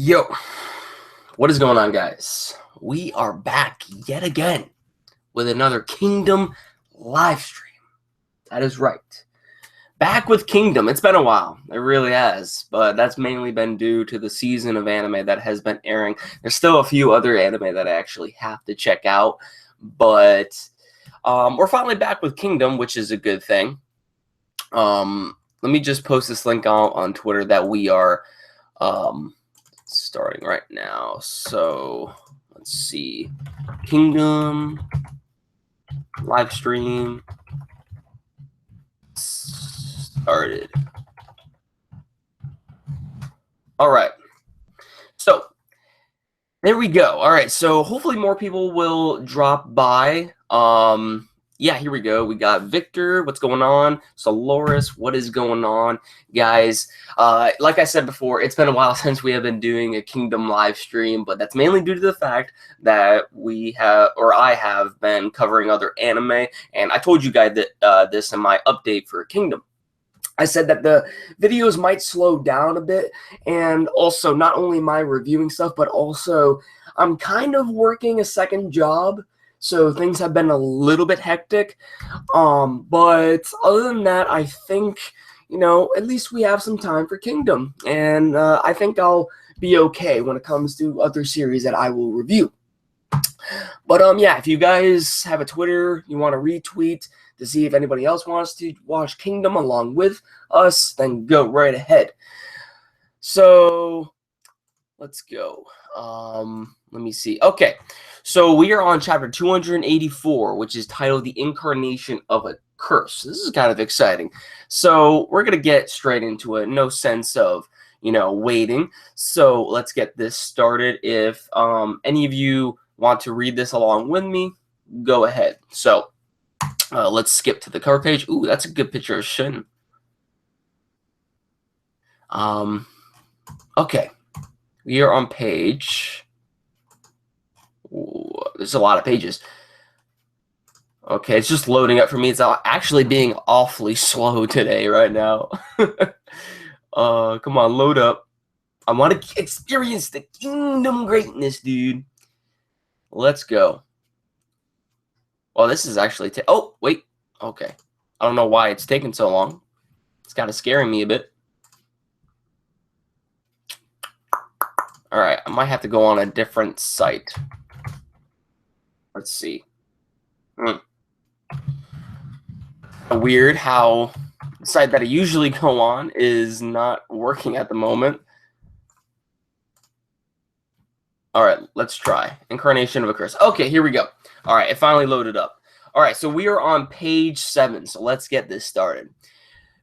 Yo, what is going on, guys? We are back yet again with another Kingdom live stream. That is right. Back with Kingdom. It's been a while. It really has. But that's mainly been due to the season of anime that has been airing. There's still a few other anime that I actually have to check out. But we're finally back with Kingdom, which is a good thing. Let me just post this link on Twitter that we are starting right now. So let's see. Kingdom live stream started. All right. So there we go. All right. So hopefully more people will drop by. Yeah, here we go. We got Victor. What's going on? Soloris, what is going on, guys? Like I said before, it's been a while since we have been doing a Kingdom live stream, but that's mainly due to the fact that I have been covering other anime, and I told you guys that this in my update for Kingdom. I said that the videos might slow down a bit, and also not only am I reviewing stuff, but also I'm kind of working a second job. So things have been a little bit hectic. But other than that, I think, at least we have some time for Kingdom. And I think I'll be okay when it comes to other series that I will review. But yeah, if you guys have a Twitter, you want to retweet to see if anybody else wants to watch Kingdom along with us, then go right ahead. So let's go. Let me see. Okay, so we are on chapter 284, which is titled The Incarnation of a Curse. This is kind of exciting. So we're going to get straight into it. No sense of, waiting. So let's get this started. If any of you want to read this along with me, go ahead. So let's skip to the cover page. Ooh, that's a good picture of Shin. Okay. We are on page. Ooh, there's a lot of pages. Okay, it's just loading up for me. It's actually being awfully slow today, right now. Come on, load up. I want to experience the Kingdom greatness, dude. Let's go. Well, this is actually. Oh, wait. Okay. I don't know why it's taking so long. It's kind of scaring me a bit. All right, I might have to go on a different site. Let's see. Weird how the site that I usually go on is not working at the moment. All right, let's try. Incarnation of a Curse. Okay, here we go. All right, it finally loaded up. All right, so we are on page 7, so let's get this started.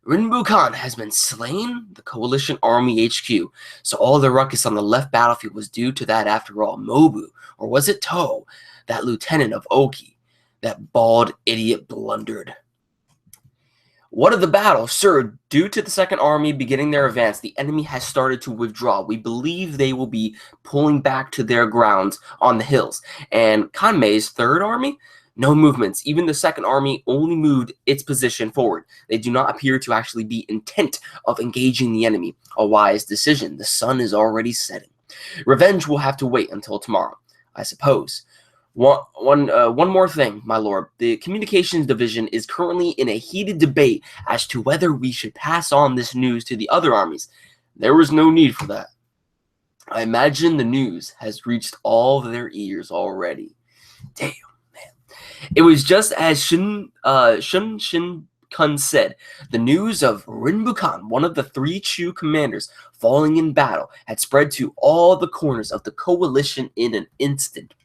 Rinbu Khan has been slain, the Coalition Army HQ. So all the ruckus on the left battlefield was due to that after all. Mobu, or was it To, that lieutenant of Oki? That bald idiot blundered. What of the battle? Sir, due to the Second Army beginning their advance, the enemy has started to withdraw. We believe they will be pulling back to their grounds on the hills. And Kanmei's Third Army? No movements. Even the Second Army only moved its position forward. They do not appear to actually be intent of engaging the enemy. A wise decision. The sun is already setting. Revenge will have to wait until tomorrow, I suppose. One more thing, my lord. The communications division is currently in a heated debate as to whether we should pass on this news to the other armies. There was no need for that. I imagine the news has reached all of their ears already. Damn. It was just as Shin Kun said. The news of Rinbu Khan, one of the 3 Chu commanders, falling in battle had spread to all the corners of the coalition in an instant.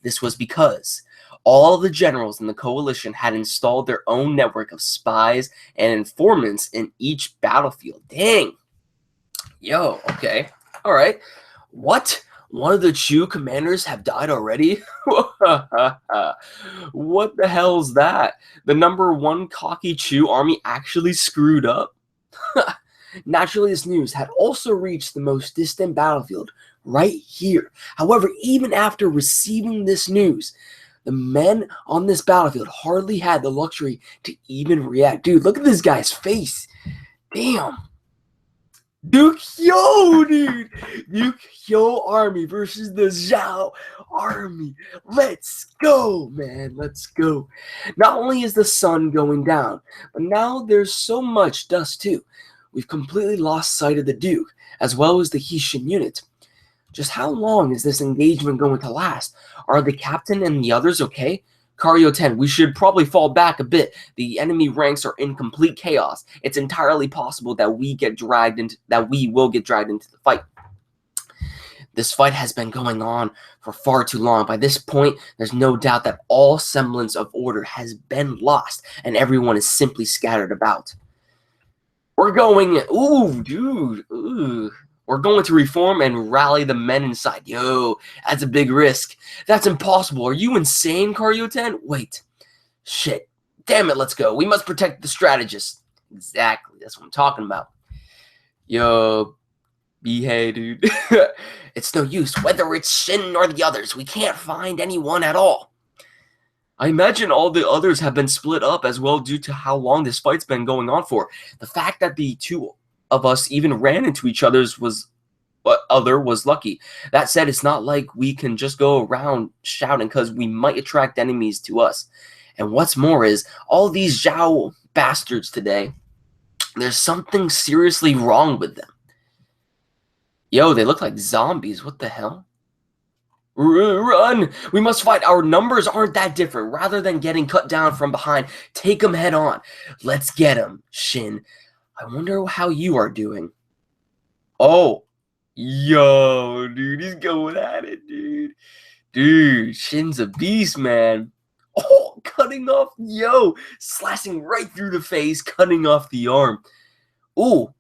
This was because all the generals in the coalition had installed their own network of spies and informants in each battlefield. Dang. Yo, okay. All right. What? One of the Chu commanders have died already? What the hell's that? The #1 cocky Chu army actually screwed up? Naturally, this news had also reached the most distant battlefield, right here. However, even after receiving this news, the men on this battlefield hardly had the luxury to even react. Dude, look at this guy's face. Damn. Dukyo, dude. Dukyo army versus the Zhao army. Let's go, man. Let's go. Not only is the sun going down, but now there's so much dust too. We've completely lost sight of the Duke, as well as the Hisshin unit. Just how long is this engagement going to last? Are the captain and the others okay? Kario 10, we should probably fall back a bit. The enemy ranks are in complete chaos. It's entirely possible that we will get dragged into the fight. This fight has been going on for far too long. By this point, there's no doubt that all semblance of order has been lost, and everyone is simply scattered about. We're going, we're going to reform and rally the men inside. Yo, that's a big risk. That's impossible. Are you insane, Kario 10? Wait. Shit. Damn it, let's go. We must protect the strategist. Exactly. That's what I'm talking about. Yo, behave, dude. It's no use. Whether it's Shin or the others, we can't find anyone at all. I imagine all the others have been split up as well due to how long this fight's been going on for. The fact that the two of us even ran into each other's was lucky. That said, it's not like we can just go around shouting because we might attract enemies to us. And what's more is, all these Zhao bastards today, there's something seriously wrong with them. Yo, they look like zombies. What the hell? Run! We must fight. Our numbers aren't that different. Rather than getting cut down from behind, take them head on. Let's get them, Shin. I wonder how you are doing. Oh. Yo, dude, he's going at it, dude. Dude, Shin's a beast, man. Oh, cutting off. Yo, slashing right through the face, cutting off the arm. Ooh,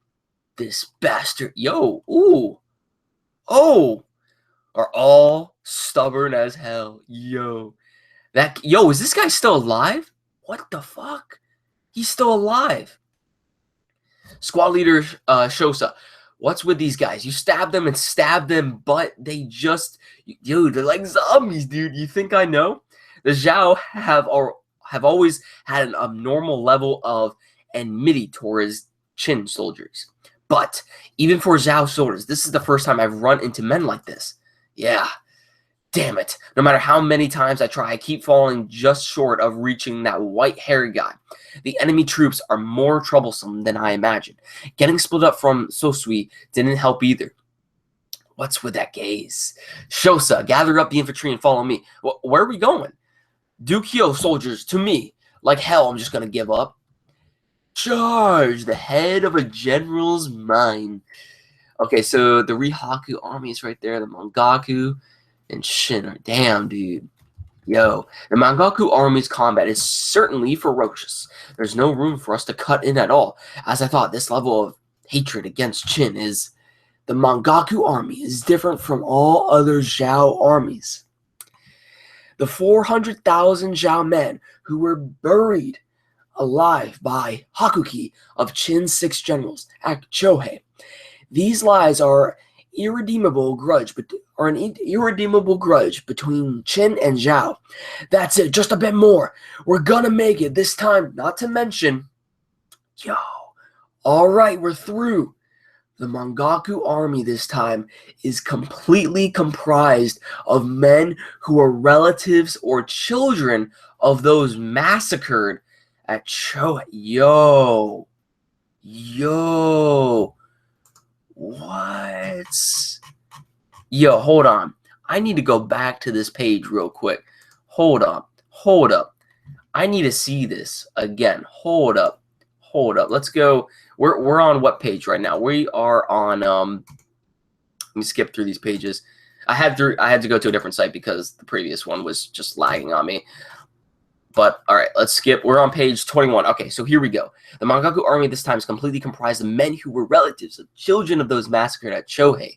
this bastard. Yo, ooh. Oh. Are all stubborn as hell. Yo, is this guy still alive? What the fuck? He's still alive. Squad leader Shosa, what's with these guys? You stab them and stab them, but they just, dude, they're like zombies, dude. You think I know? The Zhao have always had an abnormal level of enmity towards Qin soldiers. But even for Zhao soldiers, this is the first time I've run into men like this. Yeah, damn it. No matter how many times I try, I keep falling just short of reaching that white-haired guy. The enemy troops are more troublesome than I imagined. Getting split up from Sosui didn't help either. What's with that gaze? Shosa, gather up the infantry and follow me. Where are we going? Dukyo soldiers, to me. Like hell, I'm just going to give up. Charge, the head of a general's mind. Okay, so the Rihaku army is right there. The Mangaku and Shin are damn, dude. Yo, the Mangaku army's combat is certainly ferocious. There's no room for us to cut in at all. As I thought, this level of hatred against Qin is... The Mangaku army is different from all other Zhao armies. The 400,000 Zhao men who were buried alive by Hakuki of Qin's 6 generals at Chohei. These lies are an irredeemable grudge between Qin and Zhao. That's it, just a bit more. We're gonna make it this time, not to mention... Yo, alright, we're through. The Mangaku army this time is completely comprised of men who are relatives or children of those massacred at Chohei. Yo. What? Yo, hold on. I need to go back to this page real quick. Hold up. I need to see this again. Hold up. Let's go. We're on what page right now? We are on let me skip through these pages. I had to go to a different site because the previous one was just lagging on me. But all right, let's skip. We're on page 21. Okay, so here we go. The Mangaku army this time is completely comprised of men who were relatives of children of those massacred at Chohei.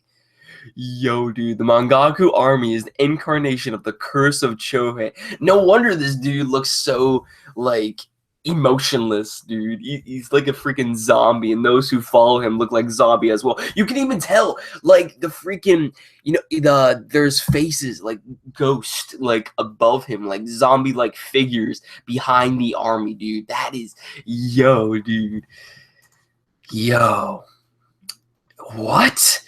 Yo, dude, the Mangaku army is the incarnation of the curse of Chohei. No wonder this dude looks so, like, emotionless, dude. He's like a freaking zombie, and those who follow him look like zombie as well. You can even tell, like, the freaking, there's faces, like, ghost, like, above him, like, zombie-like figures behind the army, dude. That is, yo, dude. Yo. What?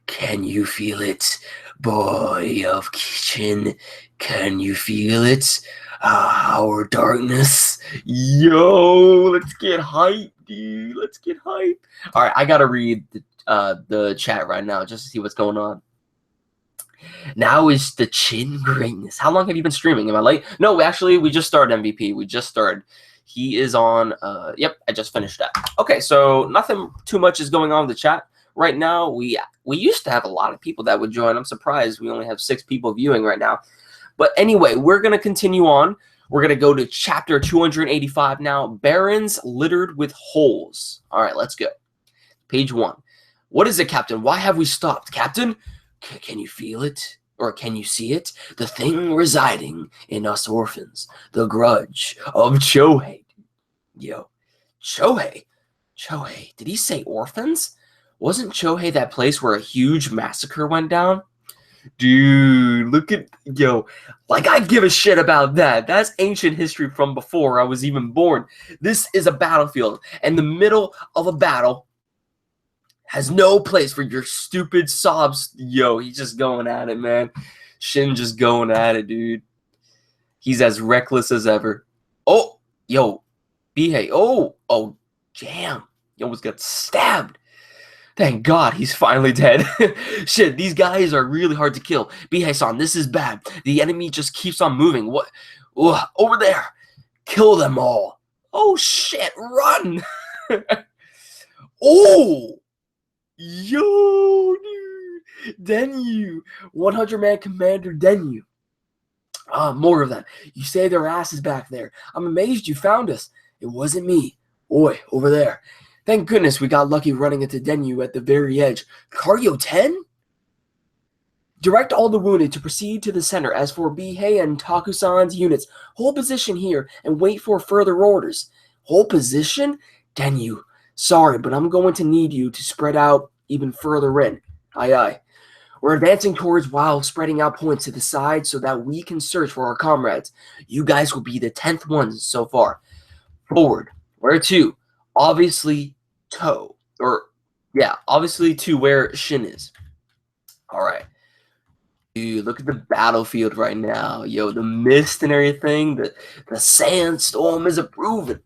Can you feel it, boy of Kitchen? Can you feel it? Our darkness. Yo, let's get hype, dude. Let's get hype. All right, I gotta read the chat right now just to see what's going on. Now is the Chin greatness. How long have you been streaming? Am I late? No, actually, we just started MVP. We just started. He is on. Yep, I just finished that. Okay, so nothing too much is going on with the chat right now. We used to have a lot of people that would join. I'm surprised we only have 6 people viewing right now. But anyway, we're gonna continue on. We're gonna go to chapter 285 now. Barrens littered with holes. All right, let's go. Page 1. What is it, Captain? Why have we stopped, Captain? Can you feel it? Or can you see it? The thing residing in us orphans. The grudge of Chohei. Yo, Chohei? Chohei, did he say orphans? Wasn't Chohei that place where a huge massacre went down? Dude, look at, yo, like I give a shit about that. That's ancient history from before I was even born. This is a battlefield, and the middle of a battle has no place for your stupid sobs. Yo, he's just going at it, man. Shin just going at it, dude. He's as reckless as ever. Oh, yo, Bihei. Oh, damn. He almost got stabbed. Thank God he's finally dead. Shit, these guys are really hard to kill. Bihei-san, this is bad. The enemy just keeps on moving. What? Ugh, over there. Kill them all. Oh, shit, run. Oh. Yo, dude. Denyu. 100-man Commander Denyu. More of them. You say their ass is back there. I'm amazed you found us. It wasn't me. Oi, over there. Thank goodness we got lucky running into Denyu at the very edge. Karyo 10? Direct all the wounded to proceed to the center. As for Bihei and Takusan's units, hold position here and wait for further orders. Hold position? Denyu, sorry, but I'm going to need you to spread out even further in. Aye, aye. We're advancing towards while spreading out points to the side so that we can search for our comrades. You guys will be the 10th ones so far. Forward. Where to? Obviously, toe. Or, yeah, obviously to where Shin is. All right. Dude, look at the battlefield right now. Yo, the mist and everything. The sandstorm is improving.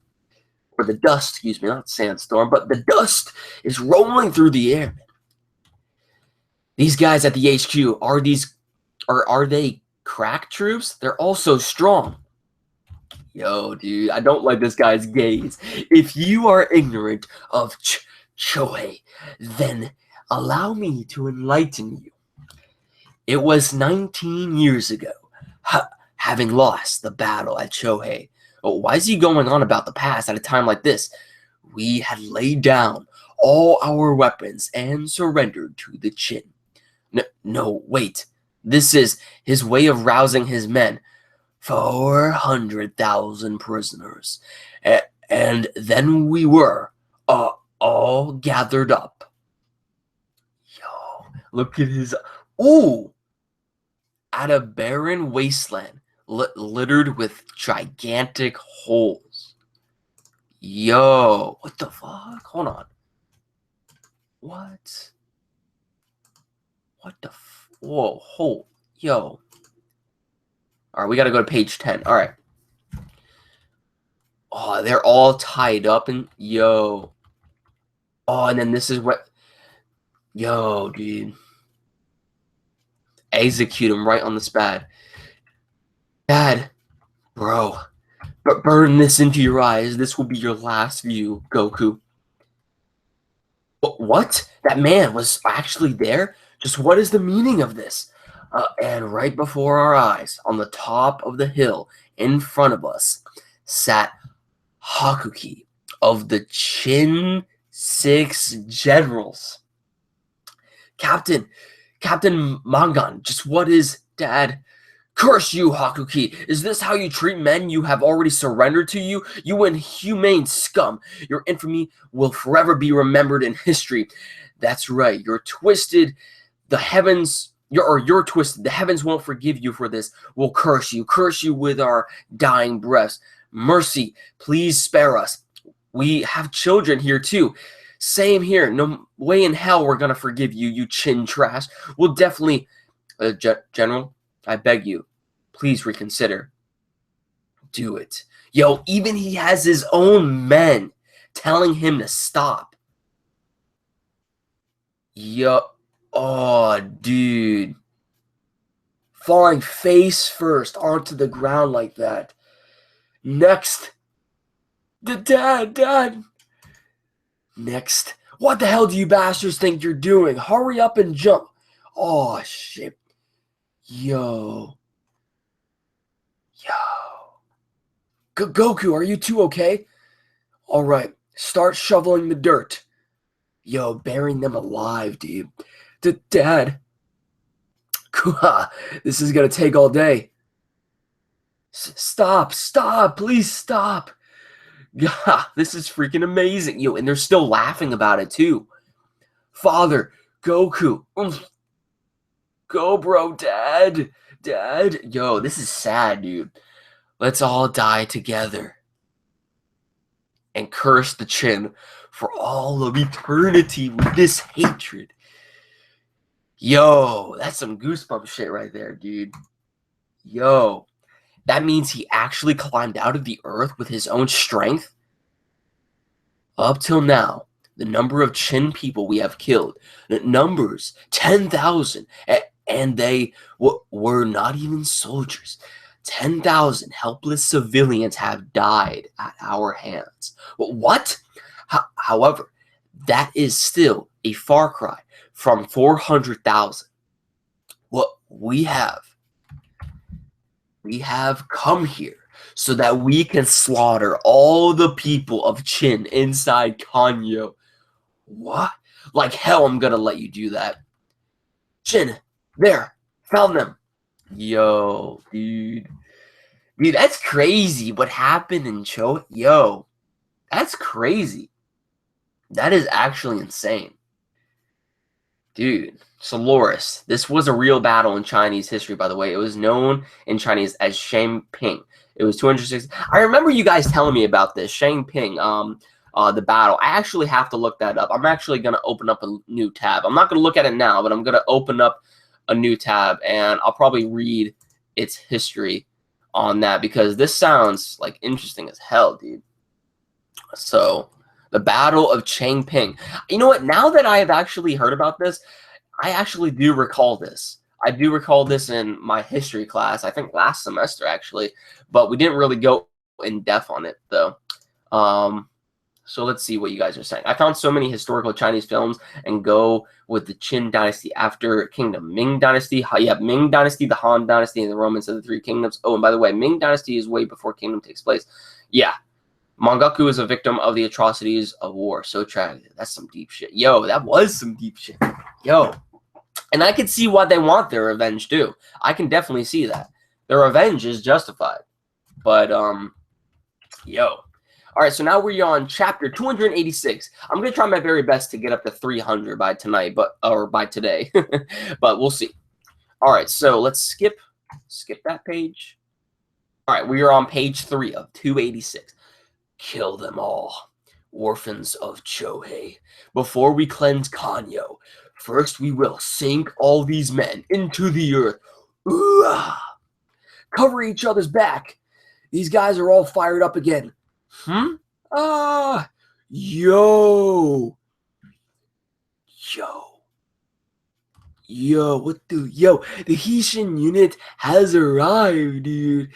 Or the dust, excuse me, not sandstorm, but the dust is rolling through the air. These guys at the HQ, are they crack troops? They're also strong. Yo, dude, I don't like this guy's gaze. If you are ignorant of Chohei, then allow me to enlighten you. It was 19 years ago, having lost the battle at Chohei. Oh, why is he going on about the past at a time like this? We had laid down all our weapons and surrendered to the Chin. No, wait. This is his way of rousing his men. 400,000 prisoners. And then we were all gathered up. Yo, look at his... Ooh! At a barren wasteland littered with gigantic holes. Yo, what the fuck? Hold on. What? What the whoa, hole. Yo. All right, we got to go to page 10. All right. Oh, they're all tied up and yo. Oh, and then this is what. Yo, dude. Execute him right on the spot. Dad, bro, but burn this into your eyes. This will be your last view, Goku. What? That man was actually there? Just what is the meaning of this? And right before our eyes, on the top of the hill in front of us, sat Hakuki of the Chin 6 generals. Captain Mangan, just what is... Dad, curse you, Hakuki. Is this how you treat men you have already surrendered to you? You inhumane scum. Your infamy will forever be remembered in history. That's right. You're twisted. The heavens... You're twisted. The heavens won't forgive you for this. We'll curse you with our dying breaths. Mercy, please spare us. We have children here too. Same here. No way in hell we're gonna forgive you, you chin trash. We'll definitely, General, I beg you, please reconsider. Do it. Yo, even he has his own men telling him to stop. Yo, oh, dude. Falling face first onto the ground like that. Next. Dad. Next. What the hell do you bastards think you're doing? Hurry up and jump. Oh, shit. Yo. Goku, are you two okay? All right. Start shoveling the dirt. Yo, burying them alive, dude. Dad. This is going to take all day. Stop. Please stop. God, this is freaking amazing. Yo, and they're still laughing about it, too. Father, Goku. Go, bro, Dad. Yo, this is sad, dude. Let's all die together and curse the Chin for all of eternity with this hatred. Yo, that's some goosebump shit right there, dude. Yo, that means he actually climbed out of the earth with his own strength? Up till now, the number of Chin people we have killed, the numbers, 10,000, and they were not even soldiers. 10,000 helpless civilians have died at our hands. What? However, that is still a far cry from 400,000. What we have come here so that we can slaughter all the people of Chin inside Kanyo. What? Like hell, I'm gonna let you do that. Chin, there, found them. Yo, dude, that's crazy. What happened in Cho? Yo, that's crazy. That is actually insane. Dude, Soloris. This was a real battle in Chinese history, by the way. It was known in Chinese as Shangping. It was 260. I remember you guys telling me about this. Shangping, the battle. I actually have to look that up. I'm actually going to open up a new tab. I'm not going to look at it now, but I'm going to open up a new tab, and I'll probably read its history on that, because this sounds like interesting as hell, dude. So, the Battle of Changping. You know what? Now that I have actually heard about this, I actually do recall this. I do recall this in my history class, I think last semester, actually, but we didn't really go in depth on it, though. So let's see what you guys are saying. I found so many historical Chinese films and go with the Qin dynasty after kingdom. Ming dynasty, you have Ming dynasty, the Han dynasty, and the Romans of the Three Kingdoms. Oh, and by the way, Ming dynasty is way before kingdom takes place. Yeah. Mongaku is a victim of the atrocities of war. So tragic. That's some deep shit. Yo, that was some deep shit. Yo. And I can see why they want their revenge, too. I can definitely see that. Their revenge is justified. But, yo. All right, so now we're on chapter 286. I'm going to try my very best to get up to 300 by tonight, or by today. But we'll see. All right, so let's skip that page. All right, we are on page 3 of 286. Kill them all, orphans of Chohei. Before we cleanse Kanyo, first we will sink all these men into the earth. Ooh, cover each other's back. These guys are all fired up again. Yo, what the, the Hisshin unit has arrived, dude.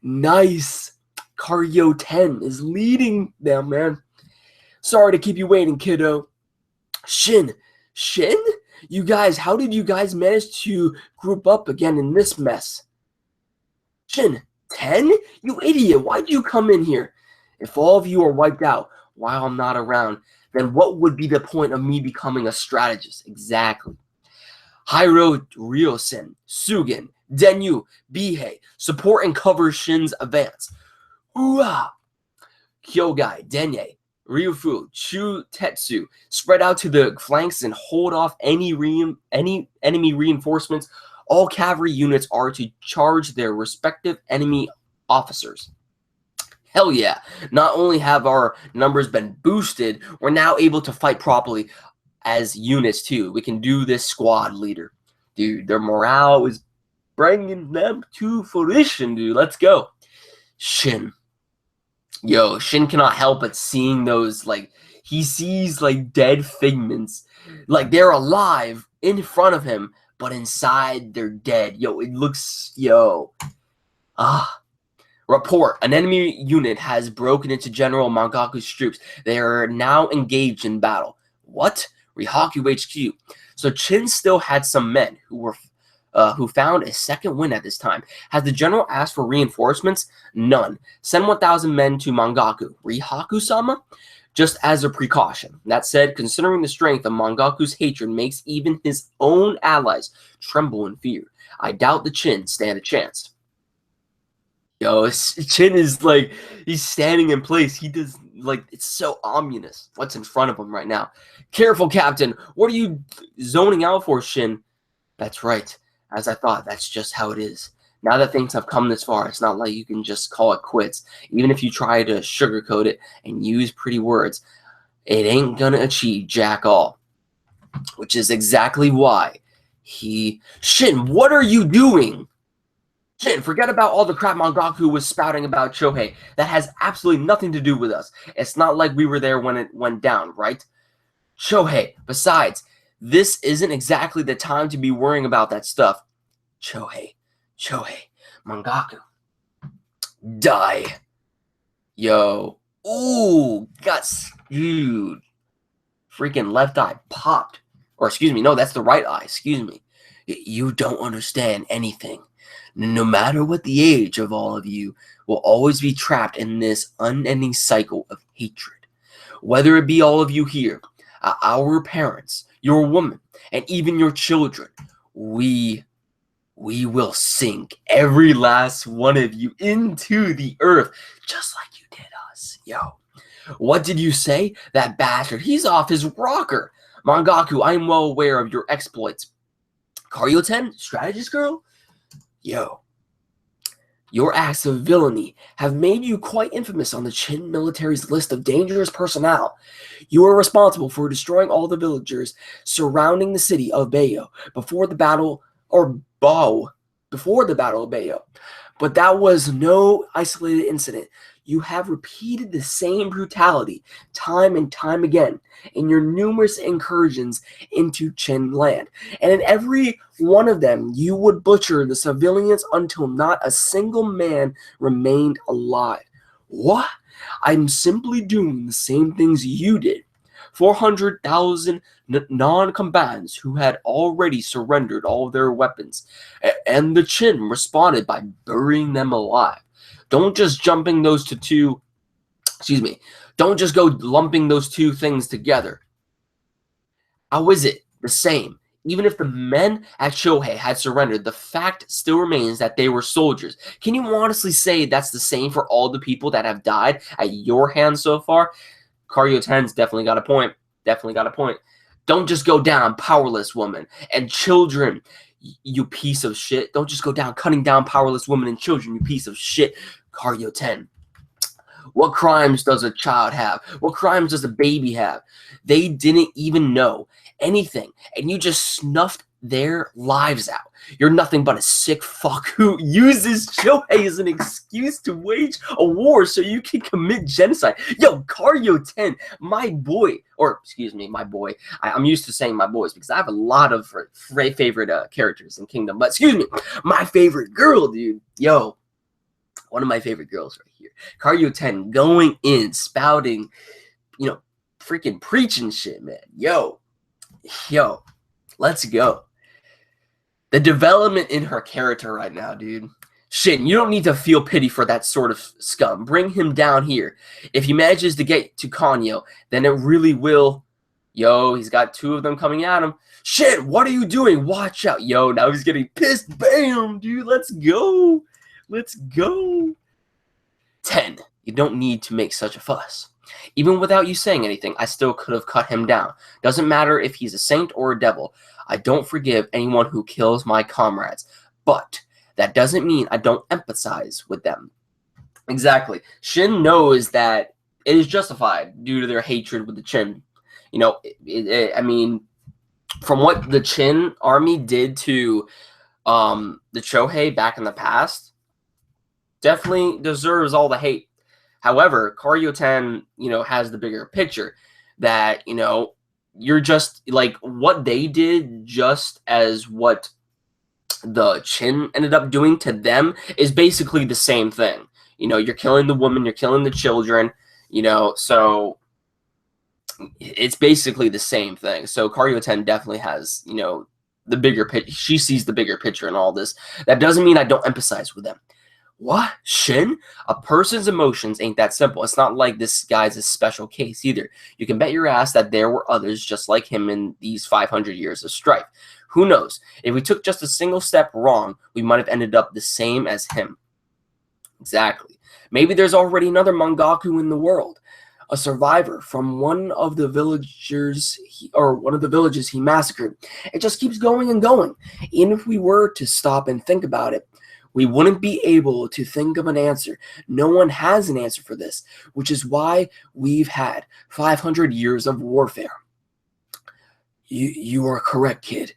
Nice. Karyo 10 is leading them, man. Sorry to keep you waiting, kiddo. Shin? You guys, how did you guys manage to group up again in this mess? Shin, 10? You idiot, why'd you come in here? If all of you are wiped out while I'm not around, then what would be the point of me becoming a strategist? Exactly. Hyro Ryosen, Sugen, Denyu, Bihei, support and cover Shin's advance. Ooh-ah! Kyogai, Denye, Ryufu, Chu Tetsu, spread out to the flanks and hold off any enemy reinforcements. All cavalry units are to charge their respective enemy officers. Hell yeah. Not only have our numbers been boosted, we're now able to fight properly as units too. We can do this squad leader. Dude, their morale is bringing them to fruition, dude. Let's go. Shin. Yo, Shin cannot help but seeing those, like, he sees, like, dead figments. Like, they're alive in front of him, but inside they're dead. Yo, it looks, yo. Report. An enemy unit has broken into General Mangaku's troops. They are now engaged in battle. What? Rihaku HQ. So Chin still had some men who found a second wind at this time. Has the general asked for reinforcements? None. Send 1,000 men to Mangaku. Rihaku-sama? Just as a precaution. That said, considering the strength of Mangaku's hatred makes even his own allies tremble in fear, I doubt the Chin stand a chance. Yo, Chin is like, he's standing in place. He does, like, it's so ominous what's in front of him right now. Careful, Captain. What are you zoning out for, Shin? That's right. As I thought, that's just how it is. Now that things have come this far, it's not like you can just call it quits. Even if you try to sugarcoat it and use pretty words, it ain't gonna achieve jack all. Which is exactly why Shin, what are you doing? Shin, forget about all the crap Mangaku was spouting about Chohei. That has absolutely nothing to do with us. It's not like we were there when it went down, right? Chohei, besides, this isn't exactly the time to be worrying about that stuff. Chohei, Mangaku. Die. Yo. Ooh, got skewed. Freaking left eye popped. Or excuse me, no, that's the right eye. Excuse me. You don't understand anything. No matter what the age of all of you, will always be trapped in this unending cycle of hatred. Whether it be all of you here, our parents, your woman, and even your children, we will sink every last one of you into the earth, just like you did us. Yo, what did you say? That bastard, he's off his rocker. Mangaku, I am well aware of your exploits. Karyoten, strategist girl? Yo, your acts of villainy have made you quite infamous on the Chin military's list of dangerous personnel. You are responsible for destroying all the villagers surrounding the city of Bayo before the battle of Bayo. But that was no isolated incident. You have repeated the same brutality time and time again in your numerous incursions into Chin land. And in every one of them, you would butcher the civilians until not a single man remained alive. What? I'm simply doing the same things you did. 400,000 non-combatants who had already surrendered all their weapons, and the Chin responded by burying them alive. Don't just Don't just go lumping those two things together. How is it the same? Even if the men at Chohei had surrendered, the fact still remains that they were soldiers. Can you honestly say that's the same for all the people that have died at your hands so far? Karyoten's definitely got a point. Don't just go down, powerless woman and children, you piece of shit. Don't just go down cutting down powerless women and children, you piece of shit. Karyoten. What crimes does a child have? What crimes does a baby have? They didn't even know anything, and you just snuffed their lives out. You're nothing but a sick fuck who uses Chohei as an excuse to wage a war so you can commit genocide. Yo, Karyoten, my boy, or excuse me, my boy. I'm used to saying my boys because I have a lot of favorite characters in Kingdom, but excuse me, my favorite girl, dude. Yo, one of my favorite girls right here. Karyoten going in, spouting, freaking preaching shit, man. Yo, let's go. The development in her character right now, dude. Shin, you don't need to feel pity for that sort of scum. Bring him down here. If he manages to get to Kanyo, then it really will. Yo, he's got two of them coming at him. Shit, what are you doing? Watch out. Yo, now he's getting pissed. Bam, dude. Let's go. 10. You don't need to make such a fuss. Even without you saying anything, I still could have cut him down. Doesn't matter if he's a saint or a devil. I don't forgive anyone who kills my comrades. But that doesn't mean I don't empathize with them. Exactly. Shin knows that it is justified due to their hatred with the Qin. You know, I mean, from what the Qin army did to the Chohei back in the past, definitely deserves all the hate. However, Karyoten, has the bigger picture that, you're just like what they did just as what the Qin ended up doing to them is basically the same thing. You're killing the woman, you're killing the children, so it's basically the same thing. So Karyoten definitely has, the bigger picture. She sees the bigger picture in all this. That doesn't mean I don't empathize with them. What? Shin? A person's emotions ain't that simple. It's not like this guy's a special case either. You can bet your ass that there were others just like him in these 500 years of strife. Who knows? If we took just a single step wrong, we might have ended up the same as him. Exactly. Maybe there's already another Mangaku in the world. A survivor from one of the villages he massacred. It just keeps going and going. Even if we were to stop and think about it, we wouldn't be able to think of an answer. No one has an answer for this, which is why we've had 500 years of warfare. You are correct, kid.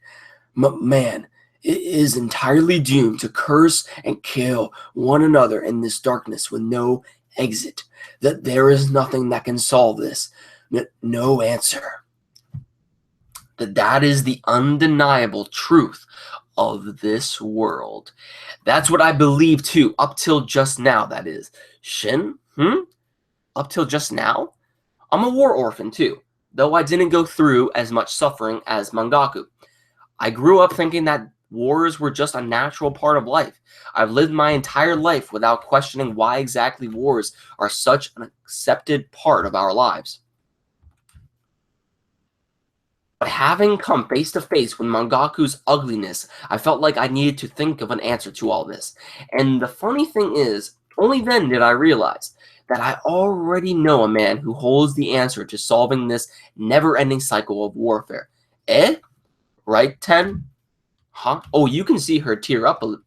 Man, it is entirely doomed to curse and kill one another in this darkness with no exit. That there is nothing that can solve this. No answer. That is the undeniable truth of this world. That's what I believe too, up till just now, that is. Shin? Up till just now? I'm a war orphan too, though I didn't go through as much suffering as Mangaku. I grew up thinking that wars were just a natural part of life. I've lived my entire life without questioning why exactly wars are such an accepted part of our lives. But having come face to face with Mangaku's ugliness, I felt like I needed to think of an answer to all this. And the funny thing is, only then did I realize that I already know a man who holds the answer to solving this never-ending cycle of warfare. Eh? Right, Ten? Huh? Oh, you can see her tear up a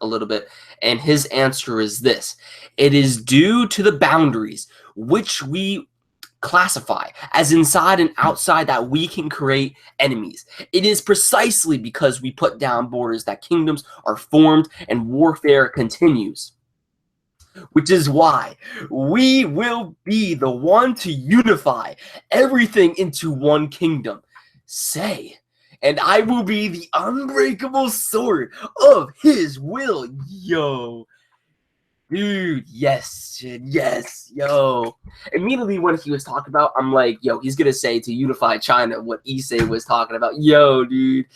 little bit. And his answer is this. It is due to the boundaries which we classify as inside and outside that we can create enemies. It is precisely because we put down borders that kingdoms are formed and warfare continues. Which is why we will be the one to unify everything into one kingdom. Say, and I will be the unbreakable sword of his will. Yo. Dude, yes, yo. Immediately when he was talking about, I'm like, yo, he's gonna say to unify China what Issei was talking about. Yo, dude.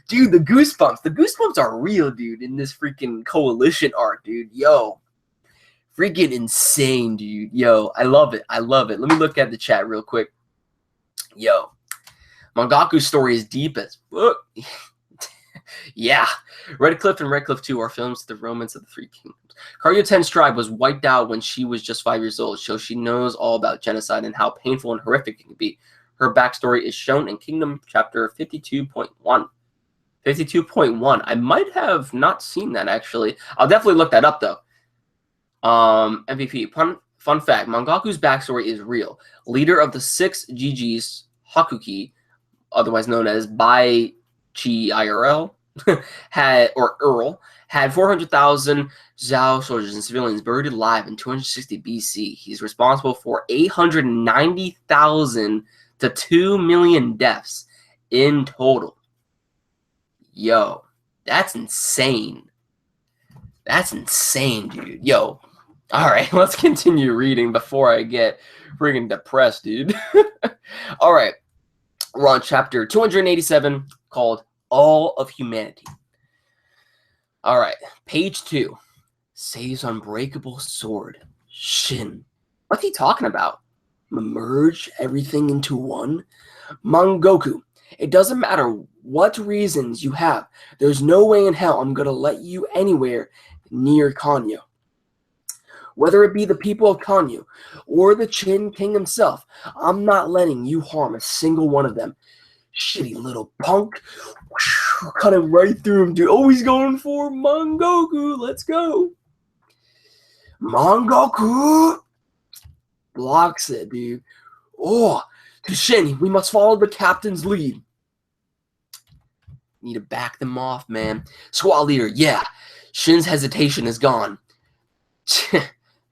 Dude, the goosebumps. The goosebumps are real, dude, in this freaking coalition arc, dude. Yo. Freaking insane, dude. Yo, I love it. Let me look at the chat real quick. Yo. Mangaku's story is deep as fuck. Yeah. Redcliffe and Redcliffe 2 are films of the romance of the Three Kingdoms. Karyoten's tribe was wiped out when she was just 5 years old, so she knows all about genocide and how painful and horrific it can be. Her backstory is shown in Kingdom Chapter 52.1. 52.1. I might have not seen that, actually. I'll definitely look that up, though. MVP. Fun fact. Mangaku's backstory is real. Leader of the 6 GG's Hakuki, otherwise known as Bai Chi IRL, had 400,000 Zhao soldiers and civilians buried alive in 260 BC. He's responsible for 890,000 to 2 million deaths in total. Yo, that's insane. That's insane, dude. Yo, all right, let's continue reading before I get freaking depressed, dude. All right, we're on chapter 287 called All of Humanity. All right, page 2. Sei's unbreakable sword. Shin. What's he talking about? Merge everything into one? Mangoku. It doesn't matter what reasons you have. There's no way in hell I'm going to let you anywhere near Kanyo. Whether it be the people of Kanyo or the Qin King himself, I'm not letting you harm a single one of them. Shitty little punk. Cut him right through him, dude. Oh, he's going for Mangoku. Let's go. Mangoku blocks it, dude. Oh, to Shin, we must follow the captain's lead. Need to back them off, man. Squad leader, yeah. Shin's hesitation is gone.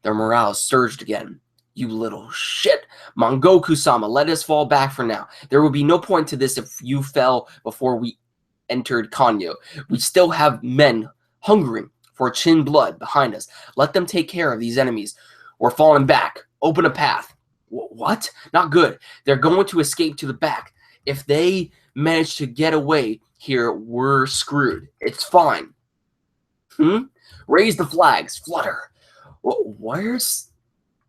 Their morale surged again. You little shit. Mangoku-sama, let us fall back for now. There will be no point to this if you fell before we entered Kanyo. We still have men hungering for Chin blood behind us. Let them take care of these enemies. We're falling back. Open a path. What? Not good. They're going to escape to the back. If they manage to get away here, we're screwed. It's fine. Raise the flags. Flutter.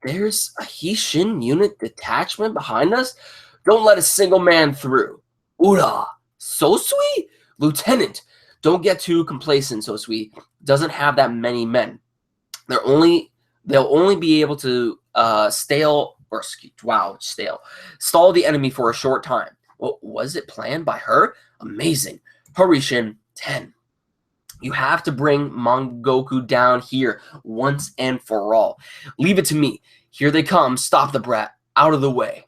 There's a Hishin unit detachment behind us? Don't let a single man through. Ura. Sosui? Lieutenant. Don't get too complacent, Sosui. Doesn't have that many men. They'll only be able to stall the enemy for a short time. Well, was it planned by her? Amazing. Hurry, Shin. 10. You have to bring Mangoku down here once and for all. Leave it to me. Here they come. Stop the brat. Out of the way.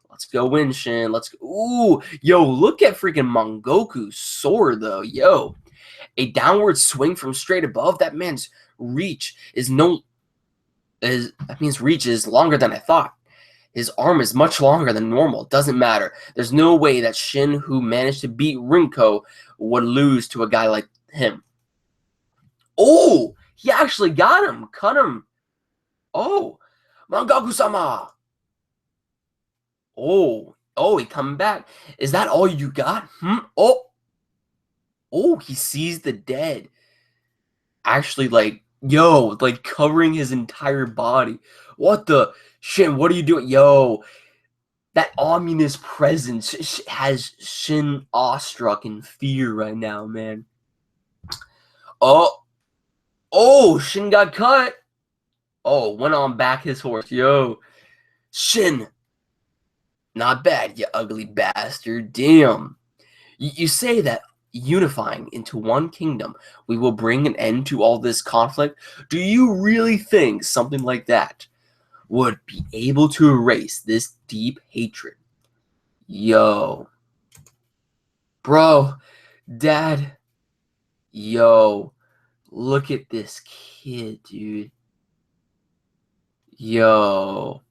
Let's go win, Shin. Let's go. Ooh, yo, look at freaking Mangoku's sword, though. Yo, a downward swing from straight above. That man's reach is reach is longer than I thought. His arm is much longer than normal. Doesn't matter. There's no way that Shin, who managed to beat Rinko, would lose to a guy like him. Oh, he actually got him. Cut him. Oh, Mangoku-sama. Oh, he coming back. Is that all you got? Oh, he sees the dead. Actually, like covering his entire body. What the? Shin, what are you doing? Yo, that ominous presence has Shin awestruck in fear right now, man. Oh, Shin got cut. Oh, went on back his horse. Yo, Shin. Not bad, you ugly bastard. Damn. You say that unifying into one kingdom, we will bring an end to all this conflict? Do you really think something like that would be able to erase this deep hatred? Yo. Bro. Dad. Yo. Look at this kid, dude. Yo.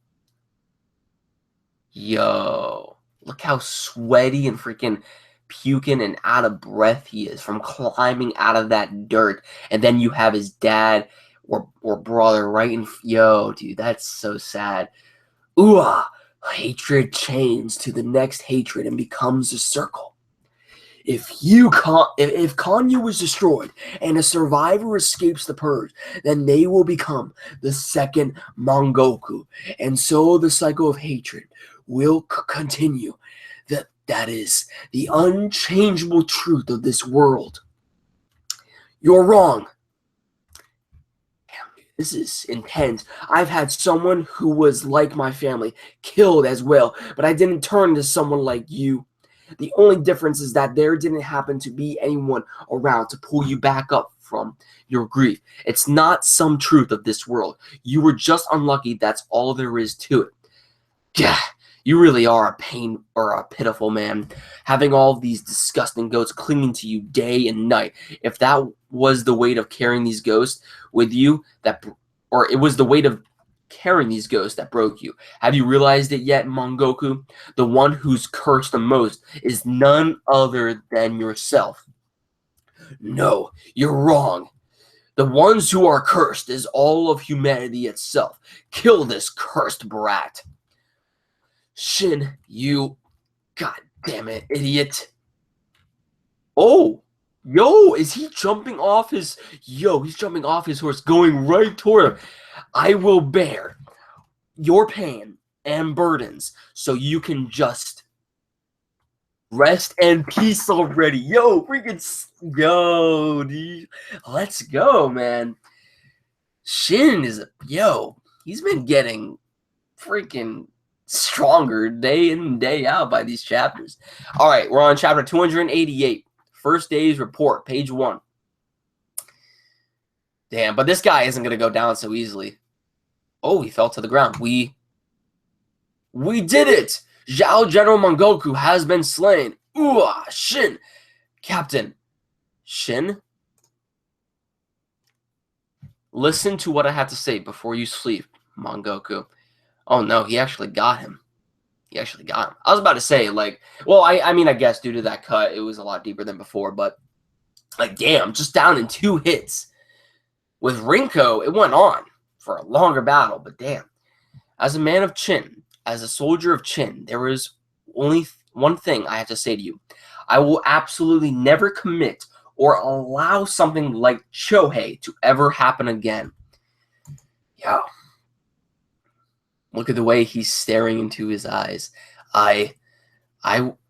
Look how sweaty and freaking puking and out of breath he is from climbing out of that dirt. And then you have his dad or brother right in. Yo, dude, that's so sad. Ooh, hatred chains to the next hatred and becomes a circle. If Kanyu is destroyed and a survivor escapes the purge, then they will become the second Mangoku, and so the cycle of hatred will continue. That is the unchangeable truth of this world. You're wrong. Damn, this is intense. I've had someone who was like my family killed as well, but I didn't turn into someone like you. The only difference is that there didn't happen to be anyone around to pull you back up from your grief. It's not some truth of this world. You were just unlucky. That's all there is to it. Yeah, you really are a pain or a pitiful man, having all these disgusting ghosts clinging to you day and night. If that was the weight of carrying these ghosts with you, it was the weight of carrying these ghosts that broke you. Have you realized it yet, Mangoku? The one who's cursed the most is none other than yourself. No, you're wrong. The ones who are cursed is all of humanity itself. Kill this cursed brat. Shin, you... God damn it, idiot. Oh, yo, is he jumping off his... Yo, he's jumping off his horse, going right toward him. I will bear your pain and burdens so you can just rest in peace already. Yo, dude. Let's go, man. Shin is... Yo, he's been getting freaking stronger day in and day out by these chapters. All right, we're on chapter 288. First day's report, page 1. Damn, but this guy isn't going to go down so easily. Oh, he fell to the ground. We did it! Zhao General Mongoku has been slain. Ooh, Shin. Captain. Shin? Listen to what I have to say before you sleep, Mongoku. Oh no, he actually got him. He actually got him. I was about to say, like, well, I mean, I guess due to that cut, it was a lot deeper than before, but, like, damn, just down in 2 hits. With Rinko, it went on for a longer battle, but damn. As a man of Qin, as a soldier of Qin, there is only one thing I have to say to you. I will absolutely never commit or allow something like Chohei to ever happen again. Yo. Look at the way he's staring into his eyes. I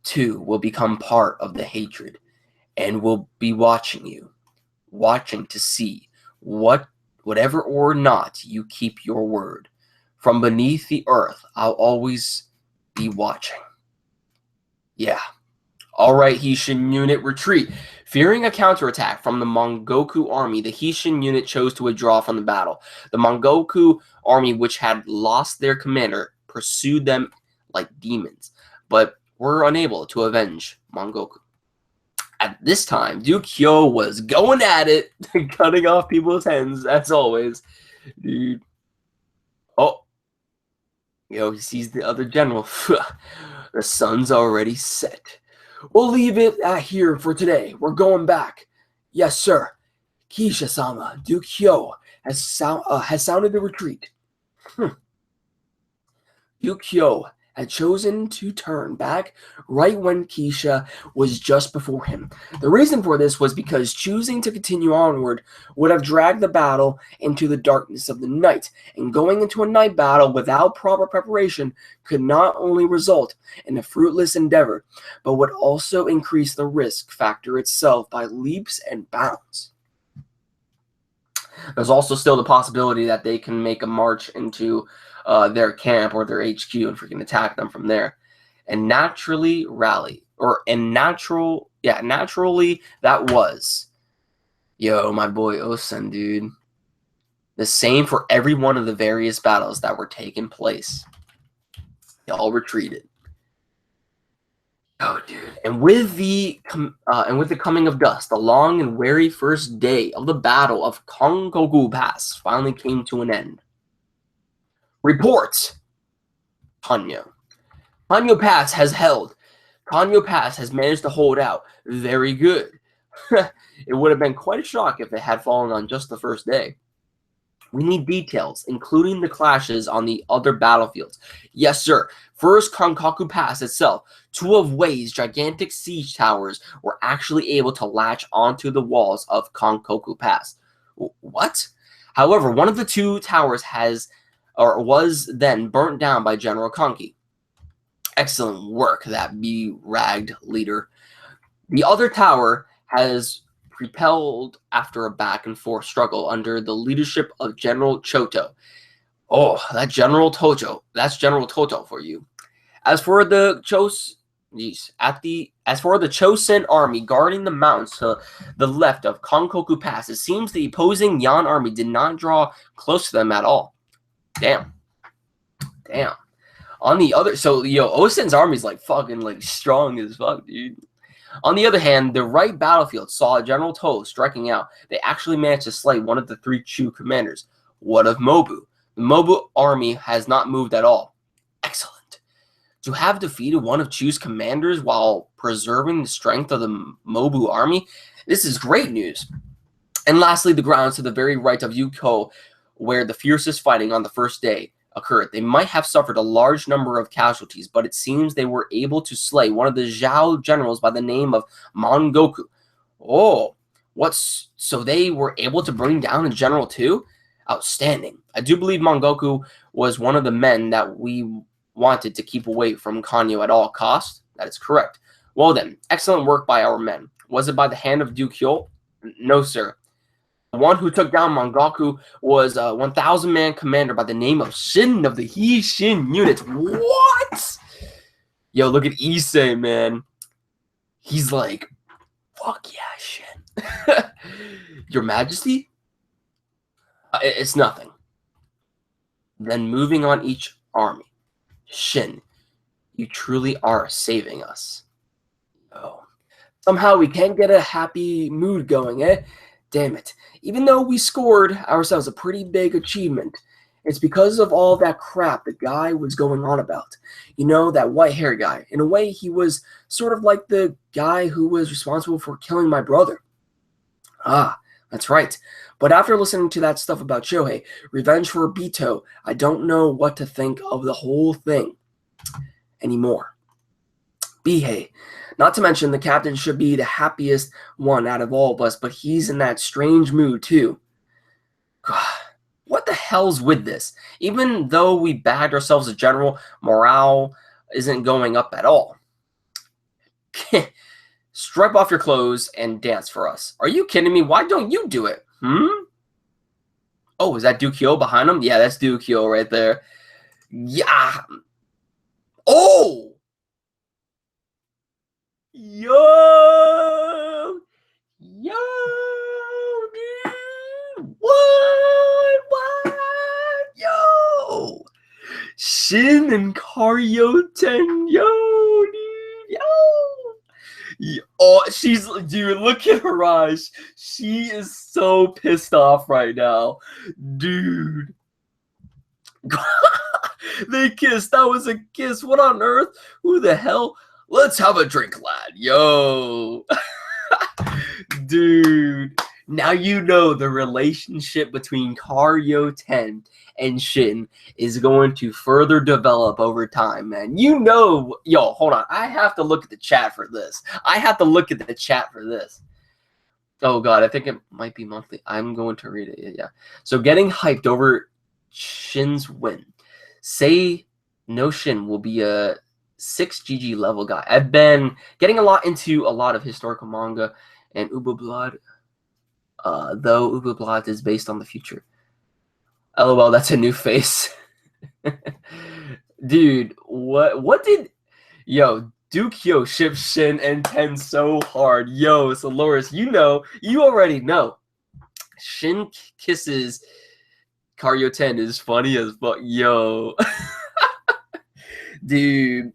too will become part of the hatred and will be watching you. Watching to see whatever or not you keep your word. From beneath the earth, I'll always be watching. Yeah. All right, Hishin unit, retreat. Fearing a counterattack from the Mongoku army, the Hishin unit chose to withdraw from the battle. The Mongoku army, which had lost their commander, pursued them like demons, but were unable to avenge Mongoku. At this time, Duke Hyo was going at it, cutting off people's heads, as always. Dude. Oh. Yo, he sees the other general. The sun's already set. We'll leave it here for today. We're going back. Yes, sir. Kisha-sama, Duke Hyo has sounded the retreat. Duke Hyo had chosen to turn back right when Kisha was just before him. The reason for this was because choosing to continue onward would have dragged the battle into the darkness of the night, and going into a night battle without proper preparation could not only result in a fruitless endeavor, but would also increase the risk factor itself by leaps and bounds. There's also still the possibility that they can make a march into their camp or their HQ and freaking attack them from there, and naturally rally, naturally that was, yo, my boy Osen, dude. The same for every one of the various battles that were taking place. They all retreated. Oh, dude! And with the coming of dusk, the long and weary first day of the Battle of Kongoku Pass finally came to an end. Report! Hanyo. Hanyo Pass has held. Hanyo Pass has managed to hold out. Very good. It would have been quite a shock if it had fallen on just the first day. We need details, including the clashes on the other battlefields. Yes, sir. First, Kongoku Pass itself. 2 of Wei's gigantic siege towers were actually able to latch onto the walls of Kongoku Pass. What? However, one of the 2 towers was then burnt down by General Konki. Excellent work, that be-ragged leader. The other tower has repelled after a back-and-forth struggle under the leadership of General Choto. Oh, that's General Toto for you. As for the Chosen army guarding the mountains to the left of Kongoku Pass, it seems the opposing Yan army did not draw close to them at all. Damn. On the other, so yo, Osen's army's like fucking like strong as fuck, dude. On the other hand, the right battlefield saw General To striking out. They actually managed to slay one of the 3 Chu commanders. What of Mobu? The Mobu army has not moved at all. Excellent. To have defeated one of Chu's commanders while preserving the strength of the Mobu army, this is great news. And lastly, the grounds to the very right of Yuko, where the fiercest fighting on the first day occurred. They might have suffered a large number of casualties, but it seems they were able to slay one of the Zhao generals by the name of Mongoku. Oh, so they were able to bring down a general too? Outstanding. I do believe Mongoku was one of the men that we wanted to keep away from Kanyo at all costs. That is correct. Well then, excellent work by our men. Was it by the hand of Duke Hyo? No, sir. The one who took down Mongoku was a 1,000-man commander by the name of Shin of the Hishin unit. What? Yo, look at Issei, man. He's like, fuck yeah, Shin. Your Majesty? It's nothing. Then moving on each army. Shin, you truly are saving us. Oh. Somehow we can't get a happy mood going, eh? Damn it. Even though we scored ourselves a pretty big achievement, it's because of all that crap the guy was going on about. You know, that white hair guy. In a way, he was sort of like the guy who was responsible for killing my brother. Ah, that's right. But after listening to that stuff about Shohei, revenge for Obito, I don't know what to think of the whole thing anymore. Bihei. Not to mention, the captain should be the happiest one out of all of us, but he's in that strange mood too. God, what the hell's with this? Even though we bagged ourselves a general, morale isn't going up at all. Stripe off your clothes and dance for us. Are you kidding me? Why don't you do it? Oh, is that Dukyo behind him? Yeah, that's Dukyo right there. Yeah. Oh! Yo! Yo, dude! What? Yo! Shin and Karyoten, yo, dude! Yo! Oh, dude, look at her eyes. She is so pissed off right now. Dude. They kissed. That was a kiss. What on earth? Who the hell? Let's have a drink, lad. Yo. Dude. Now you know the relationship between Karyoten and Shin is going to further develop over time, man. You know. Yo, hold on. I have to look at the chat for this. Oh, God. I think it might be monthly. I'm going to read it. Yeah. So getting hyped over Shin's win. Say no Shin will be a 6 GG level guy. I've been getting into a lot of historical manga and Uber Blood, though Uber Blood is based on the future. LOL, that's a new face. Dude, what did... Yo, Dukyo ships Shin and Ten so hard. Yo, Soloris, you already know. Shin kisses Karyoten is funny as fuck. Yo. Dude.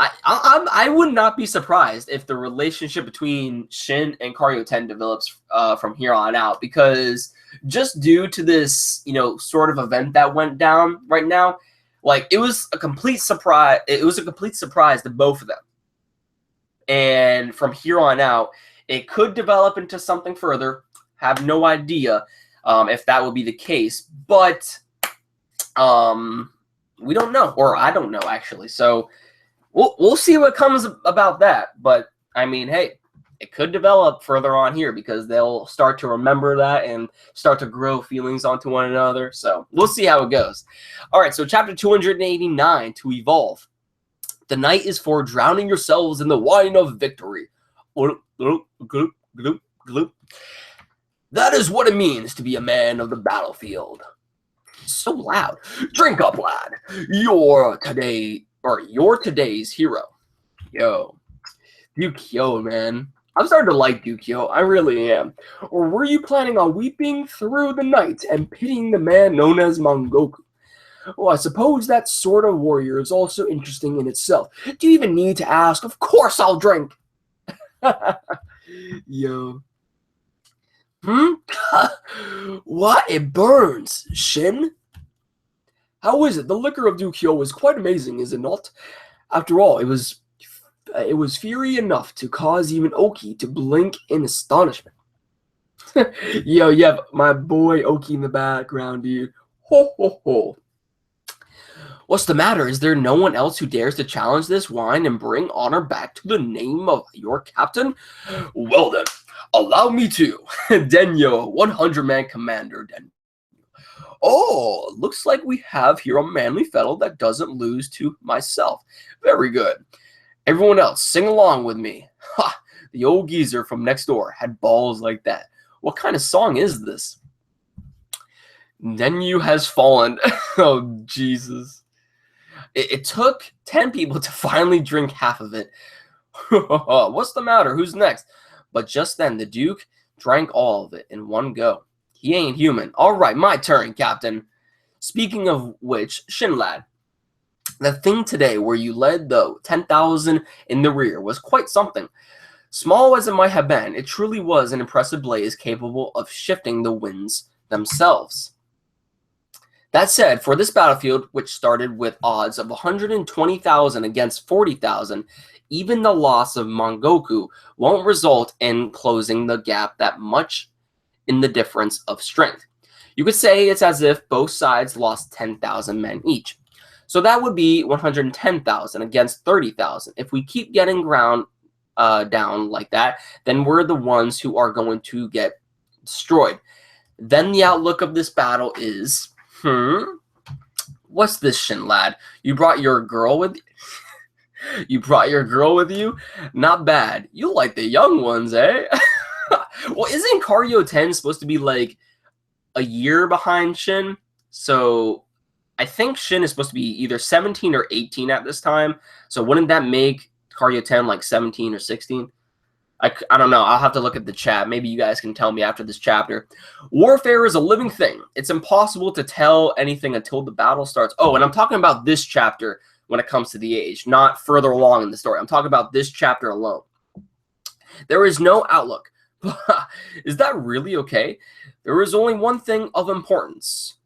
I would not be surprised if the relationship between Shin and Karyoten develops from here on out, because just due to this, sort of event that went down right now, like, it was a complete surprise. It was a complete surprise to both of them. And from here on out, it could develop into something further. Have no idea if that will be the case, but we don't know, or I don't know actually. So we'll see what comes about that. But I mean, hey, it could develop further on here because they'll start to remember that and start to grow feelings onto one another. So we'll see how it goes. All right, so chapter 289, to evolve. The night is for drowning yourselves in the wine of victory. That is what it means to be a man of the battlefield. So loud. Drink up, lad. You're today's hero. Yo. Dukyo, man. I'm starting to like Dukyo. I really am. Or were you planning on weeping through the night and pitying the man known as Mangoku? Well, I suppose that sort of warrior is also interesting in itself. Do you even need to ask? Of course I'll drink. Yo. What? It burns. Shin? How is it? The liquor of Dukyo was quite amazing, is it not? After all, it was fury enough to cause even Oki to blink in astonishment. Yo, you have my boy Oki in the background, dude. Ho, ho, ho. What's the matter? Is there no one else who dares to challenge this wine and bring honor back to the name of your captain? Well then, allow me to. Denyo, 100-man commander Denyo. Oh, looks like we have here a manly fellow that doesn't lose to myself. Very good. Everyone else, sing along with me. Ha! The old geezer from next door had balls like that. What kind of song is this? Denyu has fallen. Oh, Jesus. It took 10 people to finally drink half of it. What's the matter? Who's next? But just then, the Duke drank all of it in one go. He ain't human. All right, my turn, Captain. Speaking of which, Shin lad, the thing today where you led the 10,000 in the rear was quite something. Small as it might have been, it truly was an impressive blaze capable of shifting the winds themselves. That said, for this battlefield, which started with odds of 120,000 against 40,000, even the loss of Mongoku won't result in closing the gap that much in the difference of strength. You could say it's as if both sides lost 10,000 men each. So that would be 110,000 against 30,000. If we keep getting ground down like that, then we're the ones who are going to get destroyed. Then the outlook of this battle is, what's this, Shin lad? You brought your girl with you? You brought your girl with you? Not bad. You like the young ones, eh? Well, isn't Karyo 10 supposed to be like a year behind Shin? So I think Shin is supposed to be either 17 or 18 at this time. So wouldn't that make Karyo 10 like 17 or 16? I don't know. I'll have to look at the chat. Maybe you guys can tell me after this chapter. Warfare is a living thing. It's impossible to tell anything until the battle starts. Oh, and I'm talking about this chapter when it comes to the age, not further along in the story. I'm talking about this chapter alone. There is no outlook. Is that really okay? There is only one thing of importance,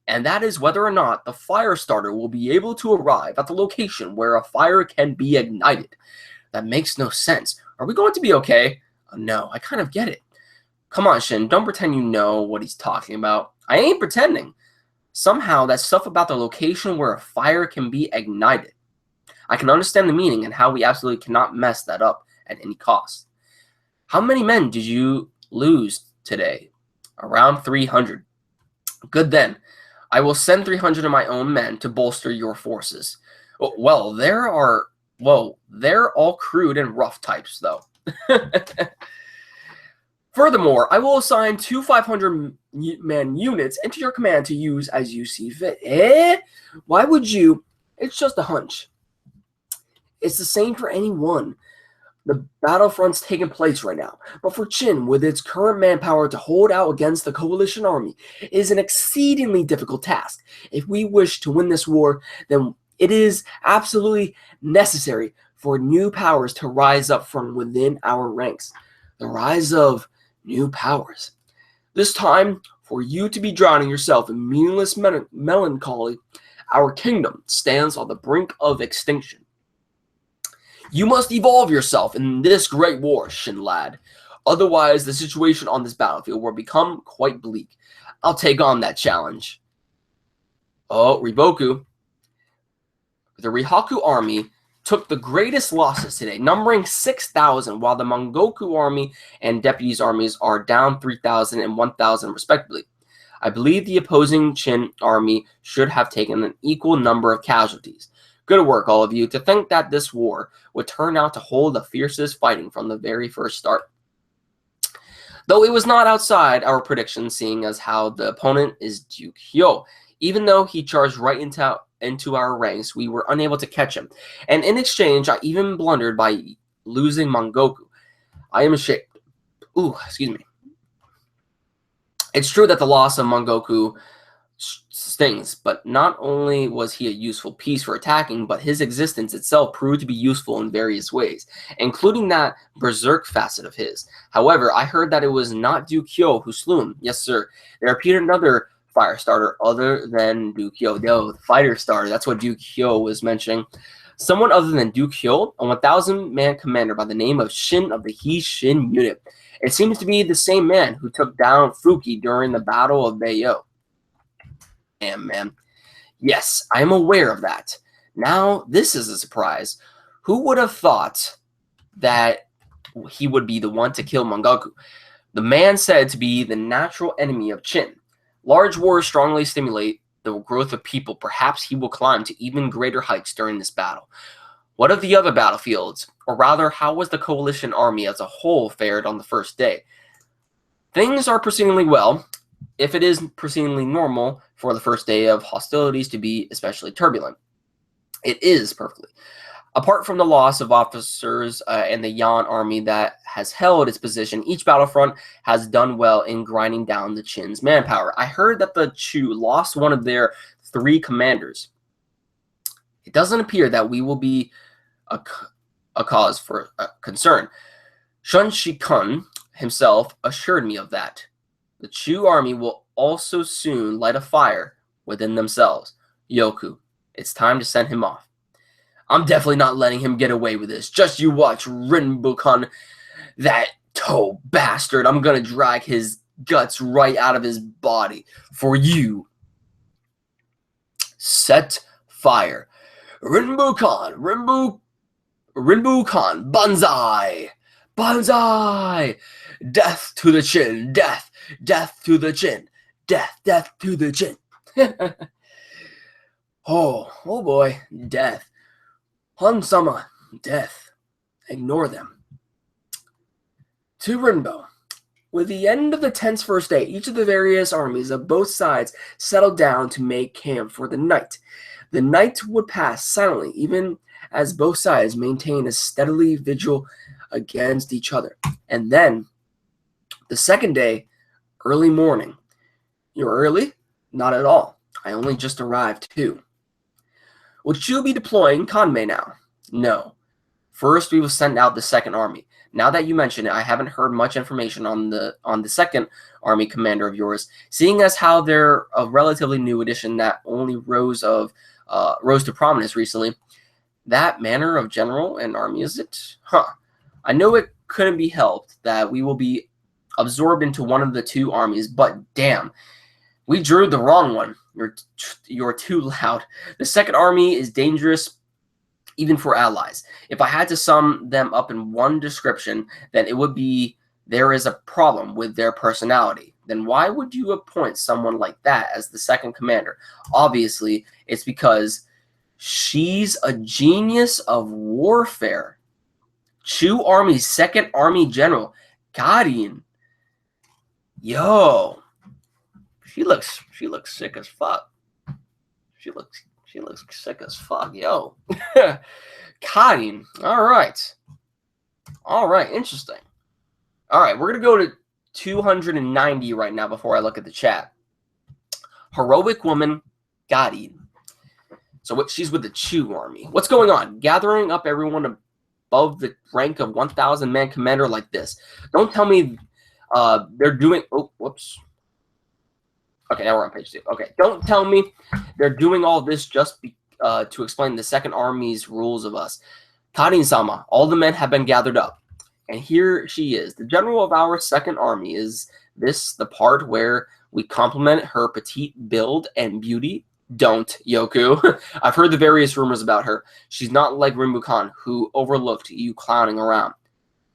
and that is whether or not the fire starter will be able to arrive at the location where a fire can be ignited. That makes no sense. Are we going to be okay? No, I kind of get it. Come on, Shin, don't pretend you know what he's talking about. I ain't pretending. Somehow, that stuff about the location where a fire can be ignited. I can understand the meaning and how we absolutely cannot mess that up at any cost. How many men did you lose today? Around 300. Good then. I will send 300 of my own men to bolster your forces. Well, they're all crude and rough types, though. Furthermore, I will assign 2 500-man units into your command to use as you see fit. Why would you? It's just a hunch. It's the same for anyone. The battlefront's taking place right now, but for Qin, with its current manpower to hold out against the coalition army, is an exceedingly difficult task. If we wish to win this war, then it is absolutely necessary for new powers to rise up from within our ranks. The rise of new powers. This time, for you to be drowning yourself in meaningless melancholy, our kingdom stands on the brink of extinction. You must evolve yourself in this great war, Shin lad. Otherwise, the situation on this battlefield will become quite bleak. I'll take on that challenge. Oh, Riboku. The Rihaku army took the greatest losses today, numbering 6,000, while the Mongoku army and deputies' armies are down 3,000 and 1,000 respectively. I believe the opposing Qin army should have taken an equal number of casualties. Good work, all of you, to think that this war would turn out to hold the fiercest fighting from the very first start. Though it was not outside our predictions, seeing as how the opponent is Duke Hyo. Even though he charged right into our ranks, we were unable to catch him. And in exchange, I even blundered by losing Mongoku. I am ashamed. Ooh, excuse me. It's true that the loss of Mongoku stings, but not only was he a useful piece for attacking, but his existence itself proved to be useful in various ways, including that berserk facet of his. However, I heard that it was not Duke Hyo who slew him. Yes, sir. There appeared another fire starter other than Duke Hyo. No, the fighter starter. That's what Duke Hyo was mentioning. Someone other than Duke Hyo, a 1,000-man commander by the name of Shin of the He-Shin unit. It seems to be the same man who took down Fuki during the Battle of Beiyo. Damn, man. Yes, I am aware of that. Now, this is a surprise. Who would have thought that he would be the one to kill Mongoku? The man said to be the natural enemy of Qin. Large wars strongly stimulate the growth of people. Perhaps he will climb to even greater heights during this battle. What of the other battlefields? Or rather, how was the coalition army as a whole fared on the first day? Things are proceedingly well, if it is proceedingly normal for the first day of hostilities to be especially turbulent. It is perfectly. Apart from the loss of officers and the Yan army that has held its position, each battlefront has done well in grinding down the Qin's manpower. I heard that the Chu lost one of their 3 commanders. It doesn't appear that we will be a cause for concern. Sun Shikun himself assured me of that. The Chu army will also soon light a fire within themselves. Yoku, it's time to send him off. I'm definitely not letting him get away with this. Just you watch, Rinbukan, that toe bastard. I'm gonna drag his guts right out of his body for you. Set fire. Rinbukan, Rinbukan, banzai, banzai. Death to the Qin, death, death to the Qin, death, death to the Qin. oh boy, death. Han-sama, death. Ignore them. To Rinbo. With the end of the tense first day, each of the various armies of both sides settled down to make camp for the night. The night would pass silently, even as both sides maintained a steadily vigil against each other. And then, the second day, early morning. You're early? Not at all. I only just arrived too. Would you be deploying Kanmei now? No. First, we will send out the second army. Now that you mention it, I haven't heard much information on the second army commander of yours, seeing as how they're a relatively new addition that only rose to prominence recently. That manner of general and army, is it? Huh. I know it couldn't be helped that we will be absorbed into one of the 2 armies, but damn, we drew the wrong one. You're too loud. The second army is dangerous even for allies. If I had to sum them up in one description, then it would be there is a problem with their personality. Then why would you appoint someone like that as the second commander? Obviously, it's because she's a genius of warfare. Chu Army's second army general, Karin. Yo. She looks sick as fuck. She looks sick as fuck, yo. Karin. All right, interesting. All right, we're gonna go to 290 right now before I look at the chat. Heroic woman, Karin. So she's with the Chu army. What's going on? Gathering up everyone above the rank of 1,000 man commander like this. Don't tell me they're doing. Oh, whoops. Okay, now we're on page 2. Okay, don't tell me they're doing all this just to explain the second army's rules of us. Karin-sama, all the men have been gathered up. And here she is. The general of our second army. Is this the part where we compliment her petite build and beauty? Don't, Yoku. I've heard the various rumors about her. She's not like Rinbukan, who overlooked you clowning around.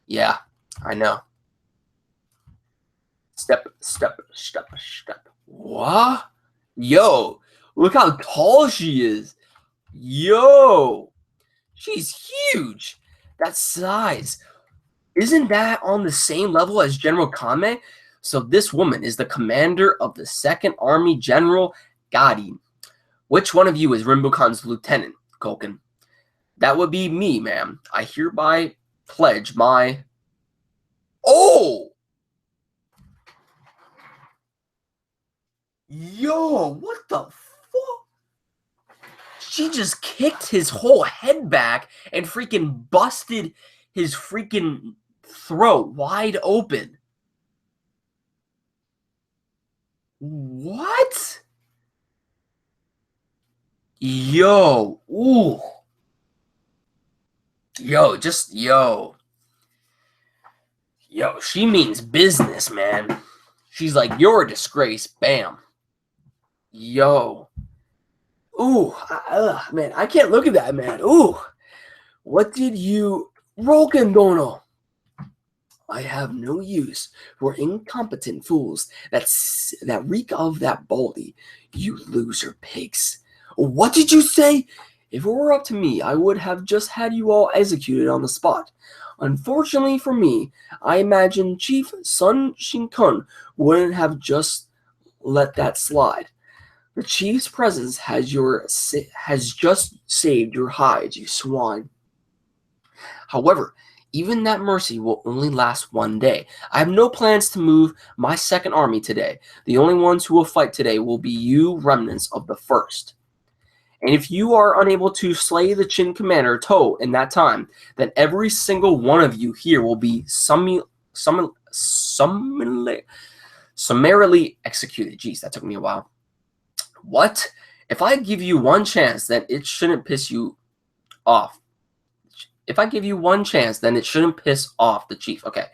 Yeah, I know. Step. What? Yo, look how tall she is. Yo, she's huge. That size. Isn't that on the same level as General Kame? So this woman is the commander of the second army, General Karin. Which one of you is Rinbukan's lieutenant, Koken? That would be me, ma'am. I hereby pledge my... Oh! Yo, what the fuck? She just kicked his whole head back and freaking busted his freaking throat wide open. What? Yo, ooh. Yo, she means business, man. She's like, you're a disgrace, bam. Yo. Ooh, man, I can't look at that, man. Ooh. What did you... Roken Dono. I have no use for incompetent fools that reek of that baldy, you loser pigs. What did you say? If it were up to me, I would have just had you all executed on the spot. Unfortunately for me, I imagine Chief Sun Shinkun wouldn't have just let that slide. The chief's presence has just saved your hides, you swine. However, even that mercy will only last one day. I have no plans to move my second army today. The only ones who will fight today will be you remnants of the first. And if you are unable to slay the Qin commander To in that time, then every single one of you here will be summarily executed. Jeez, that took me a while. What? If I give you one chance, then it shouldn't piss you off. If I give you one chance, then it shouldn't piss off the chief. Okay.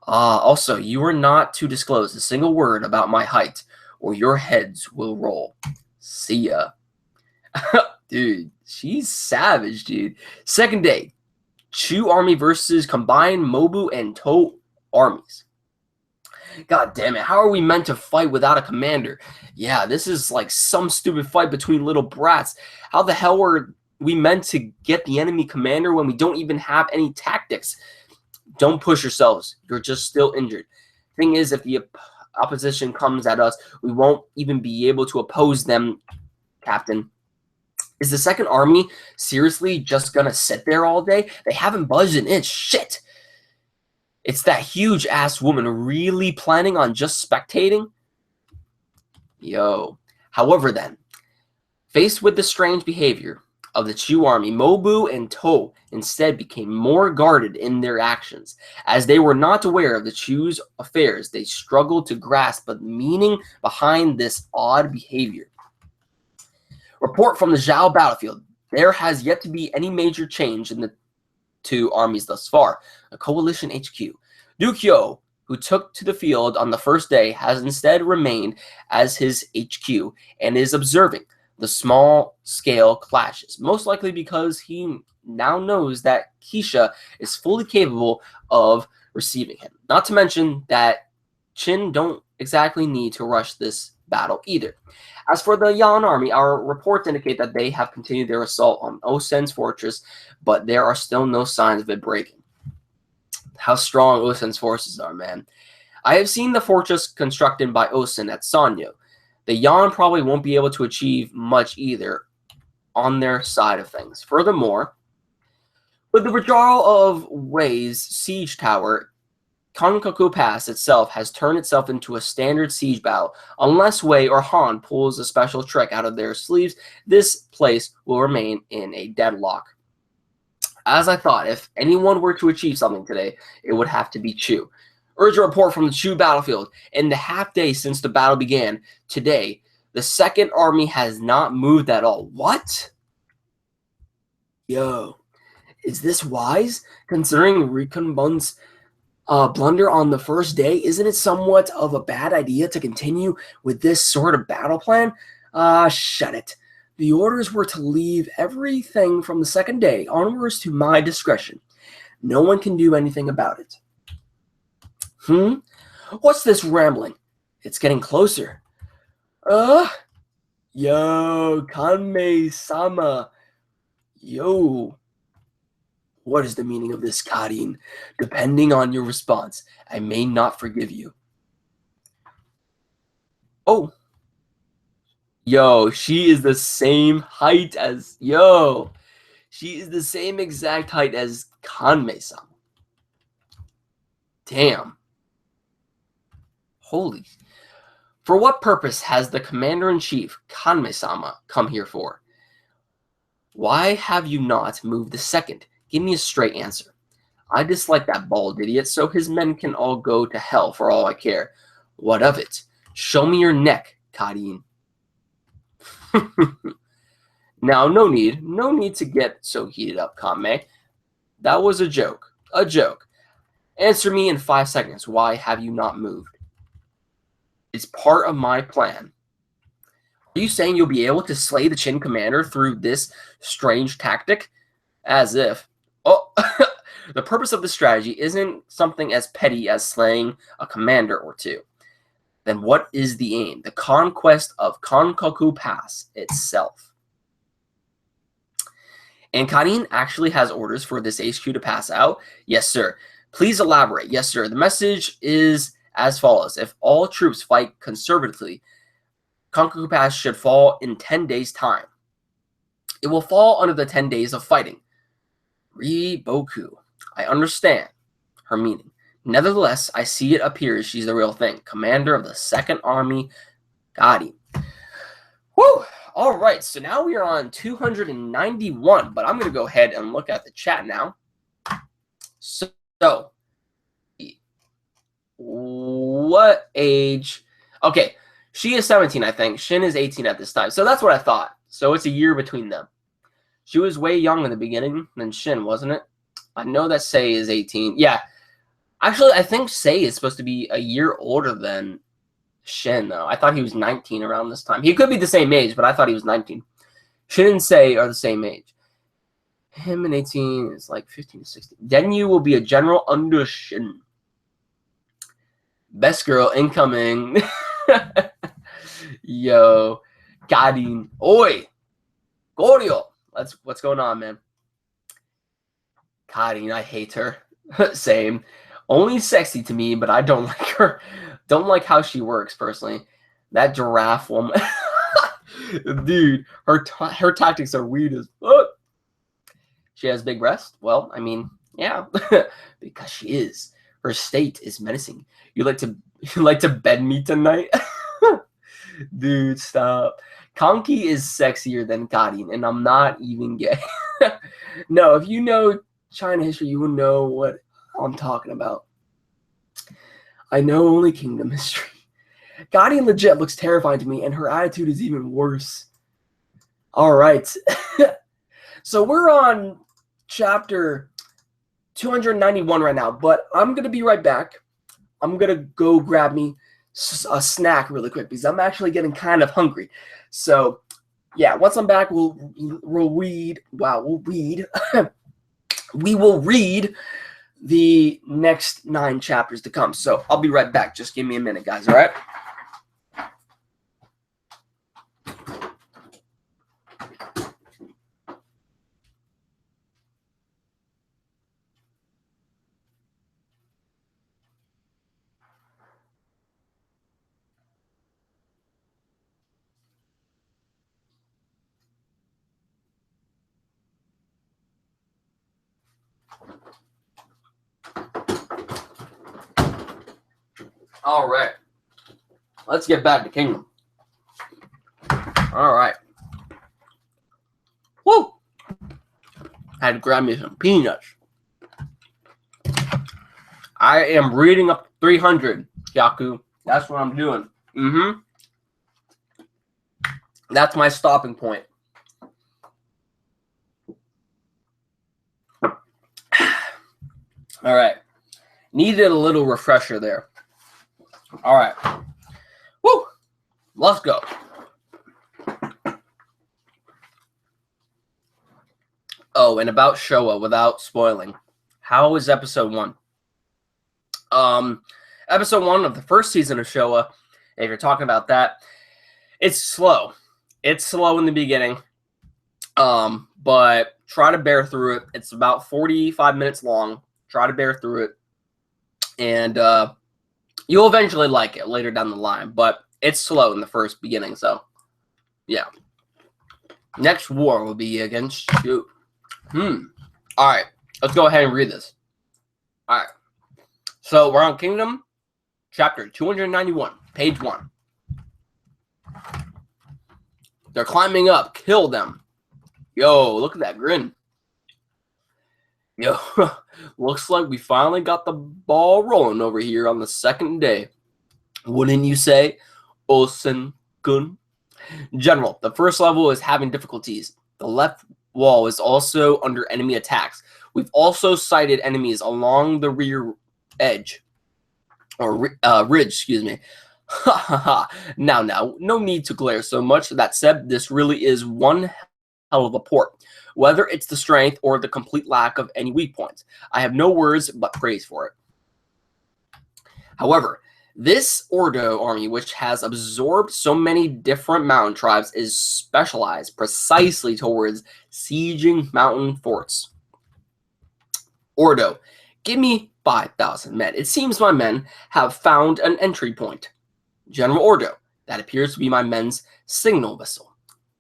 Also, you are not to disclose a single word about my height, or your heads will roll. See ya. Dude, she's savage, dude. Second day, Chu army versus combined Mobu and To armies. God damn it, how are we meant to fight without a commander? Yeah, this is like some stupid fight between little brats. How the hell are we meant to get the enemy commander when we don't even have any tactics? Don't push yourselves. You're just still injured. Thing is, if the opposition comes at us, we won't even be able to oppose them, Captain. Is the second army seriously just gonna sit there all day? They haven't budged an inch. Shit! It's that huge-ass woman really planning on just spectating? Yo. However then, faced with the strange behavior of the Chu army, Mobu and To instead became more guarded in their actions. As they were not aware of the Chu's affairs, they struggled to grasp the meaning behind this odd behavior. Report from the Zhao battlefield. There has yet to be any major change in the two armies thus far. A coalition HQ. Du Qiu, who took to the field on the first day, has instead remained as his HQ and is observing the small-scale clashes, most likely because he now knows that Keisha is fully capable of receiving him. Not to mention that Qin don't exactly need to rush this battle either. As for the Yan army, our reports indicate that they have continued their assault on Osen's fortress, but there are still no signs of it breaking. How strong Osen's forces are, man. I have seen the fortress constructed by Osen at Sanyo. The Yan probably won't be able to achieve much either on their side of things. Furthermore, with the withdrawal of Wei's siege tower, Kankaku Pass itself has turned itself into a standard siege battle. Unless Wei or Han pulls a special trick out of their sleeves, this place will remain in a deadlock. As I thought, if anyone were to achieve something today, it would have to be Chu. Urgent report from the Chu battlefield. In the half day since the battle began, today, the second army has not moved at all. What? Yo, is this wise? Considering Rikunbun's blunder on the first day, isn't it somewhat of a bad idea to continue with this sort of battle plan? Shut it. The orders were to leave everything from the second day onwards to my discretion. No one can do anything about it. What's this rambling? It's getting closer. Yo, Kanmei-sama. Yo. What is the meaning of this, Karin? Depending on your response, I may not forgive you. Oh. Yo, she is the same height as... Yo. She is the same exact height as Kanmei-sama. Damn. Holy. For what purpose has the Commander-in-Chief, Kanmei-sama, come here for? Why have you not moved the second? Give me a straight answer. I dislike that bald idiot, so his men can all go to hell for all I care. What of it? Show me your neck, Karin. Now, no need to get so heated up, Kanmei. That was a joke. A joke. Answer me in 5 seconds. Why have you not moved? It's part of my plan. Are you saying you'll be able to slay the Qin commander through this strange tactic? As if. Oh, the purpose of this strategy isn't something as petty as slaying a commander or two. Then what is the aim? The conquest of Kankaku Pass itself. And Karin actually has orders for this HQ to pass out? Yes, sir. Please elaborate. Yes, sir. The message is as follows. If all troops fight conservatively, Kankaku Pass should fall in 10 days' time. It will fall under the 10 days of fighting. Riboku. I understand her meaning. Nevertheless, I see it appears she's the real thing. Commander of the 2nd Army, Gotti. Whew! All right, so now we are on 291, but I'm going to go ahead and look at the chat now. So, what age? Okay, she is 17, I think. Shin is 18 at this time. So that's what I thought. So it's a year between them. She was way young in the beginning than Shin, wasn't it? I know that Sei is 18. Yeah. Actually, I think Sei is supposed to be a year older than Shin, though. I thought he was 19 around this time. He could be the same age, but I thought he was 19. Shin and Sei are the same age. Him and 18 is like 15 to 16. Denyu will be a general under Shin. Best girl incoming. Yo. Garin. Oi. Goryo. What's going on, man? Karin, I hate her. Same. Only sexy to me, but I don't like her. Don't like how she works, personally. That giraffe woman. Dude, her tactics are weird as fuck. She has big breasts? Well, I mean, yeah. Because she is. Her state is menacing. You like to bed me tonight? Dude, stop. Konki is sexier than Karin, and I'm not even gay. No, if you know China history, you will know what I'm talking about. I know only kingdom history. Karin legit looks terrifying to me, and her attitude is even worse. All right. So we're on chapter 291 right now, but I'm going to be right back. I'm going to go grab me a snack really quick because I'm actually getting kind of hungry. So, yeah, once I'm back, we'll read. Wow, we'll read. We will read the next 9 chapters to come. So I'll be right back. Just give me a minute, guys. All right. All right. Let's get back to Kingdom. All right. Woo! I had to grab me some peanuts. I am reading up to 300, Yaku. That's what I'm doing. That's my stopping point. All right. Needed a little refresher there. All right. Woo! Let's go. Oh, and about Showa, without spoiling. How is episode 1? Episode 1 of the first season of Showa, if you're talking about that, it's slow. It's slow in the beginning. But try to bear through it. It's about 45 minutes long. Try to bear through it. And you'll eventually like it later down the line. But it's slow in the first beginning, so yeah. Next war will be against you. Alright. Let's go ahead and read this. Alright. So we're on Kingdom, chapter 291, page 1. They're climbing up. Kill them. Yo, look at that grin. Yo, looks like we finally got the ball rolling over here on the second day. Wouldn't you say, Osen-kun? General, the first level is having difficulties. The left wall is also under enemy attacks. We've also sighted enemies along the rear edge. Or ridge, excuse me. Ha ha ha. Now, no need to glare so much. That said, this really is one hell of a port. Whether it's the strength or the complete lack of any weak points, I have no words but praise for it. However, this Ordo army, which has absorbed so many different mountain tribes, is specialized precisely towards sieging mountain forts. Ordo, give me 5,000 men. It seems my men have found an entry point. General Ordo, that appears to be my men's signal vessel.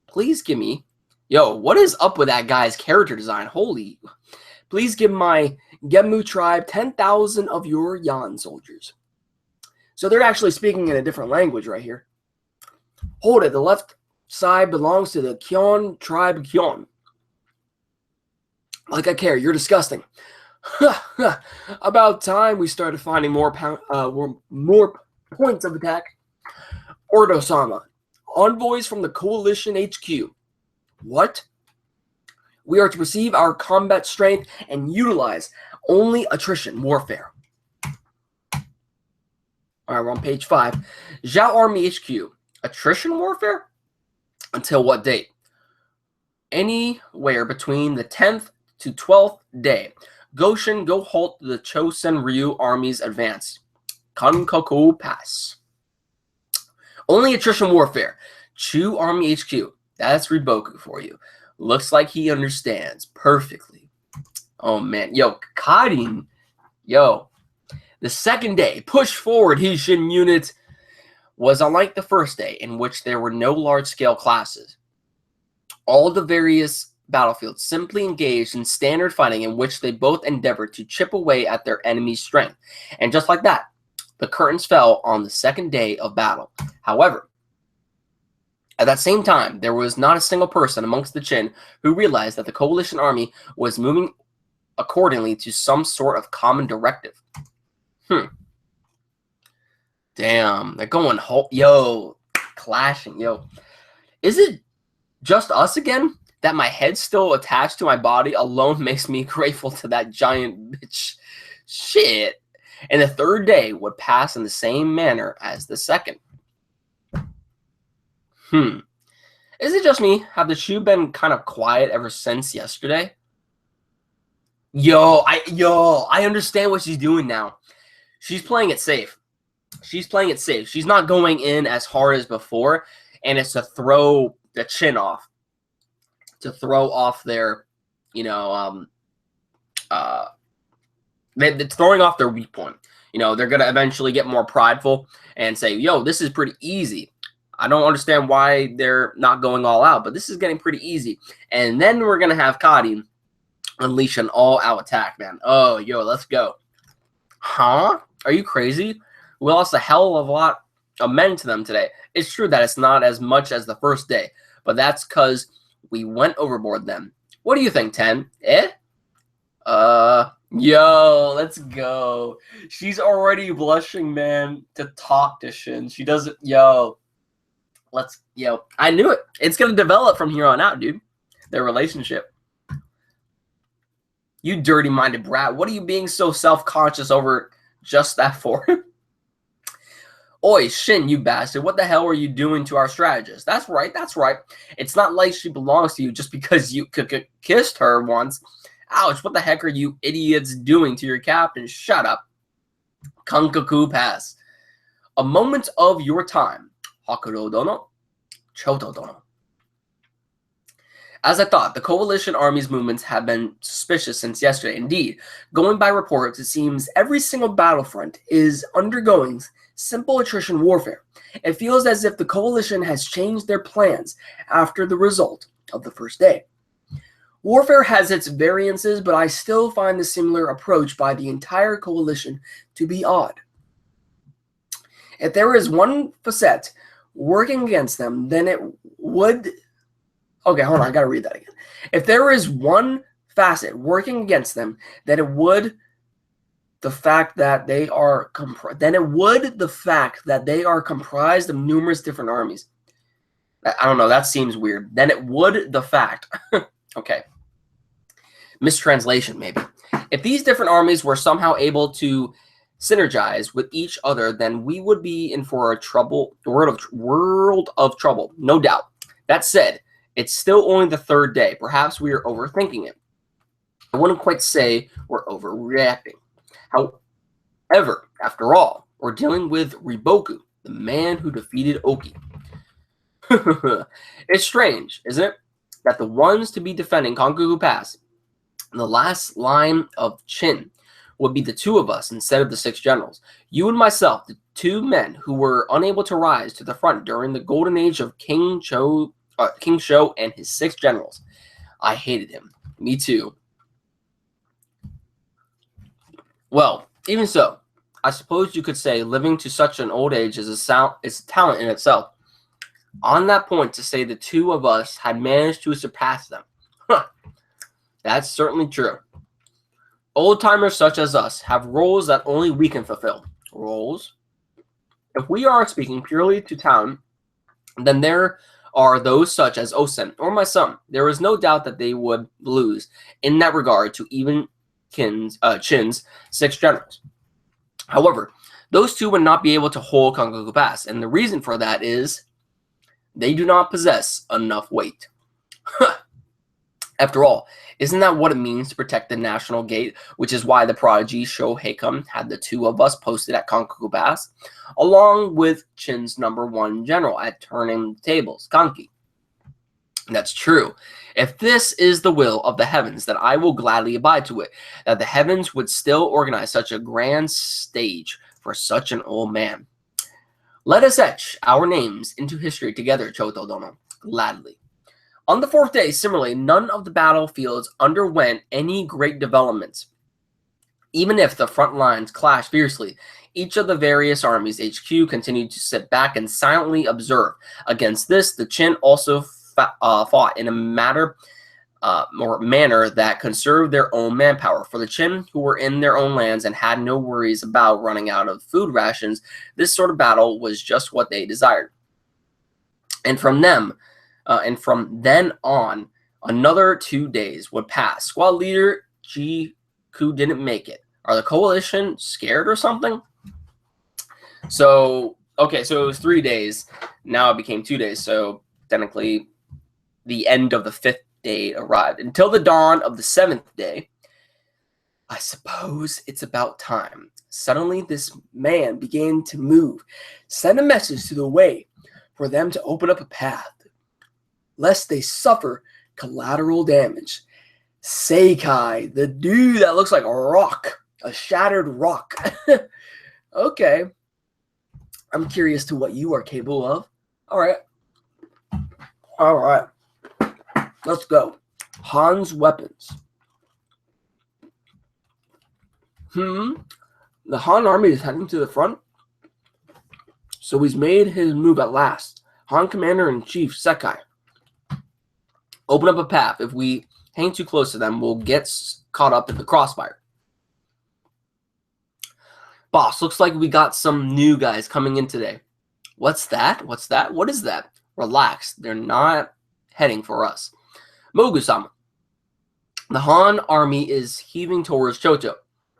Please give me... Yo, what is up with that guy's character design? Holy... Please give my Gemu tribe 10,000 of your Yan soldiers. So they're actually speaking in a different language right here. Hold it. The left side belongs to the Kyon tribe Kyon. Like I care. You're disgusting. About time we started finding more points of attack. Ordo-sama. Envoys from the Coalition HQ. What? We are to receive our combat strength and utilize only attrition warfare. All right, we're on page 5. Zhao Army HQ. Attrition warfare? Until what date? Anywhere between the 10th to 12th day. Goshen, go halt the Chosen Ryu Army's advance. Kankoku Pass. Only attrition warfare. Chu Army HQ. That's Riboku for you. Looks like he understands perfectly. Oh, man. Yo, Karin. Yo. The second day, push forward Hishin unit, was unlike the first day, in which there were no large-scale classes. All the various battlefields simply engaged in standard fighting in which they both endeavored to chip away at their enemy's strength. And just like that, the curtains fell on the second day of battle. However, at that same time, there was not a single person amongst the Qin who realized that the coalition army was moving accordingly to some sort of common directive. Damn, they're going yo, clashing, yo. Is it just us again that my head's still attached to my body alone makes me grateful to that giant bitch? Shit. And the third day would pass in the same manner as the second. Is it just me? Have the Shu been kind of quiet ever since yesterday? Yo, I understand what she's doing now. She's playing it safe. She's playing it safe. She's not going in as hard as before, and it's to throw the Qin off. To throw off their, they're throwing off their weak point. They're going to eventually get more prideful and say, yo, this is pretty easy. I don't understand why they're not going all out, but this is getting pretty easy. And then we're going to have Karin unleash an all-out attack, man. Oh, yo, let's go. Huh? Are you crazy? We lost a hell of a lot of men to them today. It's true that it's not as much as the first day, but that's because we went overboard then. What do you think, 10? Yo, let's go. She's already blushing, man, to talk to Shin. She doesn't, I knew it. It's going to develop from here on out, dude. Their relationship. You dirty-minded brat. What are you being so self-conscious over just that for? Oi, Shin, you bastard. What the hell are you doing to our strategist? That's right. It's not like she belongs to you just because you kissed her once. Ouch, what the heck are you idiots doing to your captain? Shut up. Kankoku Pass. A moment of your time. Hakuro Dono. Choto Dono. As I thought, the coalition army's movements have been suspicious since yesterday. Indeed, going by reports, it seems every single battlefront is undergoing simple attrition warfare. It feels as if the coalition has changed their plans after the result of the first day. Warfare has its variances, but I still find the similar approach by the entire coalition to be odd. If there is one facet working against them, then it would... Okay, hold on, I gotta read that again. If there is one facet working against them, then it would the fact that they are comprised of numerous different armies. I don't know, that seems weird. Then it would the fact. Okay. Mistranslation, maybe. If these different armies were somehow able to synergize with each other, then we would be in for a world of trouble, no doubt. That said, it's still only the third day. Perhaps we are overthinking it. I wouldn't quite say we're overreacting. However, after all, we're dealing with Riboku, the man who defeated Oki. It's strange, isn't it, that the ones to be defending Kankoku Pass, the last line of Qin, would be the two of us instead of the 6 generals. You and myself, the 2 men who were unable to rise to the front during the golden age of King Shou and his 6 generals. I hated him. Me too. Well, even so, I suppose you could say living to such an old age is a talent in itself. On that point, to say the two of us had managed to surpass them. Huh, that's certainly true. Old-timers such as us have roles that only we can fulfill. Roles? If we are speaking purely to town, then there are those such as Osen or my son. There is no doubt that they would lose in that regard to even Chin's 6 generals. However, those two would not be able to hold Kongoku Pass, and the reason for that is they do not possess enough weight. After all, isn't that what it means to protect the National Gate, which is why the prodigy Shoheikum had the two of us posted at Kongoku Pass, along with Chin's #1 general at turning tables, Kanki. That's true. If this is the will of the heavens, then I will gladly abide to it, that the heavens would still organize such a grand stage for such an old man. Let us etch our names into history together, Choto Dono, gladly. On the 4th day, similarly, none of the battlefields underwent any great developments. Even if the front lines clashed fiercely, each of the various armies' HQ continued to sit back and silently observe. Against this, the Qin also fought in a manner that conserved their own manpower. For the Qin, who were in their own lands and had no worries about running out of food rations, this sort of battle was just what they desired. And from then on, another 2 days would pass. Squad leader Ji Ku didn't make it. Are the coalition scared or something? So, okay, so it was 3 days. Now it became 2 days. So technically, the end of the 5th day arrived. Until the dawn of the 7th day, I suppose it's about time. Suddenly, this man began to move. Send a message to the way for them to open up a path, lest they suffer collateral damage. Seikai, the dude that looks like a rock, a shattered rock. Okay. I'm curious to what you are capable of. All right. Let's go. Han's weapons. The Han army is heading to the front. So he's made his move at last. Han Commander-in-Chief Sekai. Open up a path. If we hang too close to them, we'll get caught up in the crossfire. Boss, looks like we got some new guys coming in today. What's that? What is that? Relax. They're not heading for us. Mogu-sama. The Han army is heaving towards Choto.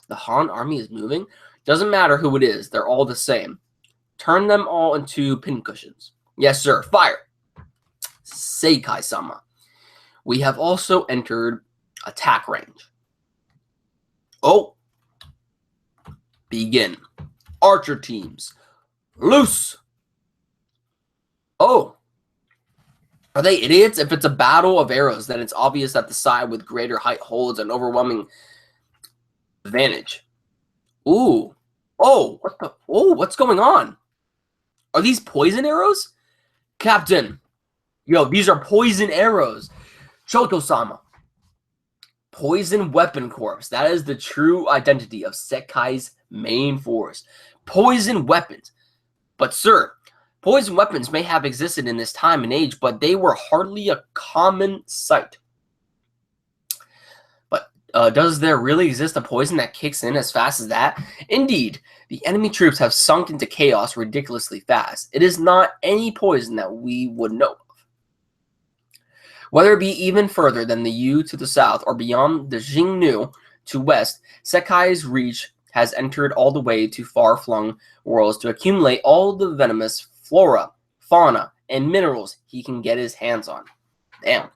The Han army is moving? Doesn't matter who it is. They're all the same. Turn them all into pincushions. Yes, sir. Fire. Seikai-sama. We have also entered attack range. Oh. Begin. Archer teams. Loose. Oh. Are they idiots? If it's a battle of arrows, then it's obvious that the side with greater height holds an overwhelming advantage. Ooh. Oh, what's going on? Are these poison arrows? Captain. Yo, these are poison arrows. Choto-sama. Poison Weapon Corps. That is the true identity of Sekai's main force. Poison weapons. But, sir, poison weapons may have existed in this time and age, but they were hardly a common sight. But does there really exist a poison that kicks in as fast as that? Indeed, the enemy troops have sunk into chaos ridiculously fast. It is not any poison that we would know of. Whether it be even further than the Yu to the south or beyond the Xingnu to west, Sekai's reach has entered all the way to far-flung worlds to accumulate all the venomous flora, fauna, and minerals he can get his hands on. Damn.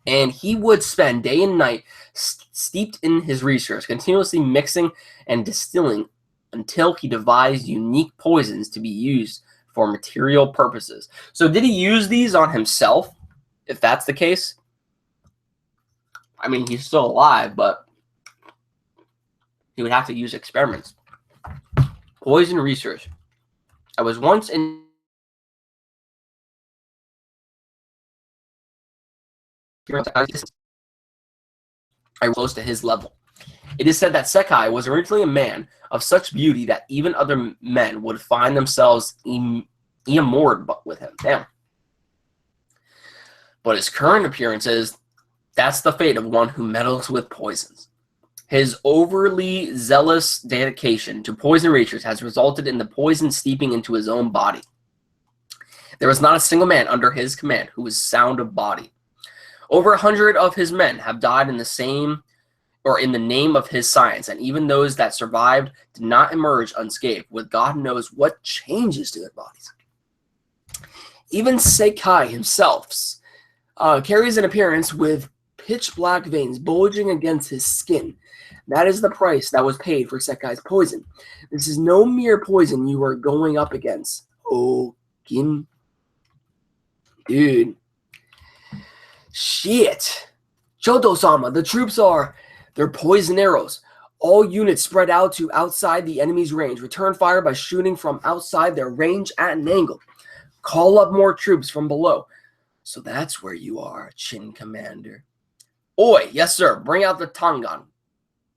And he would spend day and night steeped in his research, continuously mixing and distilling until he devised unique poisons to be used for material purposes. So did he use these on himself? If that's the case, I mean, he's still alive, but he would have to use experiments. Poison research. I was once in I rose to his level. It is said that Sekai was originally a man of such beauty that even other men would find themselves enamored with him. Damn. But his current appearance is, that's the fate of one who meddles with poisons. His overly zealous dedication to poison research has resulted in the poison steeping into his own body. There was not a single man under his command who was sound of body. Over 100 of his men have died in the name of his science, and even those that survived did not emerge unscathed, with God knows what changes to their bodies. Even Sekai himself carries an appearance with pitch black veins bulging against his skin. That is the price that was paid for Sekai's poison. This is no mere poison you are going up against. Oh, Gin. Dude. Shit. Choto-sama, the troops they're poison arrows. All units spread out to outside the enemy's range. Return fire by shooting from outside their range at an angle. Call up more troops from below. So that's where you are, Chin Commander. Oi, yes sir, bring out the Tangan,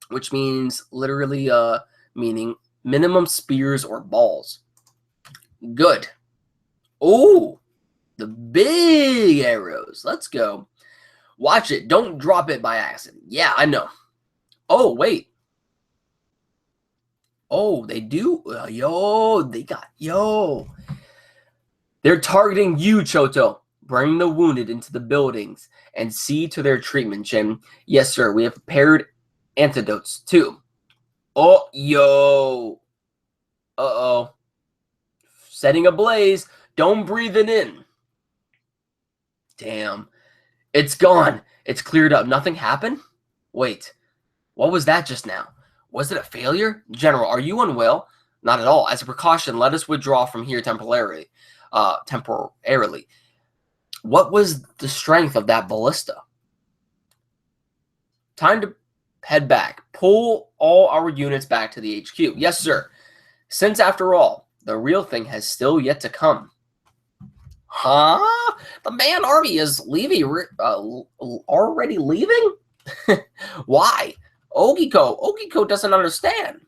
which means literally meaning minimum spears or balls. Good. Oh, the big arrows. Let's go. Watch it. Don't drop it by accident. Yeah, I know. Oh, wait. Oh, they do. They're targeting you, Choto. Bring the wounded into the buildings and see to their treatment, Chin. Yes, sir. We have prepared antidotes, too. Oh, yo. Uh-oh. Setting ablaze. Don't breathe it in. Damn. It's gone. It's cleared up. Nothing happened? Wait. What was that just now? Was it a failure? General, are you unwell? Not at all. As a precaution, let us withdraw from here temporarily. What was the strength of that ballista? Time to head back. Pull all our units back to the HQ. Yes, sir. Since, after all, the real thing has still yet to come. Huh? The man army is leaving. Already leaving? Why? Ogiko doesn't understand.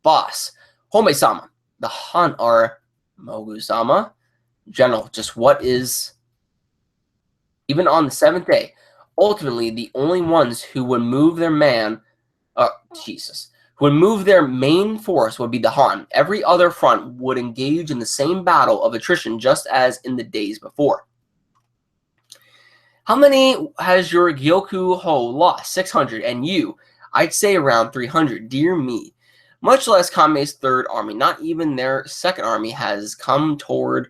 Boss, Home-sama, the Han are Mogu-sama. General, just what is... Even on the 7th day, ultimately the only ones who would move their who would move their main force would be the Han. Every other front would engage in the same battle of attrition just as in the days before. How many has your Gyoku Ho lost? 600. And you? I'd say around 300. Dear me. Much less Kanmei's 3rd army. Not even their 2nd army has come forward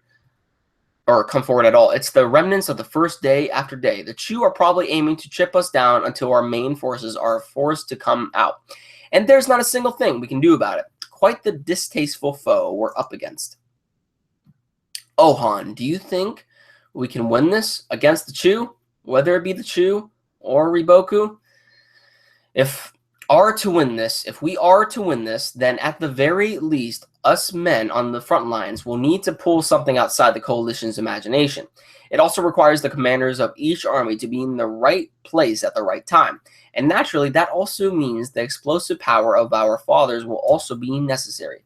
at all. It's the remnants of the first day after day. The Chu are probably aiming to chip us down until our main forces are forced to come out. And there's not a single thing we can do about it. Quite the distasteful foe we're up against. Oh, Han, do you think we can win this against the Chu? Whether it be the Chu or Riboku? If we are to win this, then at the very least, us men on the front lines will need to pull something outside the coalition's imagination. It also requires the commanders of each army to be in the right place at the right time. And naturally, that also means the explosive power of our fathers will also be necessary.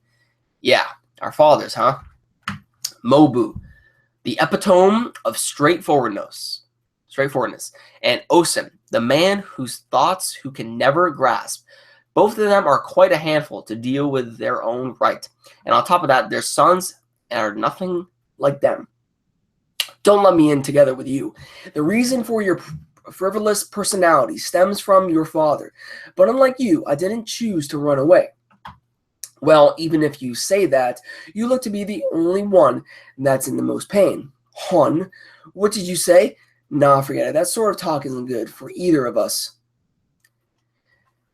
Yeah, our fathers, huh? Mobu, the epitome of straightforwardness. And Osen, the man whose thoughts who can never grasp. Both of them are quite a handful to deal with their own right. And on top of that, their sons are nothing like them. Don't let me in together with you. The reason for your frivolous personality stems from your father. But unlike you, I didn't choose to run away. Well, even if you say that, you look to be the only one that's in the most pain. Hun, what did you say? Nah, forget it. That sort of talk isn't good for either of us.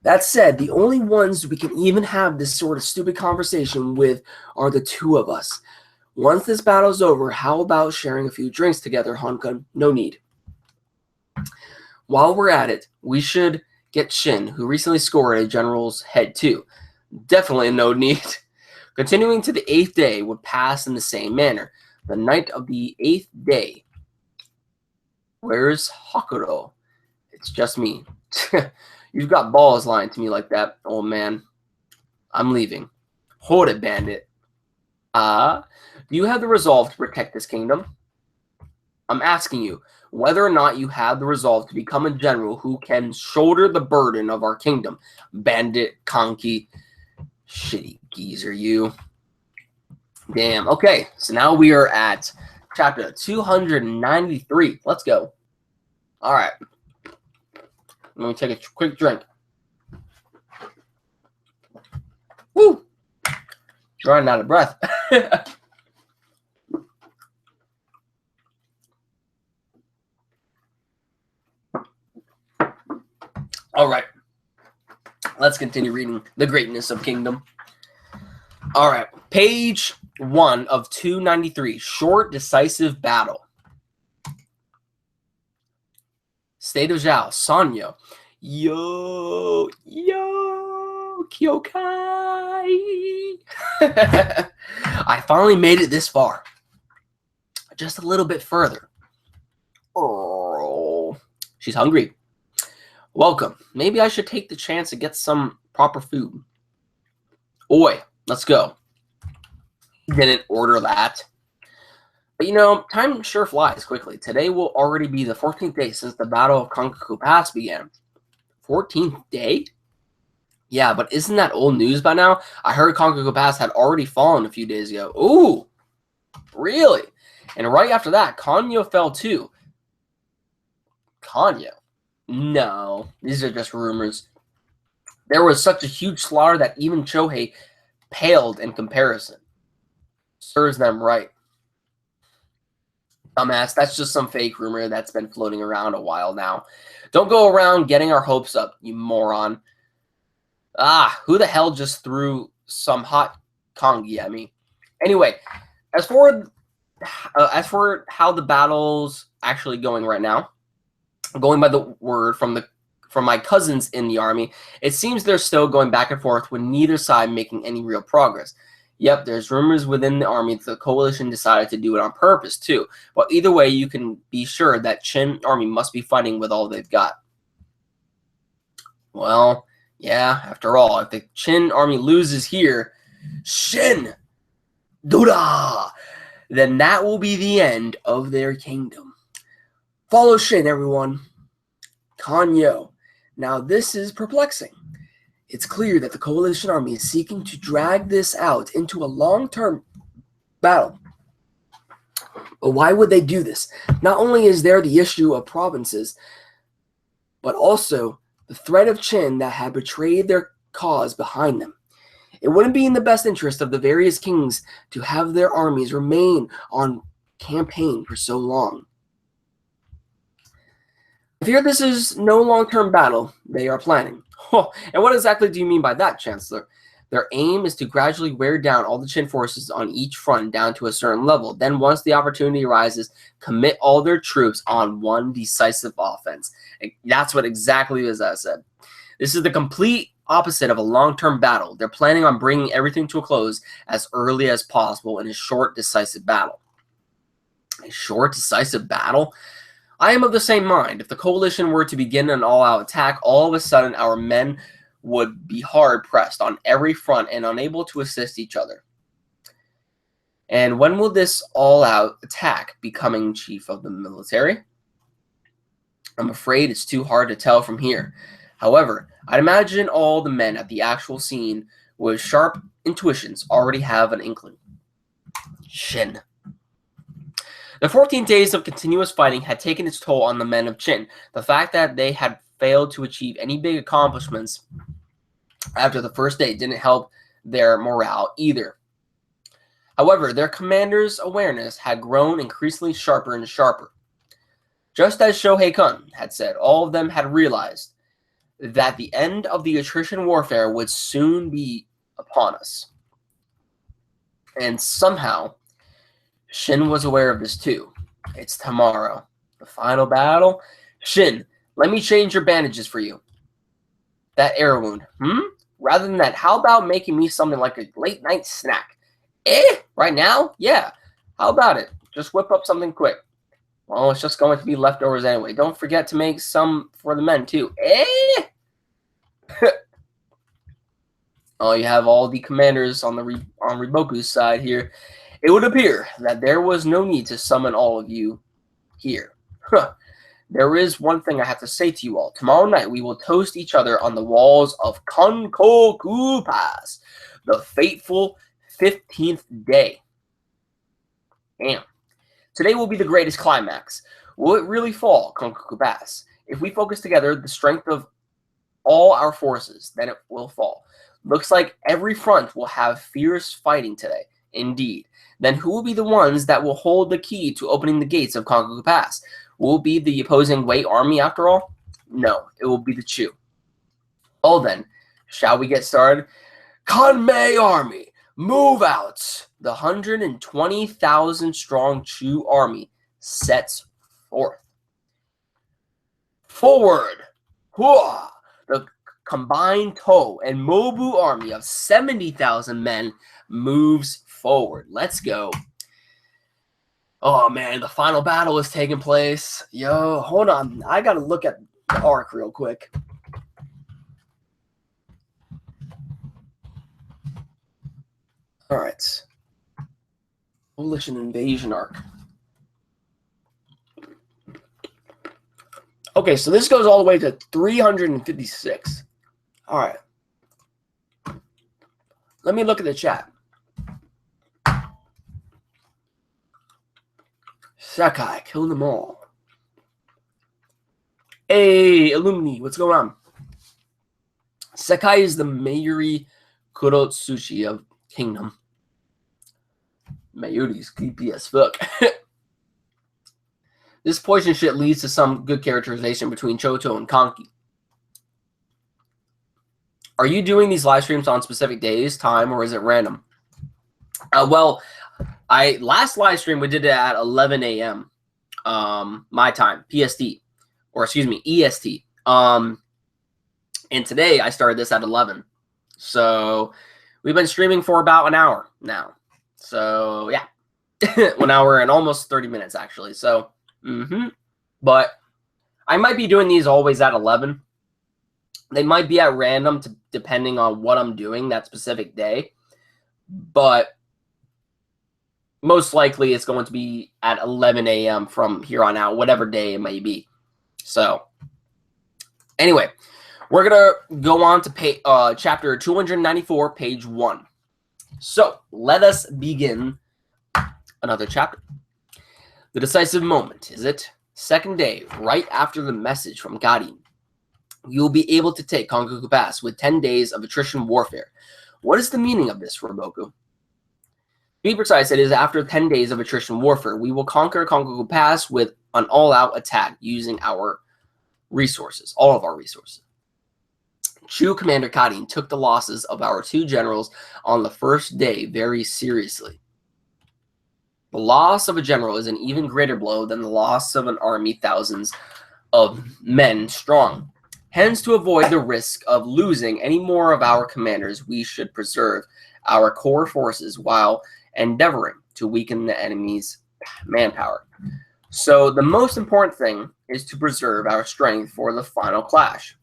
That said, the only ones we can even have this sort of stupid conversation with are the two of us. Once this battle's over, how about sharing a few drinks together, Hankun? No need. While we're at it, we should get Shin, who recently scored a general's head too. Definitely no need. Continuing to the 8th day would pass in the same manner. The night of the 8th day. Where's Hakuro? It's just me. You've got balls lying to me like that, old man. I'm leaving. Hold it, bandit. Do you have the resolve to protect this kingdom? I'm asking you whether or not you have the resolve to become a general who can shoulder the burden of our kingdom. Bandit, conky, shitty geezer, you. Damn. Okay, so now we are at chapter 293. Let's go. All right. Let me take a quick drink. Woo! Running out of breath. All right. Let's continue reading The Greatness of Kingdom. All right. Page 1 of 293. Short, decisive battle. State of Zhao. Sanyo. Yo, Kyokai. I finally made it this far. Just a little bit further. Oh, she's hungry. Welcome. Maybe I should take the chance to get some proper food. Oi, let's go. Didn't order that. But you know, time sure flies quickly. Today will already be the 14th day since the Battle of Kankaku Pass began. 14th day? Yeah, but isn't that old news by now? I heard Kankaku Pass had already fallen a few days ago. Ooh, really? And right after that, Kanyo fell too. Kanyo? No, these are just rumors. There was such a huge slaughter that even Chohei paled in comparison. Serves them right. Dumbass, that's just some fake rumor that's been floating around a while now. Don't go around getting our hopes up, you moron. Who the hell just threw some hot kongi at me? Anyway, as for how the battle's actually going right now, going by the word from my cousins in the army, it seems they're still going back and forth with neither side making any real progress. Yep, there's rumors within the army that the coalition decided to do it on purpose too. But either way, you can be sure that Qin army must be fighting with all they've got. Well, yeah, after all, if the Qin army loses here, Shin Dura, then that will be the end of their kingdom. Follow Shin, everyone. Kanyo. Now this is perplexing. It's clear that the coalition army is seeking to drag this out into a long-term battle. But why would they do this? Not only is there the issue of provinces, but also the threat of Qin that had betrayed their cause behind them. It wouldn't be in the best interest of the various kings to have their armies remain on campaign for so long. I fear this is no long-term battle they are planning. Oh, and what exactly do you mean by that, Chancellor? Their aim is to gradually wear down all the Qin forces on each front down to a certain level. Then once the opportunity arises, commit all their troops on one decisive offense. And that's what exactly as I said. This is the complete opposite of a long-term battle. They're planning on bringing everything to a close as early as possible in a short, decisive battle. A short, decisive battle? I am of the same mind. If the coalition were to begin an all-out attack, all of a sudden our men would be hard-pressed on every front and unable to assist each other. And when will this all-out attack be coming chief of the military? I'm afraid it's too hard to tell from here. However, I'd imagine all the men at the actual scene with sharp intuitions already have an inkling. Shin. The 14 days of continuous fighting had taken its toll on the men of Qin. The fact that they had failed to achieve any big accomplishments after the first day didn't help their morale either. However, their commander's awareness had grown increasingly sharper and sharper. Just as Shohei Kun had said, all of them had realized that the end of the attrition warfare would soon be upon us. And somehow, Shin was aware of this too. It's tomorrow. The final battle? Shin, let me change your bandages for you. That arrow wound. Rather than that, how about making me something like a late night snack? Right now? Yeah. How about it? Just whip up something quick. Well, it's just going to be leftovers anyway. Don't forget to make some for the men too. You have all the commanders on on Riboku's side here. It would appear that there was no need to summon all of you here. There is one thing I have to say to you all. Tomorrow night, we will toast each other on the walls of Konkoku Pass, the fateful 15th day. Damn. Today will be the greatest climax. Will it really fall, Konkoku Pass? If we focus together the strength of all our forces, then it will fall. Looks like every front will have fierce fighting today. Indeed. Then who will be the ones that will hold the key to opening the gates of Konkoku Pass? Will it be the opposing Wei army after all? No, it will be the Chu. Oh then, shall we get started? Kanmei army, move out! The 120,000 strong Chu army sets forth. Forward! Hua! The combined To and Mobu army of 70,000 men moves forward. Let's go. Oh man, the final battle is taking place. Yo, hold on. I gotta look at the arc real quick. Alright. Coalition invasion arc. Okay, so this goes all the way to 356. Alright. Let me look at the chat. Sakai, kill them all. Hey, Illumini, what's going on? Sakai is the Mayuri Kurotsuchi of Kingdom. Mayuri's creepy as fuck. This poison shit leads to some good characterization between Choto and Kanki. Are you doing these live streams on specific days, time, or is it random? Well, last live stream we did it at 11 a.m. My time, PST, or excuse me, EST. And today I started this at 11. So we've been streaming for about an hour now. So yeah, 1 hour and almost 30 minutes actually. So, but I might be doing these always at 11. They might be at random depending on what I'm doing that specific day. But most likely it's going to be at 11 a.m. from here on out, whatever day it may be. So anyway, we're going to go on to chapter 294, page 1. So let us begin another chapter. The decisive moment, is it? Second day, right after the message from Garin. You will be able to take Konkoku Pass with 10 days of attrition warfare. What is the meaning of this, Riboku? To be precise, it is after 10 days of attrition warfare. We will conquer Konkoku Pass with an all-out attack using our resources, all of our resources. Chu Commander Karin took the losses of our 2 generals on the first day very seriously. The loss of a general is an even greater blow than the loss of an army thousands of men strong. Hence, to avoid the risk of losing any more of our commanders, we should preserve our core forces while endeavoring to weaken the enemy's manpower. So the most important thing is to preserve our strength for the final clash.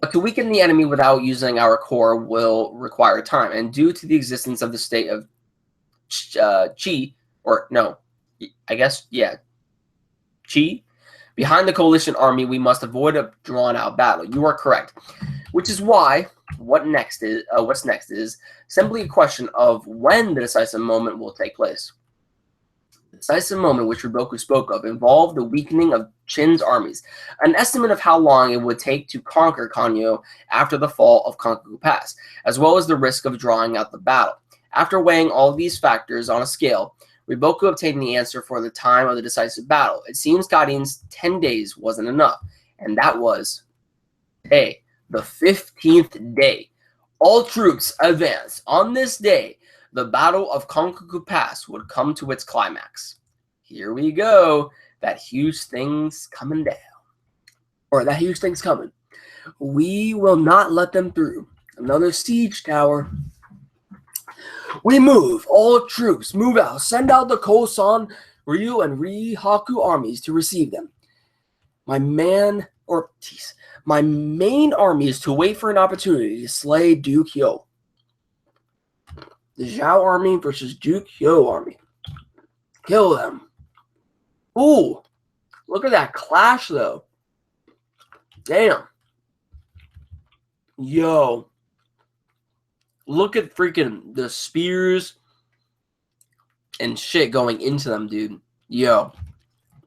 But to weaken the enemy without using our core will require time, and due to the existence of the state of Chi, or no, I guess, yeah, Chi, behind the coalition army, we must avoid a drawn-out battle. You are correct. Which is why what's next is simply a question of when the decisive moment will take place. The decisive moment which Riboku spoke of involved the weakening of Chin's armies, an estimate of how long it would take to conquer Kanyo after the fall of Konkoku Pass, as well as the risk of drawing out the battle. After weighing all these factors on a scale, Riboku obtained the answer for the time of the decisive battle. It seems Garin's 10 days wasn't enough, and that was today, the 15th day. All troops advance. On this day, the Battle of Konkoku Pass would come to its climax. Here we go. That huge thing's coming down. Or that huge thing's coming. We will not let them through. Another siege tower. We move. All troops move out. Send out the Kosan, Ryu, and Rihaku armies to receive them. My main army is to wait for an opportunity to slay Duke Hyo. The Zhao army versus Duke Hyo army. Kill them. Ooh, look at that clash, though. Damn. Yo. Look at freaking the spears and shit going into them, dude. Yo.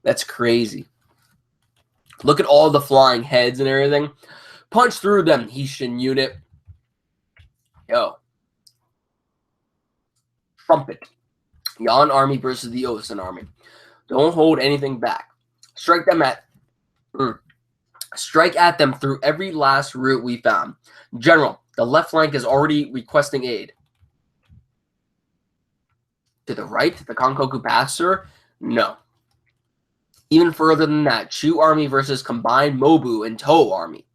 That's crazy. Look at all the flying heads and everything. Punch through them, Hessian unit. Yo. Trumpet. Yan army versus the Osun army. Don't hold anything back. Strike at them through every last route we found. General, the left flank is already requesting aid. To the right, the Kankoku Pass, sir? No. Even further than that, Chu army versus combined Mobu and Toho army.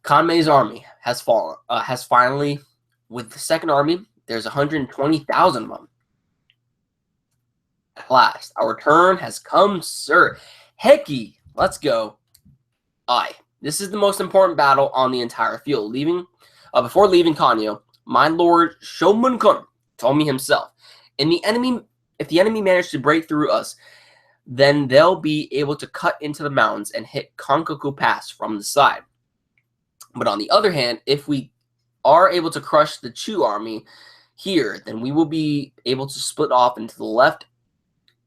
Kanmei's army has finally, with the second army, there's 120,000 of them. At last, our turn has come, sir. Hecky, let's go. This is the most important battle on the entire field. Before leaving Kanyo, my lord Shomunkun told me himself, if the enemy managed to break through us, then they'll be able to cut into the mountains and hit Kankoku Pass from the side. But on the other hand, if we are able to crush the Chu army here, then we will be able to split off into the left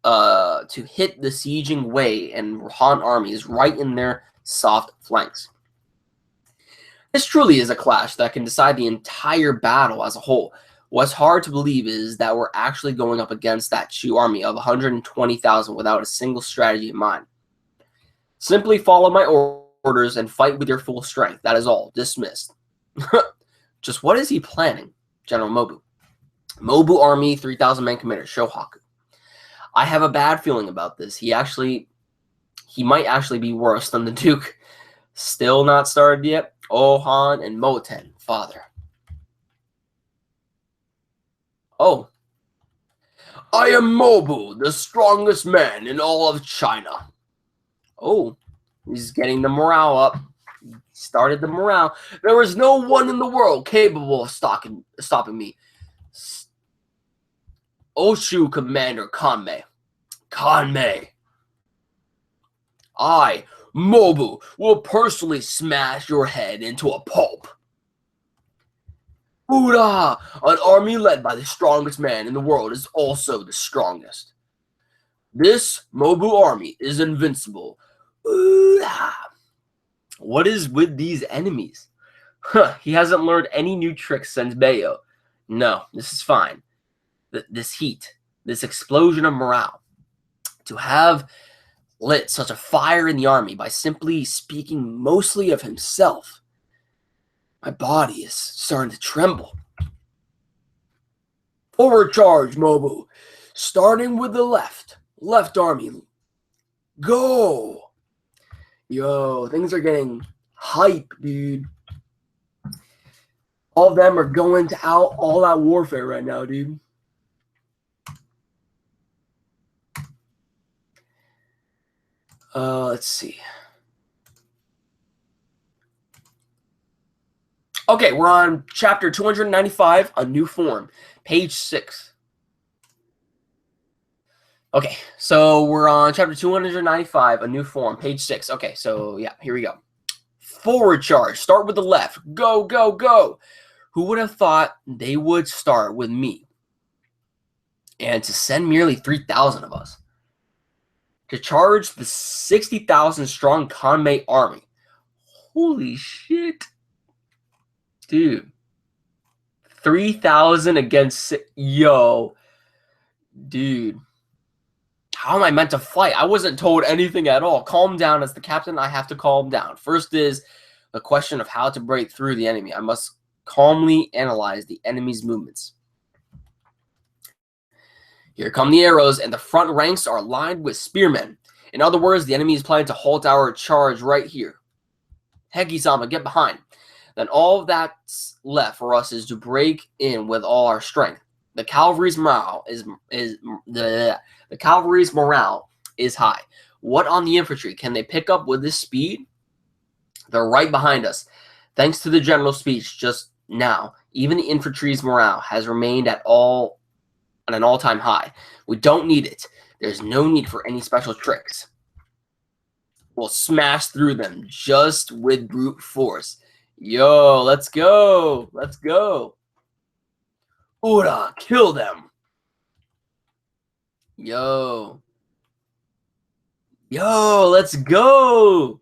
to hit the sieging Wei and Han armies right in their soft flanks. This truly is a clash that can decide the entire battle as a whole. What's hard to believe is that we're actually going up against that Chu army of 120,000 without a single strategy in mind. Simply follow my orders and fight with your full strength. That is all. Dismissed. Just what is he planning? General Mobu. Mobu army, 3,000 men commander, Shohaku. I have a bad feeling about this. He might actually be worse than the Duke. Still not started yet. Ohan and Moten, father. Oh. I am Mobu, the strongest man in all of China. Oh, he's getting the morale up. He started the morale. There is no one in the world capable of stopping me. Oshu Commander Kanmei. Kanmei. I, Mobu, will personally smash your head into a pulp. Buddha, an army led by the strongest man in the world is also the strongest. This Mobu army is invincible. Buddha. What is with these enemies? He hasn't learned any new tricks since Bayo. No, this is fine. This heat, this explosion of morale. To have lit such a fire in the army by simply speaking mostly of himself. My body is starting to tremble. Forward charge, Mobu. Starting with the left. Left army. Go! Yo, things are getting hype, dude. All of them are going to all out warfare right now, dude. Let's see. Okay, we're on chapter 295, A New Form, page 6. Okay, so we're on chapter 295, A New Form, page 6. Okay, so yeah, here we go. Forward charge. Start with the left. Go, go, go. Who would have thought they would start with me? And to send merely 3,000 of us. To charge the 60,000 strong Kanmei army. Holy shit. Dude. 3,000 against... Yo. Dude. How am I meant to fight? I wasn't told anything at all. Calm down. As the captain, I have to calm down. First is the question of how to break through the enemy. I must calmly analyze the enemy's movements. Here come the arrows, and the front ranks are lined with spearmen. In other words, the enemy is planning to halt our charge right here. Heki-sama, get behind. Then all that's left for us is to break in with all our strength. The cavalry's morale is high. What on the infantry? Can they pick up with this speed? They're right behind us. Thanks to the general's speech just now, even the infantry's morale has remained at an all-time high. We don't need it. There's no need for any special tricks. We'll smash through them just with brute force. Yo, let's go. Let's go. Ura, kill them. Yo. Yo, let's go.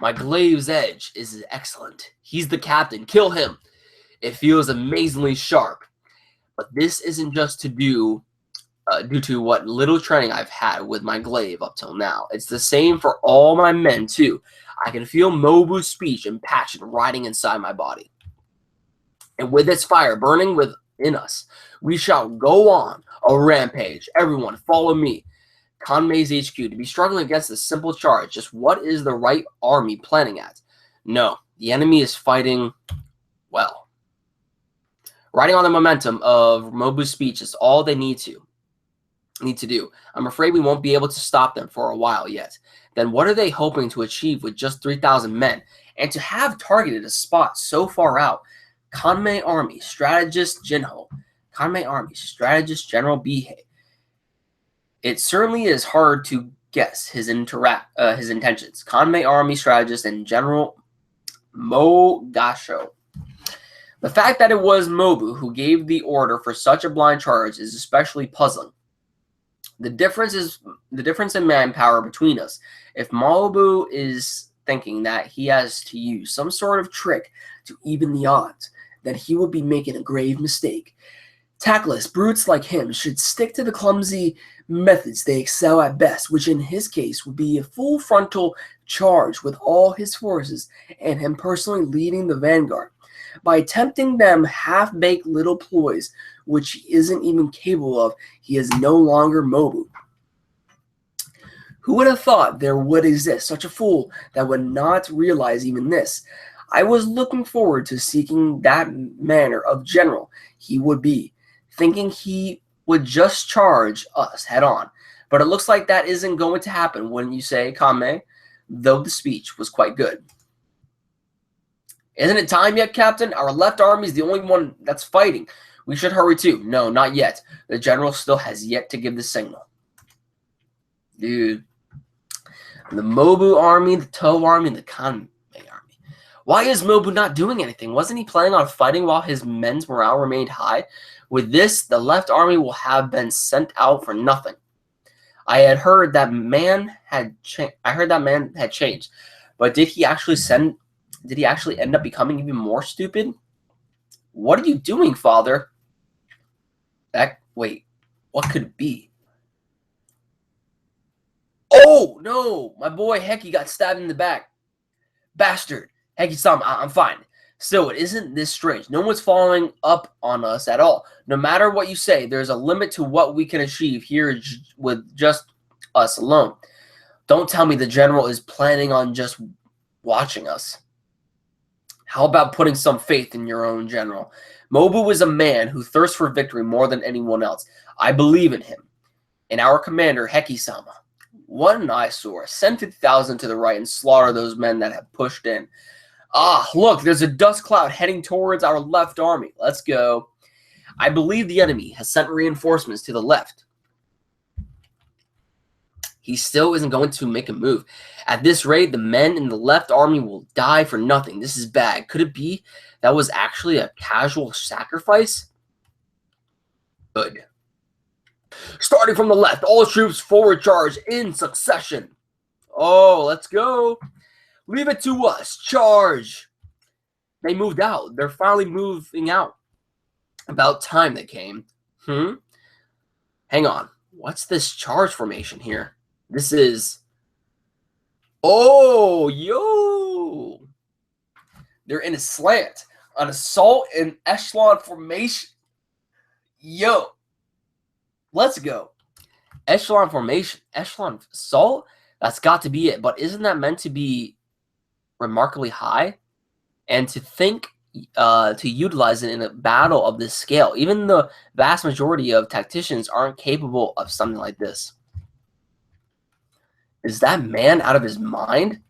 My Glaive's edge is excellent. He's the captain. Kill him. It feels amazingly sharp. But this isn't just due to what little training I've had with my glaive up till now. It's the same for all my men, too. I can feel Mobu's speech and passion riding inside my body. And with its fire burning within us, we shall go on a rampage. Everyone, follow me. Kanmei's HQ, to be struggling against a simple charge. Just what is the right army planning at? No, the enemy is fighting well. Riding on the momentum of Mobu's speech is all they need to do. I'm afraid we won't be able to stop them for a while yet. Then what are they hoping to achieve with just 3,000 men? And to have targeted a spot so far out, Kanmei Army Strategist Jinho, Kanmei Army Strategist General Bihei. It certainly is hard to guess his intentions. Kanmei Army Strategist and General Mogasho. The fact that it was Mobu who gave the order for such a blind charge is especially puzzling. The difference in manpower between us. If Mobu is thinking that he has to use some sort of trick to even the odds, then he would be making a grave mistake. Tactless brutes like him should stick to the clumsy methods they excel at best, which in his case would be a full frontal charge with all his forces and him personally leading the vanguard. By attempting them half-baked little ploys, which he isn't even capable of, he is no longer Mobu. Who would have thought there would exist such a fool that would not realize even this? I was looking forward to seeking that manner of general he would be, thinking he would just charge us head on. But it looks like that isn't going to happen, wouldn't you say, Kanmei? Though the speech was quite good. Isn't it time yet, Captain? Our left army is the only one that's fighting. We should hurry too. No, not yet. The general still has yet to give the signal. Dude. The Mobu army, the Toh army, and the Kanmei army. Why is Mobu not doing anything? Wasn't he planning on fighting while his men's morale remained high? With this, the left army will have been sent out for nothing. I had heard that man had changed, but did he actually end up becoming even more stupid? What are you doing, father? Wait, what could it be? Oh, no, my boy Heki got stabbed in the back. Bastard. Heki-sama, I'm fine. Still, it isn't this strange. No one's following up on us at all. No matter what you say, there's a limit to what we can achieve here with just us alone. Don't tell me the general is planning on just watching us. How about putting some faith in your own general? Mobu is a man who thirsts for victory more than anyone else. I believe in him. And our commander, Heki-sama. What an eyesore. Send 50,000 to the right and slaughter those men that have pushed in. Ah, look, there's a dust cloud heading towards our left army. Let's go. I believe the enemy has sent reinforcements to the left. He still isn't going to make a move. At this rate, the men in the left army will die for nothing. This is bad. Could it be that was actually a casual sacrifice? Good. Starting from the left, all troops forward charge in succession. Oh, let's go. Leave it to us. Charge. They moved out. They're finally moving out. About time they came. Hang on. What's this charge formation here? This is... Oh, yo. They're in a slant. An assault and echelon formation. Yo. Let's go. Echelon formation. Echelon assault? That's got to be it. But isn't that meant to be remarkably high? And to think to utilize it in a battle of this scale. Even the vast majority of tacticians aren't capable of something like this. Is that man out of his mind?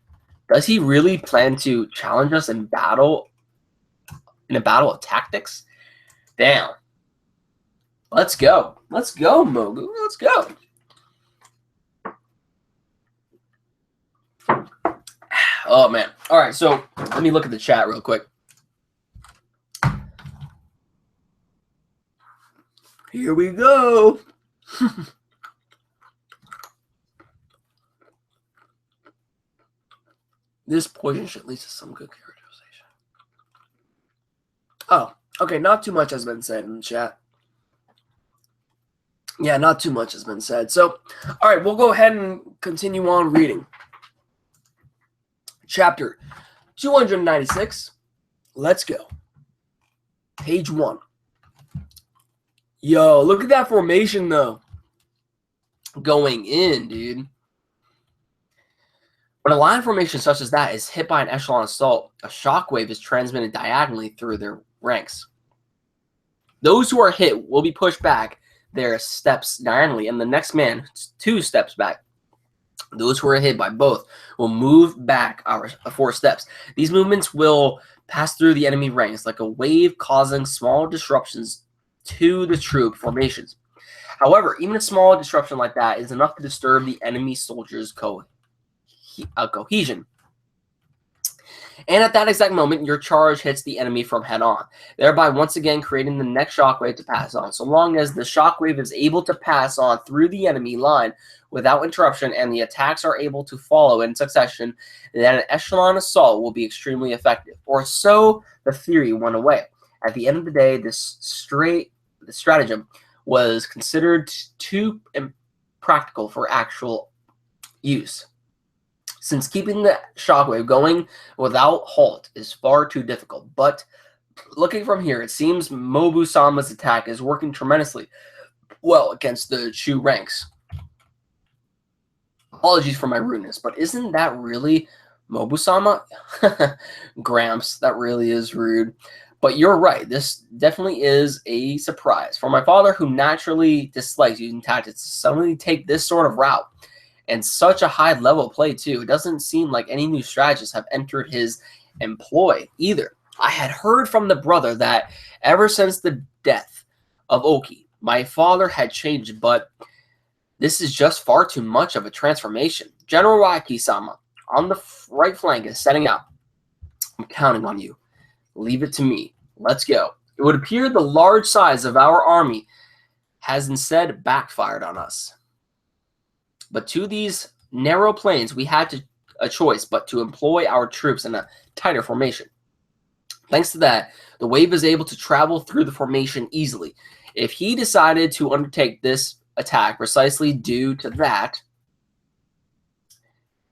Does he really plan to challenge us in battle, in a battle of tactics? Damn. Let's go. Let's go, Mogu. Let's go. Oh, man. All right, so let me look at the chat real quick. Here we go. This poison shit leads to some good characterization. Oh, okay. Not too much has been said in the chat. Yeah, not too much has been said. So, all right, we'll go ahead and continue on reading. Chapter 296. Let's go. Page 1. Yo, look at that formation, though. Going in, dude. When a line formation such as that is hit by an echelon assault, a shockwave is transmitted diagonally through their ranks. Those who are hit will be pushed back their steps diagonally, and the next man 2 steps back. Those who are hit by both will move back our 4 steps. These movements will pass through the enemy ranks like a wave, causing small disruptions to the troop formations. However, even a small disruption like that is enough to disturb the enemy soldiers' cohesion. And at that exact moment, your charge hits the enemy from head on, thereby once again creating the next shockwave to pass on. So long as the shockwave is able to pass on through the enemy line without interruption and the attacks are able to follow in succession, then an echelon assault will be extremely effective. Or so the theory went away. At the end of the day, this stratagem was considered too impractical for actual use, since keeping the shockwave going without halt is far too difficult. But looking from here, it seems Mobu-sama's attack is working tremendously well against the Chu ranks. Apologies for my rudeness, but isn't that really Mobu-sama? Gramps, that really is rude. But you're right, this definitely is a surprise. For my father, who naturally dislikes using tactics, to suddenly take this sort of route, and such a high level play too. It doesn't seem like any new strategists have entered his employ either. I had heard from the brother that ever since the death of Oki, my father had changed, but this is just far too much of a transformation. General Raiki-sama on the right flank is setting out. I'm counting on you. Leave it to me. Let's go. It would appear the large size of our army has instead backfired on us. But to these narrow plains, we had a choice but to employ our troops in a tighter formation. Thanks to that, the wave is able to travel through the formation easily. If he decided to undertake this attack precisely due to that,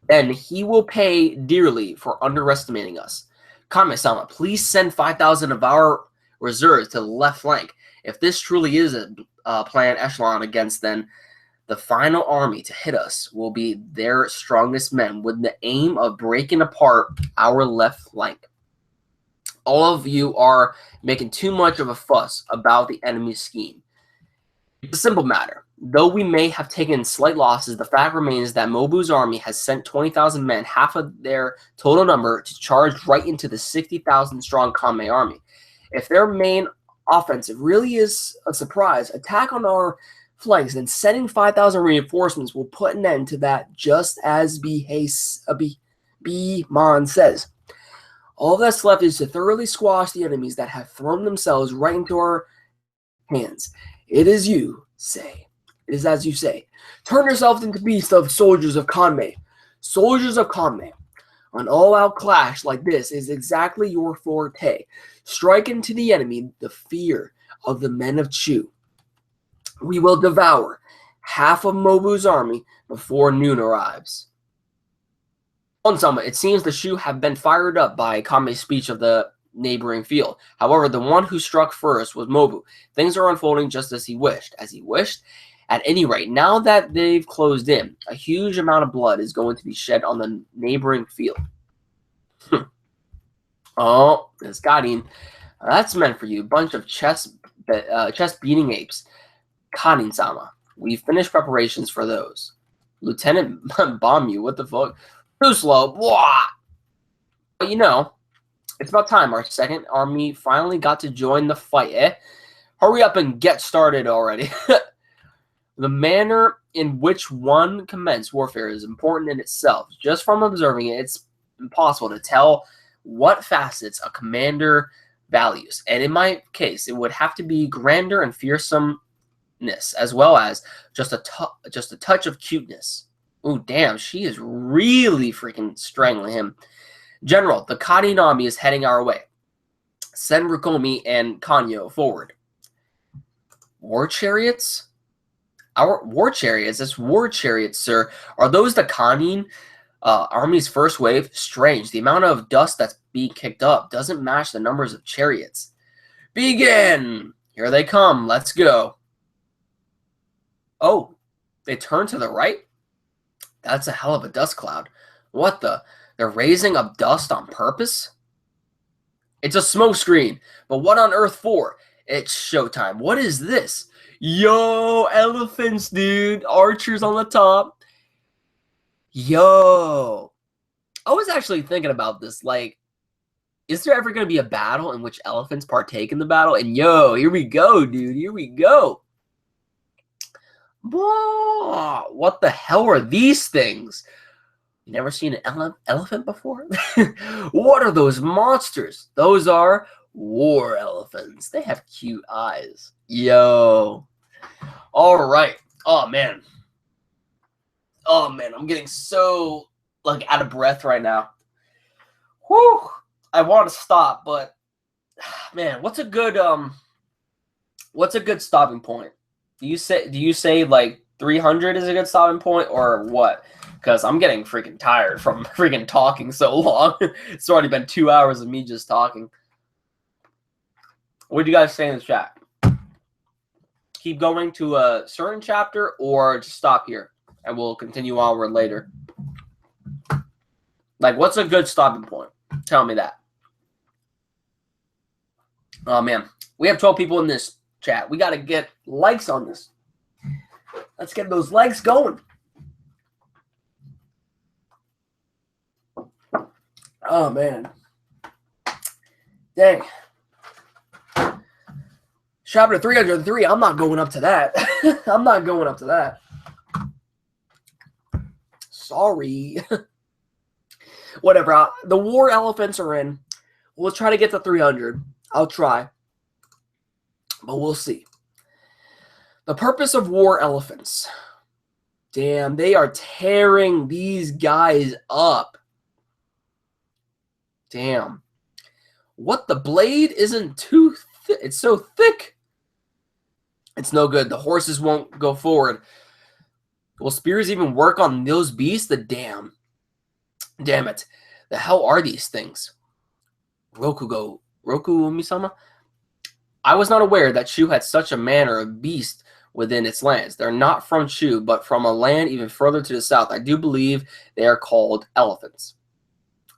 then he will pay dearly for underestimating us. Kame-sama, please send 5,000 of our reserves to the left flank. If this truly is a planned echelon against, then the final army to hit us will be their strongest men with the aim of breaking apart our left flank. All of you are making too much of a fuss about the enemy's scheme. It's a simple matter. Though we may have taken slight losses, the fact remains that Mobu's army has sent 20,000 men, half of their total number, to charge right into the 60,000 strong Kame army. If their main offensive really is a surprise attack on our flanks, then sending 5,000 reinforcements will put an end to that, just as B-Mon says. All that's left is to thoroughly squash the enemies that have thrown themselves right into our hands. It is you say. It is as you say. Turn yourselves into beasts of soldiers of Kanmei. Soldiers of Kanmei. An all-out clash like this is exactly your forte. Strike into the enemy the fear of the men of Chu. We will devour half of Mobu's army before noon arrives. Onsama, it seems the Shu have been fired up by Kame's speech of the neighboring field. However, the one who struck first was Mobu. Things are unfolding just as he wished. At any rate, now that they've closed in, a huge amount of blood is going to be shed on the neighboring field. Oh, it's Garin. That's meant for you. Bunch of chest-beating apes. Karin-sama. We finished preparations for those. Lieutenant Bomb you. What the fuck? Too slow. Blah. But you know, it's about time our second army finally got to join the fight, eh? Hurry up and get started already. The manner in which one commenced warfare is important in itself. Just from observing it, it's impossible to tell what facets a commander values. And in my case, it would have to be grandeur and fearsomeness, as well as just a touch of cuteness. Oh, damn, she is really freaking strangling him. General, the Kadin army is heading our way. Send Rukomi and Kanyo forward. War chariots? Our war chariots? That's war chariots, sir. Are those the Kadin army's first wave? Strange. The amount of dust that's being kicked up doesn't match the numbers of chariots. Begin! Here they come. Let's go. Oh, they turn to the right? That's a hell of a dust cloud. What the? They're raising up dust on purpose? It's a smoke screen. But what on earth for? It's showtime. What is this? Yo, elephants, dude. Archers on the top. Yo. I was actually thinking about this. Like, is there ever going to be a battle in which elephants partake in the battle? And yo, here we go, dude. Here we go. Whoa, what the hell are these things? You never seen an elephant before? What are those monsters? Those are war elephants. They have cute eyes. Yo. All right. Oh, man. Oh, man. I'm getting so, like, out of breath right now. Whew. I want to stop, but, man, what's a good stopping point? Do you say like 300 is a good stopping point or what? Because I'm getting freaking tired from freaking talking so long. It's already been 2 hours of me just talking. What do you guys say in the chat? Keep going to a certain chapter or just stop here and we'll continue onward later. Like, what's a good stopping point? Tell me that. Oh, man. We have 12 people in this chat. We got to get likes on this. Let's get those likes going. Oh, man. Dang. Chapter 303. I'm not going up to that. I'm not going up to that. Sorry. Whatever. The war elephants are in. We'll try to get to 300. I'll try. But we'll see. The purpose of war elephants. Damn, they are tearing these guys up. Damn. What, the blade isn't too thick? It's so thick. It's no good. The horses won't go forward. Will spears even work on those beasts? Damn it. The hell are these things? Roku Misama? I was not aware that Shu had such a manner of beast within its lands. They're not from Shu, but from a land even further to the south. I do believe they are called elephants.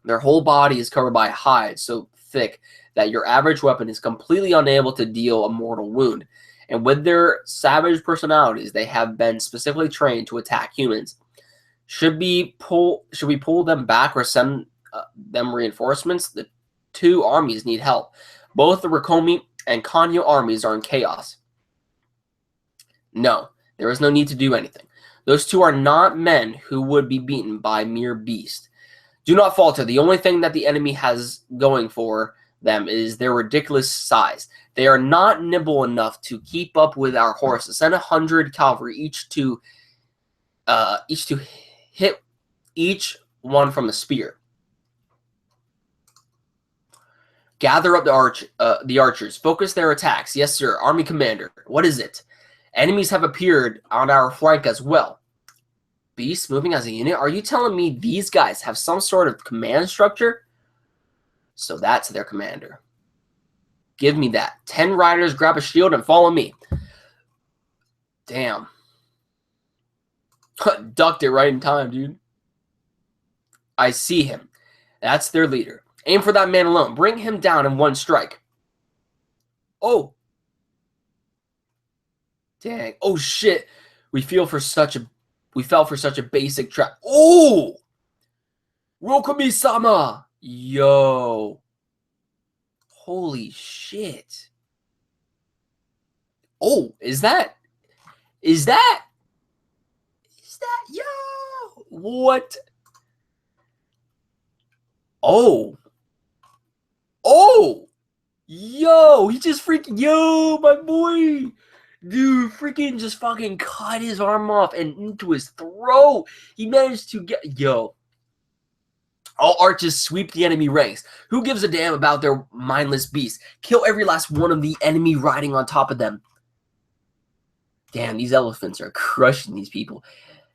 Their whole body is covered by hide so thick that your average weapon is completely unable to deal a mortal wound. And with their savage personalities, they have been specifically trained to attack humans. Should we pull them back or send them reinforcements? The two armies need help. Both the Rukomi and Kanyo armies are in chaos. No, there is no need to do anything. Those two are not men who would be beaten by mere beast. Do not falter. The only thing that the enemy has going for them is their ridiculous size. They are not nimble enough to keep up with our horses. Send 100 cavalry each to hit each one from a spear. Gather up the archers. Focus their attacks. Yes, sir. Army commander. What is it? Enemies have appeared on our flank as well. Beasts moving as a unit? Are you telling me these guys have some sort of command structure? So that's their commander. Give me that. 10 riders, grab a shield, and follow me. Damn. Ducked it right in time, dude. I see him. That's their leader. Aim for that man alone. Bring him down in one strike. Oh. Dang. Oh, shit. We fell for such a basic trap. Oh! Rokumi-sama! Yo. Holy shit. Oh, is that? Yo? What? Oh. Oh. Yo, he just freaking, yo, my boy. Dude, freaking just fucking cut his arm off and into his throat. He managed to get, yo. All archers sweep the enemy ranks. Who gives a damn about their mindless beasts? Kill every last one of the enemy riding on top of them. Damn, these elephants are crushing these people.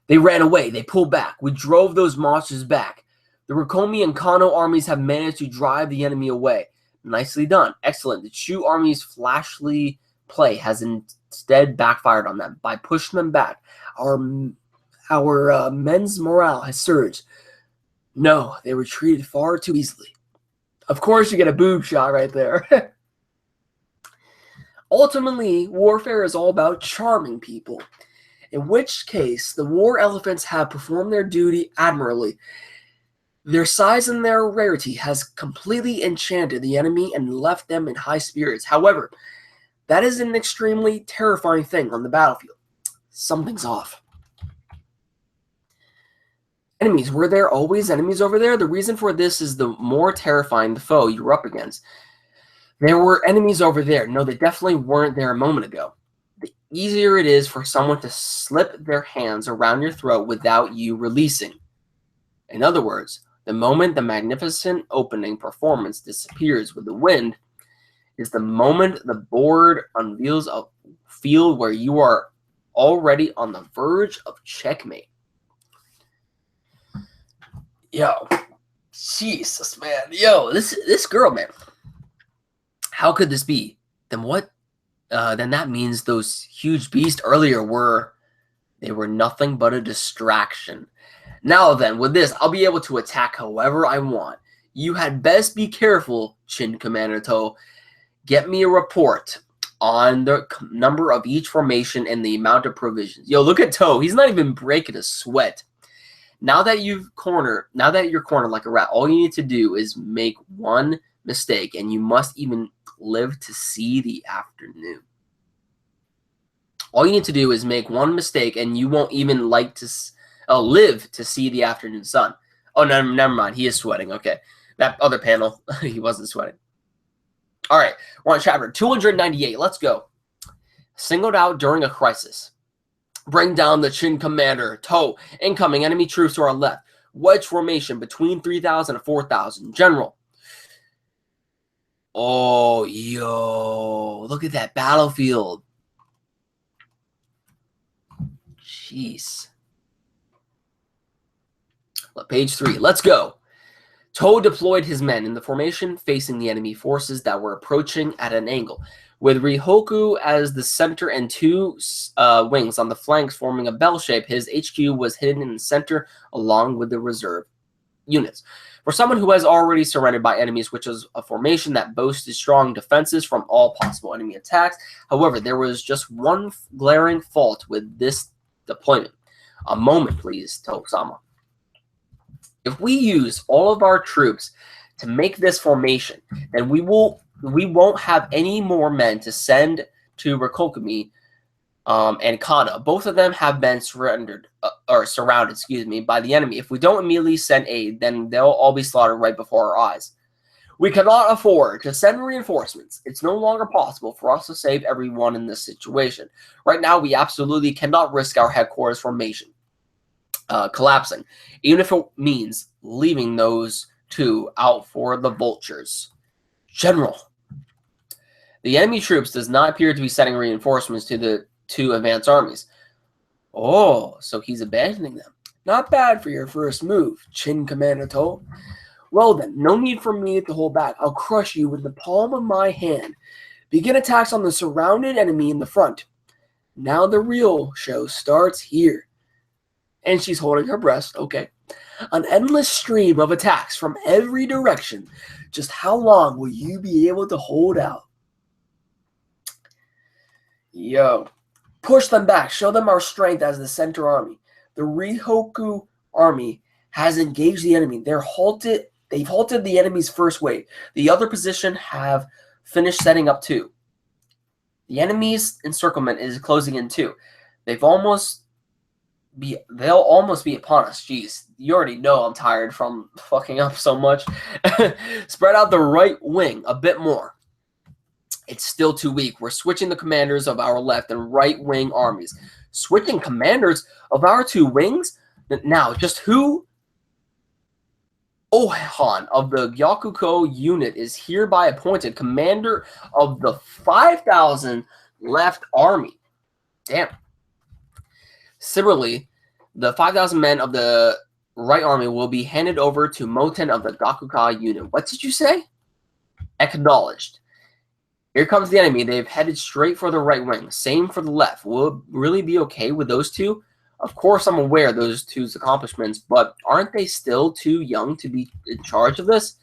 They ran away. They pulled back. We drove those monsters back. The Rakomi and Kano armies have managed to drive the enemy away. Nicely done. Excellent. The Chu army's flashly play has instead backfired on them. By pushing them back, our men's morale has surged. No, they retreated far too easily. Of course, you get a boob shot right there. Ultimately, warfare is all about charming people, in which case the war elephants have performed their duty admirably. Their size and their rarity has completely enchanted the enemy and left them in high spirits. However, that is an extremely terrifying thing on the battlefield. Something's off. Enemies. Were there always enemies over there? The reason for this is the more terrifying the foe you're up against. There were enemies over there. No, they definitely weren't there a moment ago. The easier it is for someone to slip their hands around your throat without you releasing. In other words, the moment the magnificent opening performance disappears with the wind is the moment the board unveils a field where you are already on the verge of checkmate. Yo, Jesus, man. Yo, this girl, man. How could this be? Then what? Then that means those huge beasts earlier were nothing but a distraction. Now then, with this, I'll be able to attack however I want. You had best be careful, Chin Commander To. Get me a report on the number of each formation and the amount of provisions. Yo, look at To. He's not even breaking a sweat. Now that you're cornered like a rat, all you need to do is make one mistake, and you must even live to see the afternoon. All you need to do is make one mistake, and you won't even live to see the afternoon sun. Oh, no, never mind. He is sweating. Okay. That other panel, he wasn't sweating. All right. We're on chapter 298. Let's go. Singled out during a crisis. Bring down the Chin Commander. To. Incoming enemy troops to our left. Wedge formation between 3,000 and 4,000. General. Oh, yo. Look at that battlefield. Jeez. Page 3. Let's go. To deployed his men in the formation facing the enemy forces that were approaching at an angle, with Rihoku as the center and two wings on the flanks forming a bell shape. His HQ was hidden in the center along with the reserve units. For someone who has already surrounded by enemies, which is a formation that boasted strong defenses from all possible enemy attacks, however, there was just one glaring fault with this deployment. A moment, please, To-sama. If we use all of our troops to make this formation, then we won't have any more men to send to Rokokumi and Kana. Both of them have been surrounded, by the enemy. If we don't immediately send aid, then they'll all be slaughtered right before our eyes. We cannot afford to send reinforcements. It's no longer possible for us to save everyone in this situation. Right now, we absolutely cannot risk our headquarters formation collapsing, even if it means leaving those two out for the vultures. General. The enemy troops does not appear to be sending reinforcements to the two advanced armies. Oh, so he's abandoning them. Not bad for your first move, Chin Commander To. Well then, no need for me to hold back. I'll crush you with the palm of my hand. Begin attacks on the surrounded enemy in the front. Now the real show starts here. And she's holding her breast. Okay. An endless stream of attacks from every direction. Just how long will you be able to hold out? Yo. Push them back. Show them our strength as the center army. The Rihoku army has engaged the enemy. They're halted They've halted the enemy's first wave. The other position have finished setting up too. The enemy's encirclement is closing in too. They'll almost be upon us. Jeez, you already know I'm tired from fucking up so much. Spread out the right wing a bit more. It's still too weak. We're switching the commanders of our left and right wing armies. Switching commanders of our two wings? Now, just who? Ohan of the Gyakuko unit is hereby appointed commander of the 5,000 left army. Damn. Similarly, the 5,000 men of the right army will be handed over to Moten of the Gakuka unit. What did you say? Acknowledged. Here comes the enemy. They've headed straight for the right wing. Same for the left. Will it really be okay with those two? Of course, I'm aware of those two's accomplishments, but aren't they still too young to be in charge of this?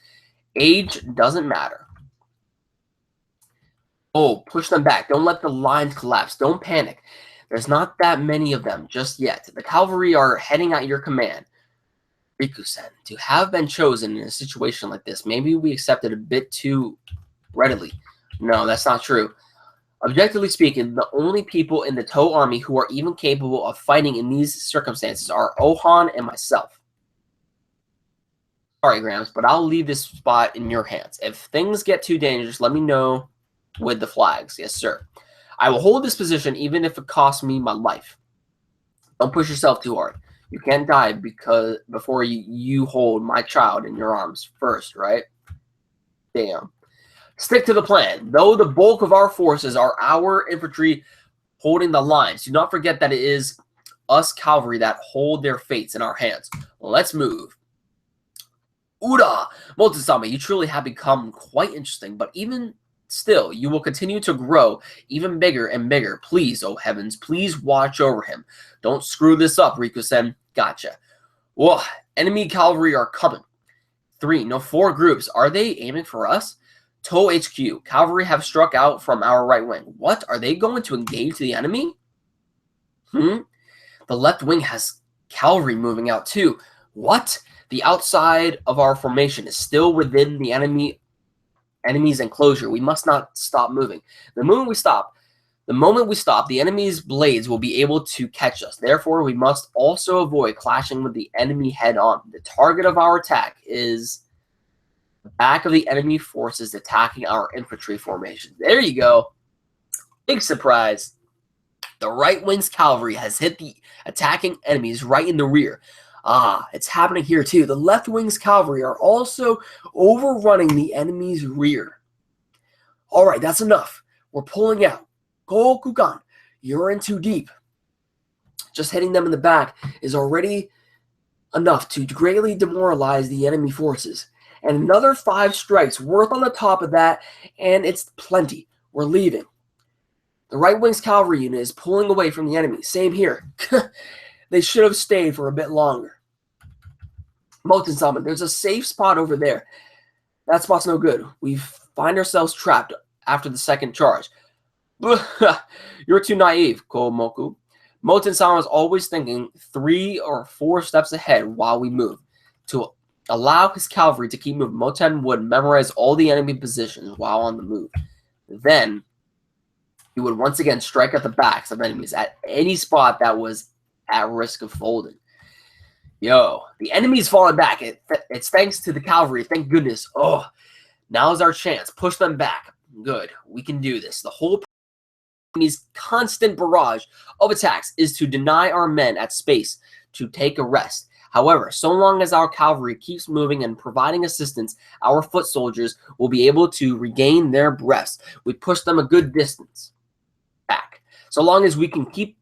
Age doesn't matter. Oh, push them back. Don't let the lines collapse. Don't panic. There's not that many of them just yet. The cavalry are heading at your command. Rikusen, to have been chosen in a situation like this, maybe we accepted a bit too readily. No, that's not true. Objectively speaking, the only people in the Toe army who are even capable of fighting in these circumstances are Ohan and myself. Sorry, Grams, but I'll leave this spot in your hands. If things get too dangerous, let me know with the flags. Yes, sir. I will hold this position even if it costs me my life. Don't push yourself too hard. You can't die before you hold my child in your arms first, right? Damn. Stick to the plan. Though the bulk of our forces are our infantry holding the lines, do not forget that it is us cavalry that hold their fates in our hands. Let's move. Uda! Moten-sama, you truly have become quite interesting, but even still, you will continue to grow even bigger and bigger. Please, oh heavens, please watch over him. Don't screw this up, Rikusen. Gotcha. Whoa, enemy cavalry are coming. 4 groups. Are they aiming for us? Toe HQ. Cavalry have struck out from our right wing. What? Are they going to engage the enemy? The left wing has cavalry moving out too. What? The outside of our formation is still within the enemy's enclosure. We must not stop moving. The moment we stop, the enemy's blades will be able to catch us. Therefore, we must also avoid clashing with the enemy head on. The target of our attack is the back of the enemy forces attacking our infantry formation. There you go. Big surprise. The right wing's cavalry has hit the attacking enemies right in the rear. Ah, it's happening here too. The left wing's cavalry are also overrunning the enemy's rear. All right, that's enough. We're pulling out. Kokugan, you're in too deep. Just hitting them in the back is already enough to greatly demoralize the enemy forces. And another 5 strikes worth on the top of that, and it's plenty. We're leaving. The right wing's cavalry unit is pulling away from the enemy. Same here. They should have stayed for a bit longer. Moten-sama, there's a safe spot over there. That spot's no good. We find ourselves trapped after the second charge. You're too naive, Komoku. Moten-sama is always thinking 3 or 4 steps ahead while we move. To allow his cavalry to keep moving, Moten would memorize all the enemy positions while on the move. Then, he would once again strike at the backs of enemies at any spot that was at risk of folding. Yo, the enemy's falling back. It's thanks to the cavalry. Thank goodness. Oh, now's our chance. Push them back. Good. We can do this. The whole enemy's constant barrage of attacks is to deny our men at space to take a rest. However, so long as our cavalry keeps moving and providing assistance, our foot soldiers will be able to regain their breaths. We push them a good distance back. So long as we can keep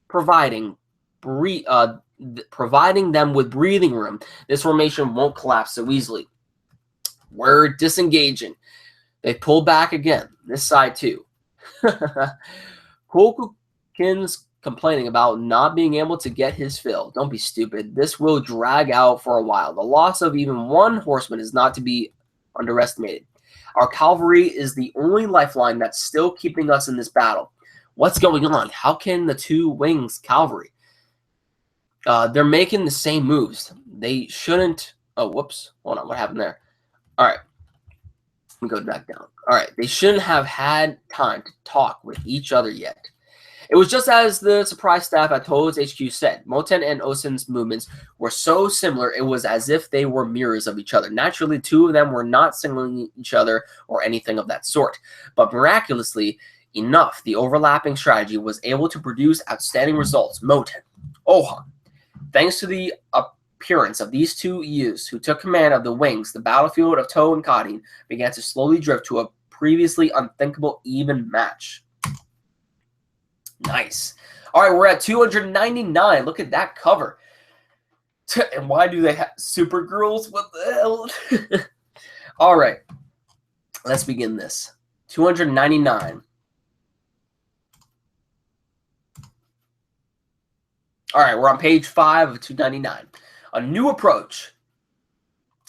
providing them with breathing room, this formation won't collapse so easily. We're disengaging. They pull back again. This side too. Kokukin's complaining about not being able to get his fill. Don't be stupid. This will drag out for a while. The loss of even 1 horseman is not to be underestimated. Our cavalry is the only lifeline that's still keeping us in this battle. What's going on? How can the 2 wings cavalry? They're making the same moves. They shouldn't Oh, whoops. Hold on. What happened there? All right. Let me go back down. All right. They shouldn't have had time to talk with each other yet. It was just as the surprise staff at Toho's HQ said. Moten and Osen's movements were so similar, it was as if they were mirrors of each other. Naturally, two of them were not signaling each other or anything of that sort. But miraculously enough, the overlapping strategy was able to produce outstanding results. Moten, Ohan. Thanks to the appearance of these two youths who took command of the wings, the battlefield of Toho and Kadin began to slowly drift to a previously unthinkable even match. Nice. All right, we're at 299. Look at that cover. And why do they have Supergirls? What the hell? All right, let's begin this. 299. All right, we're on page 5 of 299. A new approach.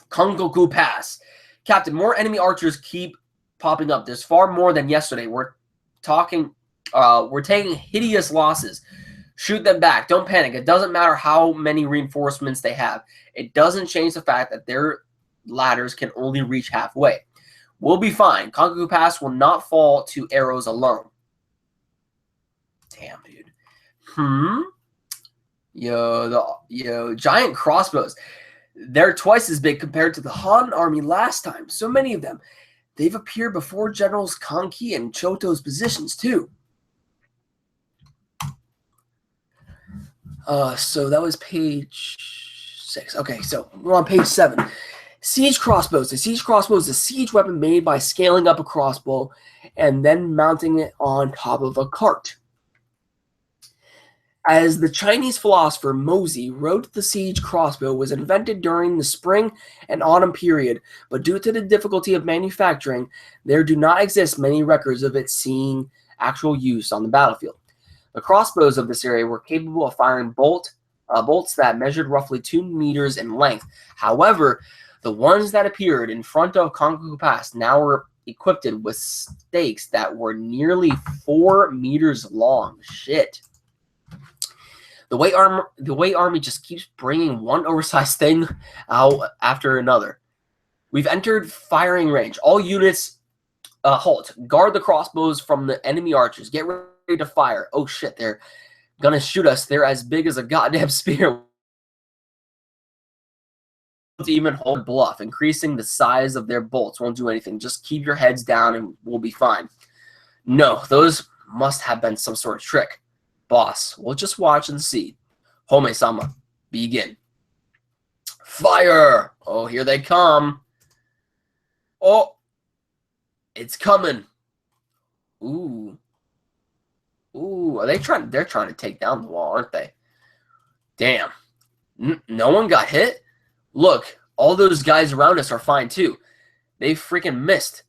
Kongoku Pass. Captain, more enemy archers keep popping up. There's far more than yesterday. We're taking hideous losses. Shoot them back. Don't panic. It doesn't matter how many reinforcements they have. It doesn't change the fact that their ladders can only reach halfway. We'll be fine. Kongoku Pass will not fall to arrows alone. Damn, dude. Yo, giant crossbows. They're twice as big compared to the Han army last time. So many of them. They've appeared before Generals Kanki and Choto's positions, too. So that was page 6. Okay, so we're on page 7. Siege crossbows. The siege crossbow is a siege weapon made by scaling up a crossbow and then mounting it on top of a cart. As the Chinese philosopher Mozi wrote, the siege crossbow was invented during the spring and autumn period, but due to the difficulty of manufacturing, there do not exist many records of it seeing actual use on the battlefield. The crossbows of this area were capable of firing bolts that measured roughly 2 meters in length. However, the ones that appeared in front of Kongoku Pass now were equipped with stakes that were nearly 4 meters long. Shit. The Wei Army just keeps bringing one oversized thing out after another. We've entered firing range. All units, halt. Guard the crossbows from the enemy archers. Get ready to fire. Oh shit, they're gonna shoot us. They're as big as a goddamn spear. To even hold bluff. Increasing the size of their bolts won't do anything. Just keep your heads down and we'll be fine. No, those must have been some sort of trick. Boss, we'll just watch and see. Home-sama, begin. Fire! Oh, here they come. Oh, it's coming. Ooh. Ooh, they're trying to take down the wall, aren't they? Damn. No one got hit? Look, all those guys around us are fine too. They freaking missed.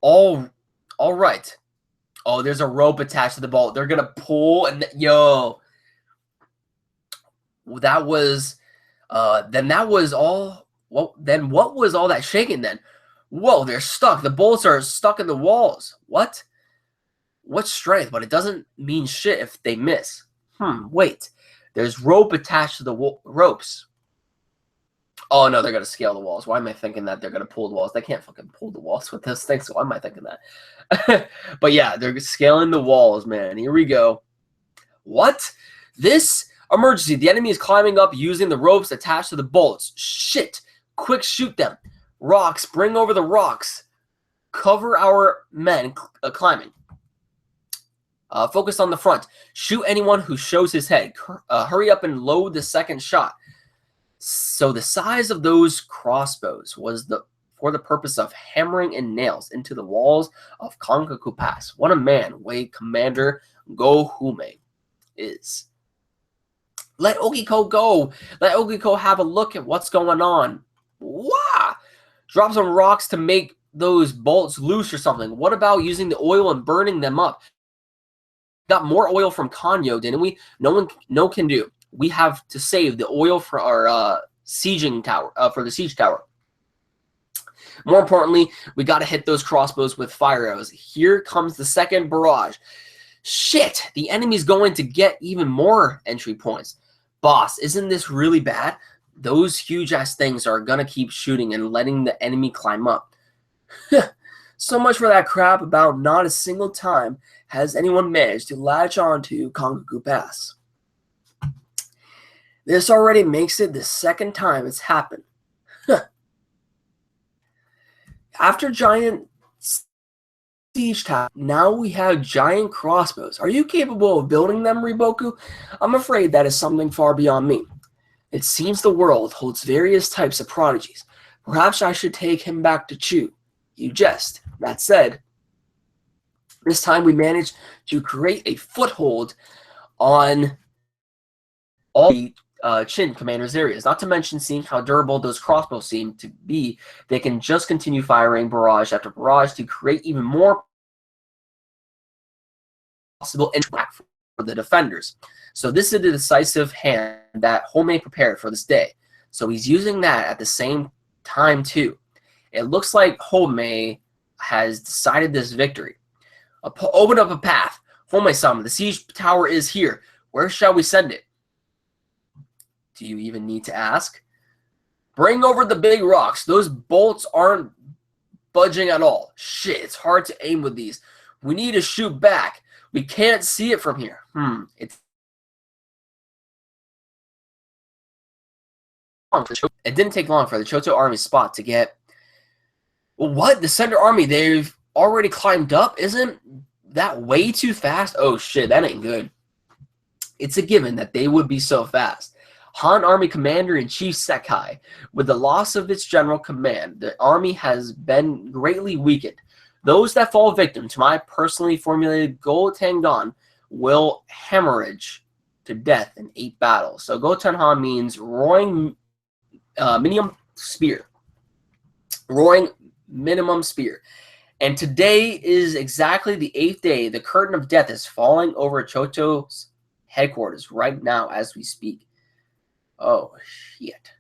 All right. Oh, there's a rope attached to the bolt. They're going to pull and yo. That was then that was all. Well, then what was all that shaking then? Whoa, they're stuck. The bolts are stuck in the walls. What? What strength? But it doesn't mean shit if they miss. Wait. There's rope attached to the ropes. Oh, no, they're going to scale the walls. Why am I thinking that they're going to pull the walls? They can't fucking pull the walls with this thing, so why am I thinking that? But yeah, they're scaling the walls, man. Here we go. What? This? Emergency. The enemy is climbing up using the ropes attached to the bolts. Shit. Quick, shoot them. Rocks. Bring over the rocks. Cover our men climbing. Focus on the front. Shoot anyone who shows his head. Hurry up and load the second shot. So the size of those crossbows was for the purpose of hammering in nails into the walls of Kongoku Pass. What a man Wei Commander Go Hume is. Let Ogiko go. Let Ogiko have a look at what's going on. Wah! Drop some rocks to make those bolts loose or something. What about using the oil and burning them up? Got more oil from Kanyo, didn't we? No can do. We have to save the oil for our sieging tower, for the siege tower. More importantly, we got to hit those crossbows with fire arrows. Here comes the second barrage. Shit, the enemy's going to get even more entry points. Boss, isn't this really bad? Those huge ass things are gonna keep shooting and letting the enemy climb up. So much for that crap about not a single time has anyone managed to latch onto Kongaku Pass. This already makes it the second time it's happened. After giant siege tower, now we have giant crossbows. Are you capable of building them, Riboku? I'm afraid that is something far beyond me. It seems the world holds various types of prodigies. Perhaps I should take him back to Chu. You jest. That said, this time we managed to create a foothold on all the Qin commander's areas. Not to mention, seeing how durable those crossbows seem to be, they can just continue firing barrage after barrage to create even more possible impact for the defenders. So this is the decisive hand that Homei prepared for this day. So he's using that at the same time too. It looks like Homei has decided this victory. Open up a path. Homei-sama, the siege tower is here. Where shall we send it? Do you even need to ask? Bring over the big rocks. Those bolts aren't budging at all. Shit, it's hard to aim with these. We need to shoot back. We can't see it from here. It didn't take long for the Choto army spot to get... Well, what? The Center Army, they've already climbed up? Isn't that way too fast? Oh shit, that ain't good. It's a given that they would be so fast. Han Army Commander-in-Chief Sekai, with the loss of its general command, the army has been greatly weakened. Those that fall victim to my personally formulated Go Tengan will hemorrhage to death in 8 battles. So Go Tengan means roaring minimum spear. Roaring minimum spear. And today is exactly the 8th day. The curtain of death is falling over Choto's headquarters right now as we speak. Oh, shit.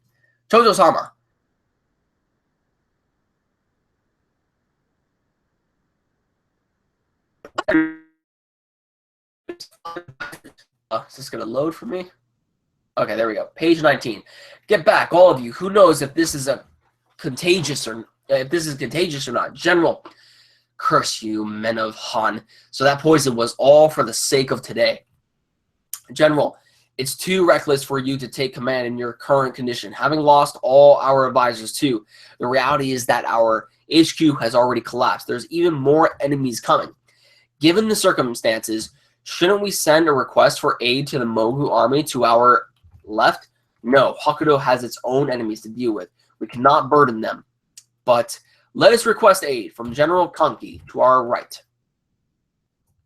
Choto-sama. Is this going to load for me? Okay, there we go. Page 19. Get back, all of you. Who knows if this is contagious or not? General, curse you, men of Han. So that poison was all for the sake of today. General, it's too reckless for you to take command in your current condition, having lost all our advisors too. The reality is that our HQ has already collapsed. There's even more enemies coming. Given the circumstances, shouldn't we send a request for aid to the Mogu army to our left? No, Hokuto has its own enemies to deal with. We cannot burden them. But let us request aid from General Kanki to our right.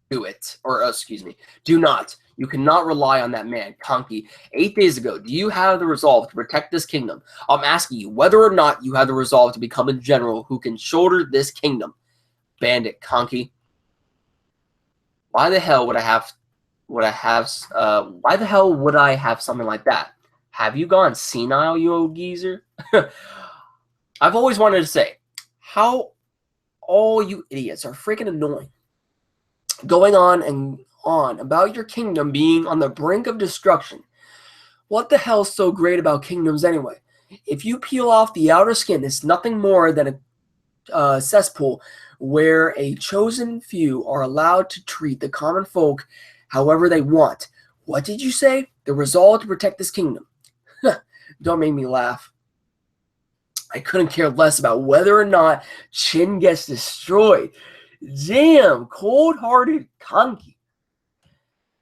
Do it. Or, excuse me. Do not. You cannot rely on that man, Kanki. 8 days ago, do you have the resolve to protect this kingdom? I'm asking you whether or not you have the resolve to become a general who can shoulder this kingdom. Bandit, Kanki. Why the hell would I have something like that? Have you gone senile, you old geezer? I've always wanted to say, how all you idiots are freaking annoying. Going on and on about your kingdom being on the brink of destruction. What the hell's so great about kingdoms anyway? If you peel off the outer skin, it's nothing more than a cesspool where a chosen few are allowed to treat the common folk however they want. What did you say? The resolve to protect this kingdom. Don't make me laugh. I couldn't care less about whether or not Qin gets destroyed. Damn, cold-hearted Kanki.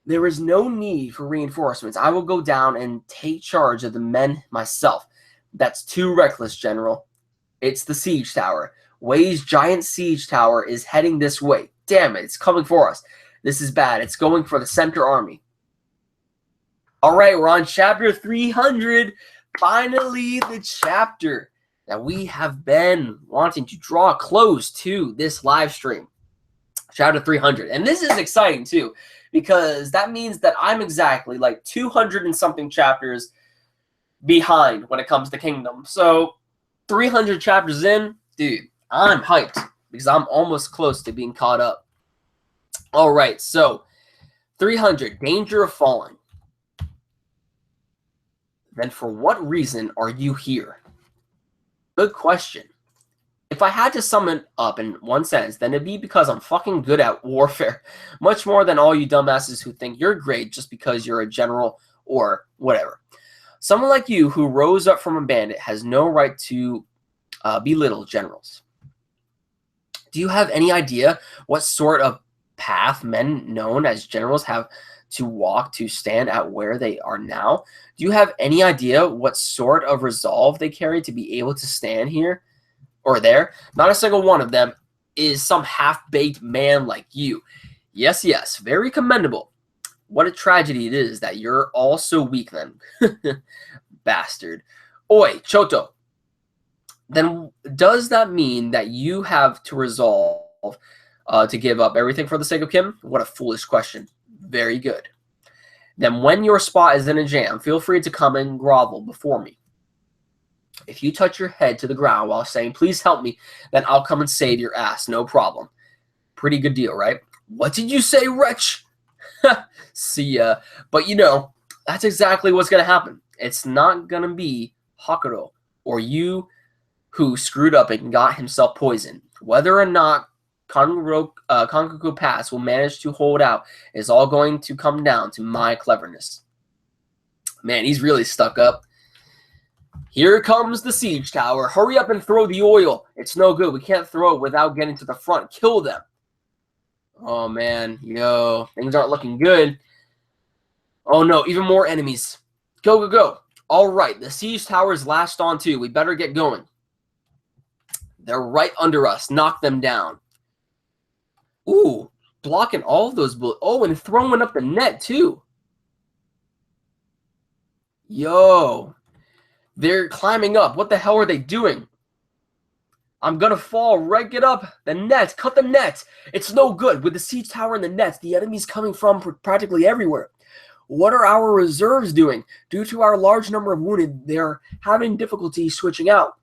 There is no need for reinforcements. I will go down and take charge of the men myself. That's too reckless, General. It's the siege tower. Wei's giant siege tower is heading this way. Damn it, it's coming for us. This is bad. It's going for the Center Army. All right, we're on chapter 300. Finally, the chapter that we have been wanting to draw close to this live stream. Chapter 300. And this is exciting, too, because that means that I'm exactly like 200 and something chapters behind when it comes to Kingdom. So 300 chapters in, dude, I'm hyped because I'm almost close to being caught up. All right, so 300, Danger of Falling. Then for what reason are you here? Good question. If I had to sum it up in one sentence, then it'd be because I'm fucking good at warfare. Much more than all you dumbasses who think you're great just because you're a general or whatever. Someone like you who rose up from a bandit has no right to belittle generals. Do you have any idea what sort of path men known as generals have to walk to stand at where they are now? Do you have any idea what sort of resolve they carry to be able to stand here or there? Not a single one of them is some half-baked man like you. Yes, yes, very commendable. What a tragedy it is that you're all so weak then. Bastard. Oi, Choto. Then does that mean that you have to resolve to give up everything for the sake of Kim? What a foolish question. Very good. Then when your spot is in a jam, feel free to come and grovel before me. If you touch your head to the ground while saying, please help me, then I'll come and save your ass. No problem. Pretty good deal, right? What did you say, wretch? See ya. But you know, that's exactly what's going to happen. It's not going to be Hakuro or you who screwed up and got himself poisoned. Whether or not Kankaku Pass will manage to hold out is all going to come down to my cleverness. Man, he's really stuck up. Here comes the siege tower. Hurry up and throw the oil. It's no good. We can't throw it without getting to the front. Kill them. Oh, man. Yo, things aren't looking good. Oh, no. Even more enemies. Go, go, go. All right. The siege towers last on too. We better get going. They're right under us. Knock them down. Ooh, blocking all of those bullets. Oh, and throwing up the net too. Yo. They're climbing up. What the hell are they doing? I'm going to fall. Right, get up. The net. Cut the net. It's no good. With the siege tower and the nets, the enemy's coming from practically everywhere. What are our reserves doing? Due to our large number of wounded, they're having difficulty switching out.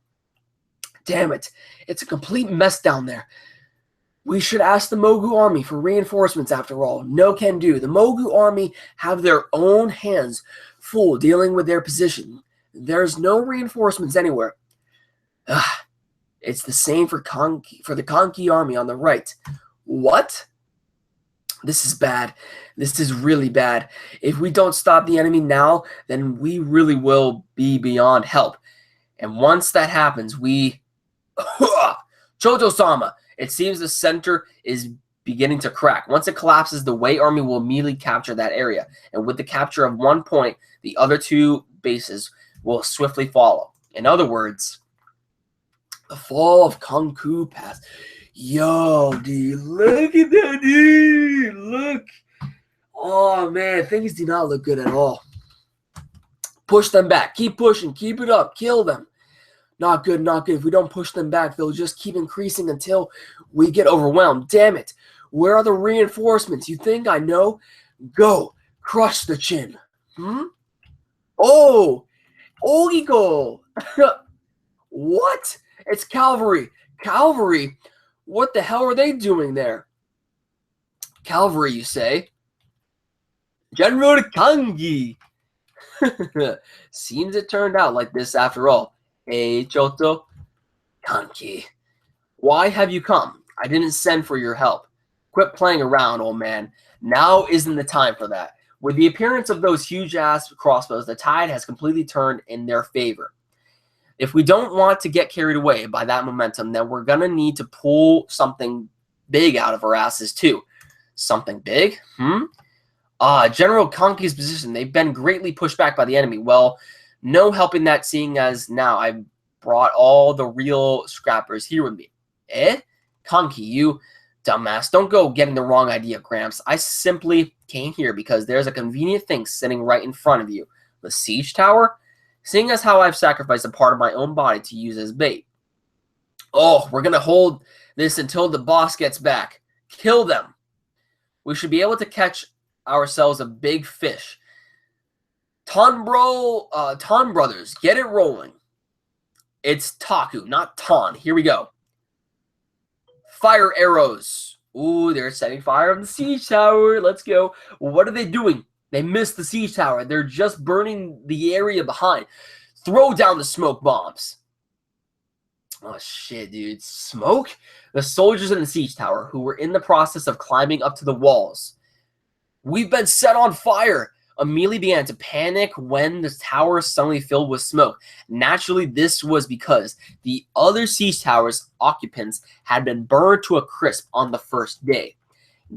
Damn it. It's a complete mess down there. We should ask the Mogu army for reinforcements after all. No can do. The Mogu army have their own hands full dealing with their position. There's no reinforcements anywhere. It's the same for the Kanki army on the right. What? This is bad. This is really bad. If we don't stop the enemy now, then we really will be beyond help. And once that happens, we... Choto-sama, it seems the center is beginning to crack. Once it collapses, the Wei army will immediately capture that area. And with the capture of one point, the other two bases will swiftly follow. In other words, the fall of Kankaku Pass. Yo, dude, look at that, dude. Look. Oh, man, things do not look good at all. Push them back. Keep pushing. Keep it up. Kill them. Not good, not good. If we don't push them back, they'll just keep increasing until we get overwhelmed. Damn it. Where are the reinforcements? You think I know? Go. Crush the chin. Oh. Ogiko. What? It's cavalry. Cavalry? What the hell are they doing there? Cavalry, you say? General Kangi. Seems it turned out like this after all. Hey, Choto. Kanki. Why have you come? I didn't send for your help. Quit playing around, old man. Now isn't the time for that. With the appearance of those huge-ass crossbows, the tide has completely turned in their favor. If we don't want to get carried away by that momentum, then we're going to need to pull something big out of our asses too. Something big? General Kanki's position. They've been greatly pushed back by the enemy. Well, no helping that, seeing as now I've brought all the real scrappers here with me. Kanki, you dumbass. Don't go getting the wrong idea, Gramps. I simply came here because there's a convenient thing sitting right in front of you. The siege tower? Seeing as how I've sacrificed a part of my own body to use as bait. Oh, we're going to hold this until the boss gets back. Kill them. We should be able to catch ourselves a big fish. Ton brothers, get it rolling. It's Taku, not Ton. Here we go. Fire arrows. Ooh, they're setting fire on the siege tower. Let's go. What are they doing? They missed the siege tower. They're just burning the area behind. Throw down the smoke bombs. Oh, shit, dude. Smoke? The soldiers in the siege tower who were in the process of climbing up to the walls. We've been set on fire. Immediately began to panic when the tower suddenly filled with smoke. Naturally, this was because the other siege tower's occupants had been burned to a crisp on the first day.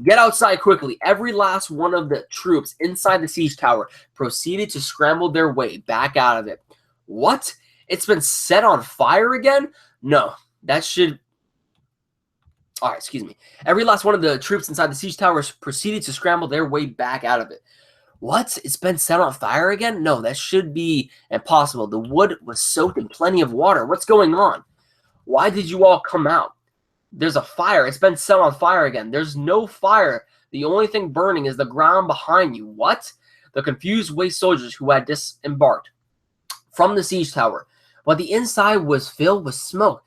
Get outside quickly. Every last one of the troops inside the siege tower proceeded to scramble their way back out of it. What? It's been set on fire again? No, that should... All right, excuse me. Every last one of the troops inside the siege towers proceeded to scramble their way back out of it. What? It's been set on fire again? No, that should be impossible. The wood was soaked in plenty of water. What's going on? Why did you all come out? There's a fire. It's been set on fire again. There's no fire. The only thing burning is the ground behind you. What? The confused Wei soldiers who had disembarked from the siege tower, but the inside was filled with smoke.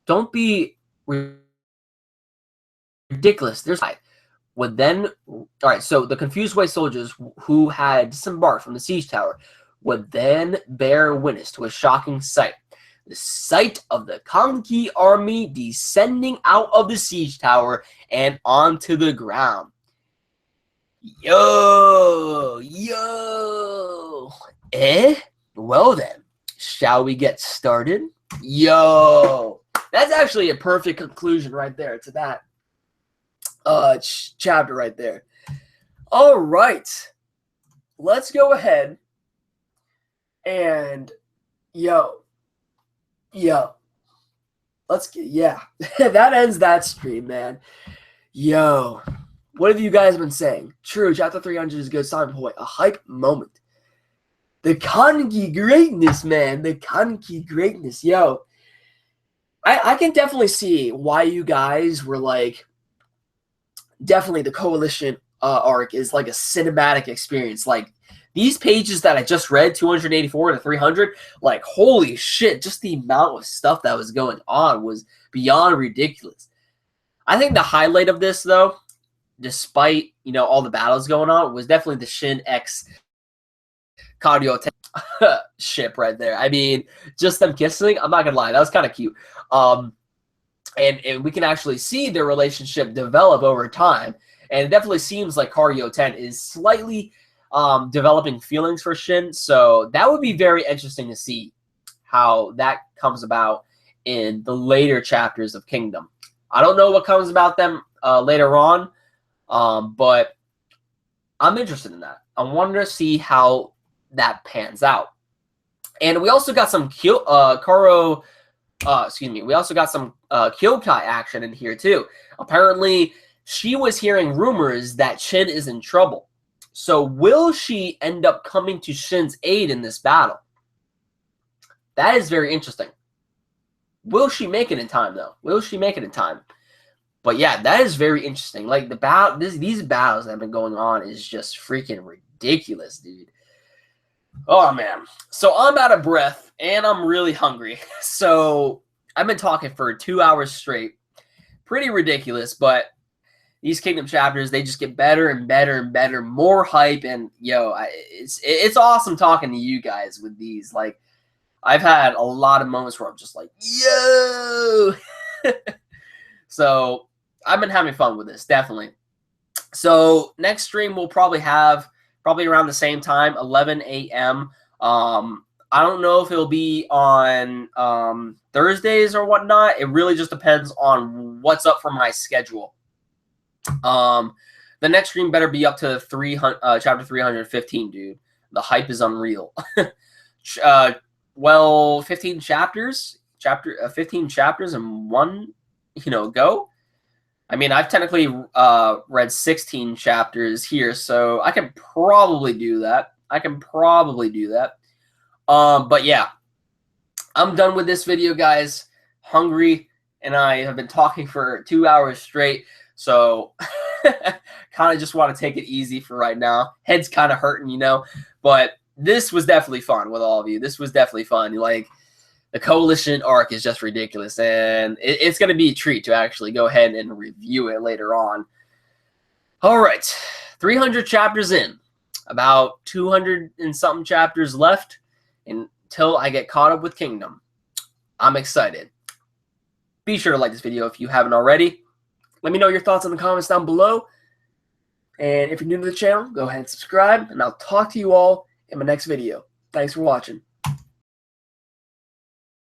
Don't be ridiculous. There's would then, all right, so the confused Wei soldiers who had disembarked from the siege tower would then bear witness to a shocking sight. The sight of the Kanki army descending out of the siege tower and onto the ground. Yo! Well then, shall we get started? Yo! That's actually a perfect conclusion right there to that chapter right there. All right. Let's go ahead and let's get, that ends that stream, man. Yo, what have you guys been saying? True, chapter 300 is a good starting point, a hype moment. The Kanki greatness, man. The Kanki greatness. Yo, I can definitely see why you guys were like, definitely the Coalition arc is like a cinematic experience. Like, these pages that I just read, 284 to 300, like, holy shit, just the amount of stuff that was going on was beyond ridiculous. I think the highlight of this, though, despite, all the battles going on, was definitely the Shin X Karyo ship right there. I mean, just them kissing, I'm not going to lie, that was kind of cute. And we can actually see their relationship develop over time. And it definitely seems like Karyo 10 is slightly developing feelings for Shin. So that would be very interesting to see how that comes about in the later chapters of Kingdom. I don't know what comes about them later on, but I'm interested in that. I want to see how that pans out. And we also got some we also got some Kyokai action in here too. Apparently, she was hearing rumors that Shin is in trouble. So will she end up coming to Shin's aid in this battle? That is very interesting. Will she make it in time, though? Will she make it in time? But yeah, that is very interesting. Like, these battles that have been going on is just freaking ridiculous, dude. Oh, man. So I'm out of breath, and I'm really hungry. So I've been talking for 2 hours straight. Pretty ridiculous, but these Kingdom chapters, they just get better and better and better, more hype, and it's awesome talking to you guys with these. Like, I've had a lot of moments where I'm just like, yo! So I've been having fun with this, definitely. So next stream we'll probably have around the same time, 11 a.m. I don't know if it'll be on Thursdays or whatnot. It really just depends on what's up for my schedule. The next stream better be up to chapter 315, dude. The hype is unreal. 15 chapters, 15 chapters in one, go. I mean, I've technically read 16 chapters here, so I can probably do that. But yeah, I'm done with this video, guys. Hungry, and I have been talking for 2 hours straight. So kind of just want to take it easy for right now. Head's kind of hurting, but this was definitely fun with all of you. This was definitely fun. Like, the Coalition arc is just ridiculous, and it's going to be a treat to actually go ahead and review it later on. All right, 300 chapters in. About 200 and something chapters left until I get caught up with Kingdom. I'm excited. Be sure to like this video if you haven't already. Let me know your thoughts in the comments down below. And if you're new to the channel, go ahead and subscribe, and I'll talk to you all in my next video. Thanks for watching.